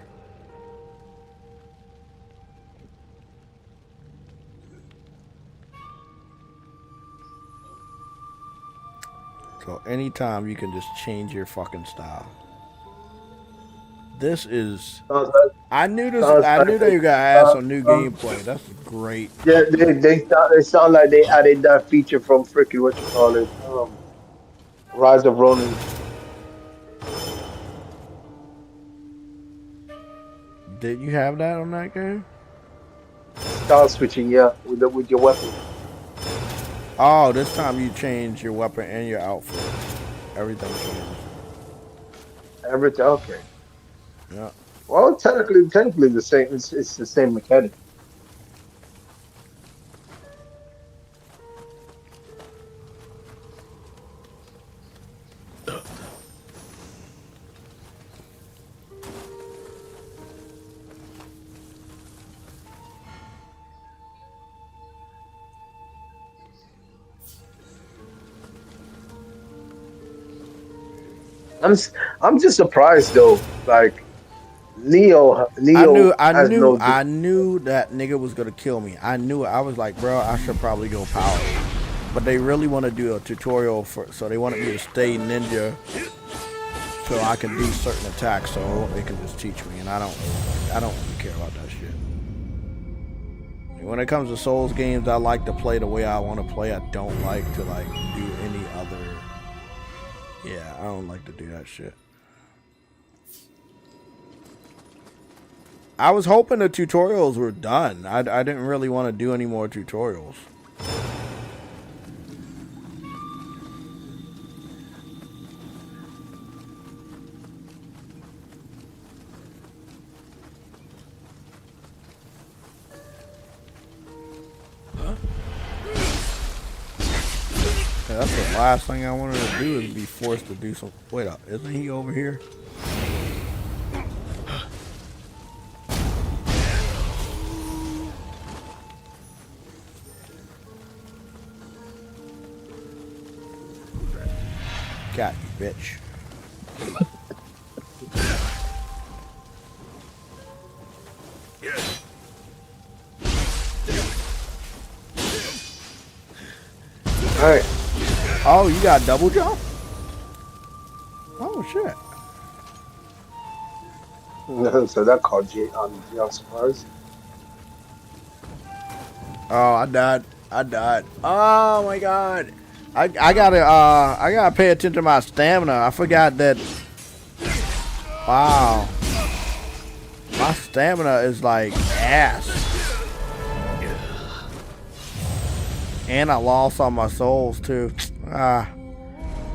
Speaker 2: So anytime you can just change your fucking style. This is. I knew this. I knew they were gonna add some new gameplay. That's great.
Speaker 5: Yeah, they sound like they added that feature from freaking what you call it, Rise of Ronin.
Speaker 2: Did you have that on that game?
Speaker 5: Style switching, yeah, with your weapon.
Speaker 2: Oh, this time you change your weapon and your outfit. Everything changes.
Speaker 5: Everything, okay.
Speaker 2: Yeah.
Speaker 5: Well, technically the same. It's the same mechanic. I'm just surprised though. Like Neo has no.
Speaker 2: I knew that nigga was gonna kill me. I knew it. I was like, bro, I should probably go power. But they really want to do a tutorial so they wanted me to stay ninja, so I can do certain attacks, so they can just teach me. And I don't really care about that shit. When it comes to Souls games, I like to play the way I want to play. I don't like to like do any other. Yeah, I don't like to do that shit. I was hoping the tutorials were done. I didn't really want to do any more tutorials. Yeah, that's the last thing I wanted to do is be forced to do some. Wait up, isn't he over here? Got you, bitch.
Speaker 5: Alright.
Speaker 2: Oh, you got double jump? Oh shit.
Speaker 5: So that called Jay on Spurs.
Speaker 2: Oh, I died. Oh my god. I gotta pay attention to my stamina. I forgot that. Wow. My stamina is like ass. And I lost all my souls too.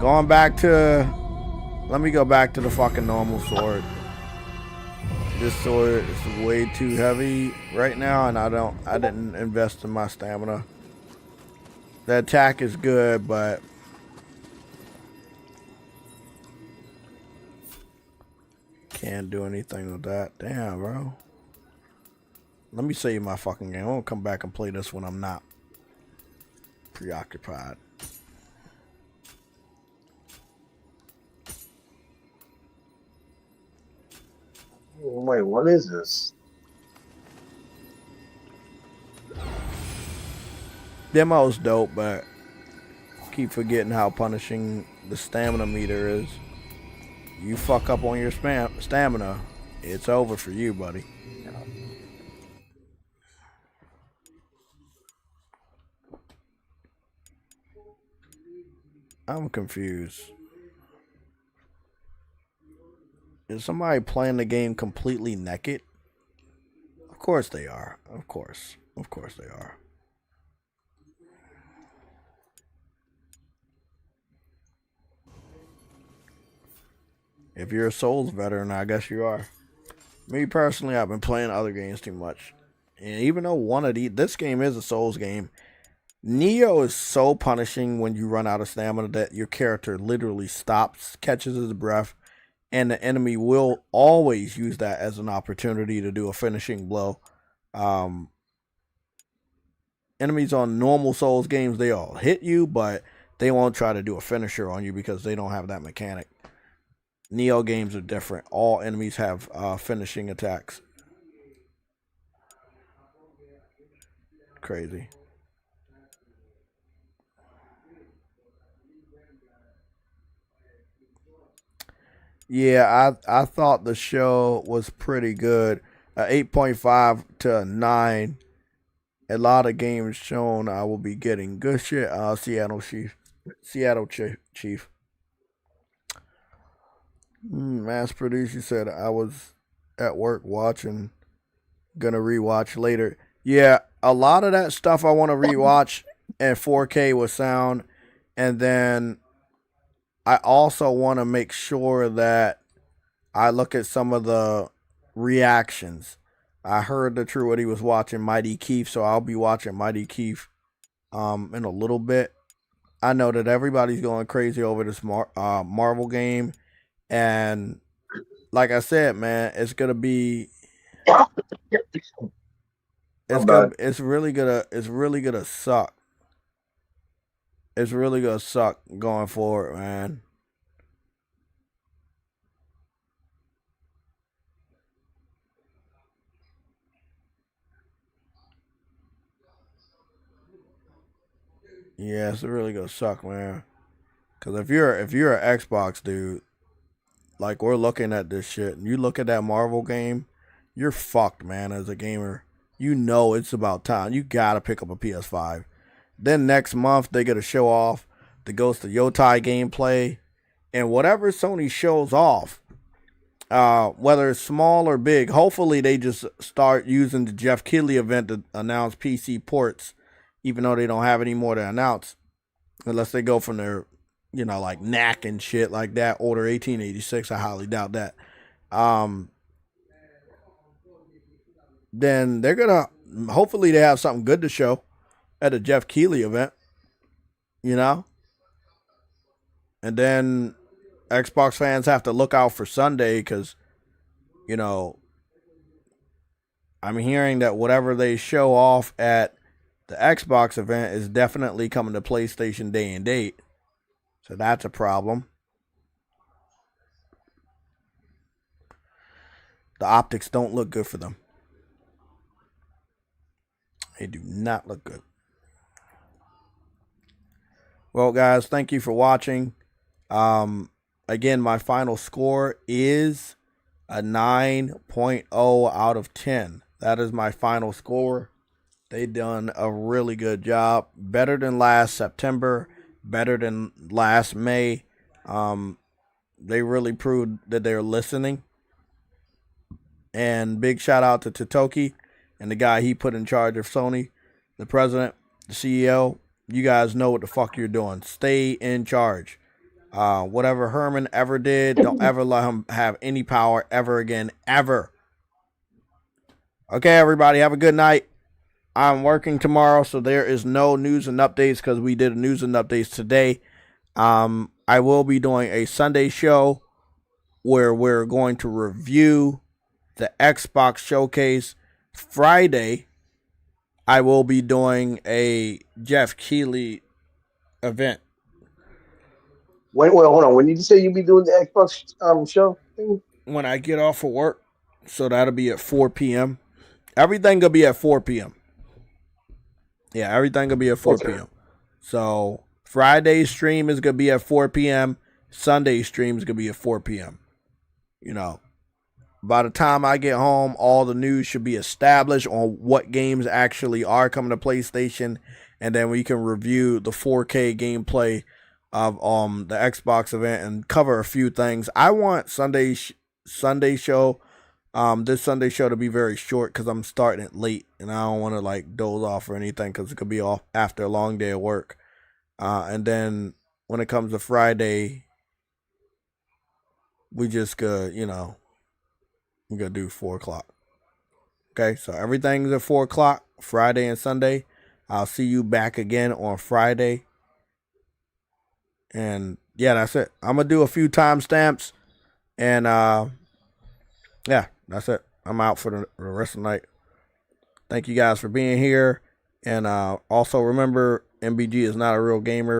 Speaker 2: Going back to... Let me go back to the fucking normal sword. This sword is way too heavy right now, and I didn't invest in my stamina. The attack is good, but can't do anything with that. Damn, bro. Let me save my fucking game. I'm gonna come back and play this when I'm not preoccupied.
Speaker 17: Wait, what is this?
Speaker 2: Demo's dope, but keep forgetting how punishing the stamina meter is. You fuck up on your stamina, it's over for you, buddy. I'm confused. Is somebody playing the game completely naked? Of course they are. Of course they are. If you're a Souls veteran, I guess you are. Me personally, I've been playing other games too much. And even though this game is a Souls game, NioH is so punishing when you run out of stamina that your character literally stops, catches his breath, and the enemy will always use that as an opportunity to do a finishing blow. Enemies on normal Souls games, they all hit you, but they won't try to do a finisher on you because they don't have that mechanic. NioH games are different. All enemies have finishing attacks. Crazy. Yeah, I thought the show was pretty good. 8.5 to 9. A lot of games shown I will be getting good shit. Seattle Chief. Mass producer said I was at work watching. Gonna rewatch later. Yeah, a lot of that stuff I want to rewatch in 4K with sound, and then I also want to make sure that I look at some of the reactions. I heard that True Woody was watching Mighty Keith, so I'll be watching Mighty Keith in a little bit. I know that everybody's going crazy over this Marvel game, and like I said, man, it's gonna be it's really gonna suck. It's really gonna suck going forward, man. Yeah, it's really gonna suck, man. Cause if you're an Xbox dude, like we're looking at this shit, and you look at that Marvel game, you're fucked, man. As a gamer, you know it's about time. You gotta pick up a PS5. Then next month they gotta show off the Ghost of Yotai gameplay, and whatever Sony shows off, whether it's small or big. Hopefully they just start using the Jeff Keighley event to announce PC ports, even though they don't have any more to announce, unless they go from their, like knack and shit like that. Order 1886, I highly doubt that. Then they're gonna, hopefully they have something good to show at a Jeff Keighley event, and then Xbox fans have to look out for Sunday because, I'm hearing that whatever they show off at the Xbox event is definitely coming to PlayStation day and date. So that's a problem. The optics don't look good for them. They do not look good. Well, guys, thank you for watching. Again, my final score is a 9.0 out of 10. That is my final score. They done a really good job. Better than last September. Better than last May. They really proved that they're listening. And big shout out to Totoki and the guy he put in charge of Sony, the president, the CEO. you guys know what the fuck you're doing. Stay in charge. Whatever Herman ever did, don't ever let him have any power ever again, ever. Okay, everybody, have a good night. I'm working tomorrow, so there is no news and updates because we did a news and updates today. I will be doing a Sunday show where we're going to review the Xbox showcase. Friday, I will be doing a Jeff Keighley event.
Speaker 17: Wait, hold on. When did you say you'll be doing the Xbox show thing?
Speaker 2: When I get off of work, so that'll be at 4 p.m. Everything will be at 4 p.m. Yeah, everything will be at 4 p.m. So Friday's stream is going to be at 4 p.m. Sunday's stream is going to be at 4 p.m. You know, by the time I get home, all the news should be established on what games actually are coming to PlayStation, and then we can review the 4K gameplay of the Xbox event and cover a few things. I want Sunday show, this Sunday show to be very short because I'm starting it late and I don't want to like doze off or anything because it could be off after a long day of work. And then when it comes to Friday, we just go, you know, we're gonna do 4 o'clock. Okay, so everything's at 4 o'clock, Friday and Sunday. I'll see you back again on Friday. And yeah, that's it. I'm gonna do a few timestamps, and yeah, that's it. I'm out for the rest of the night. Thank you guys for being here, and also remember, MBG is not a real gamer.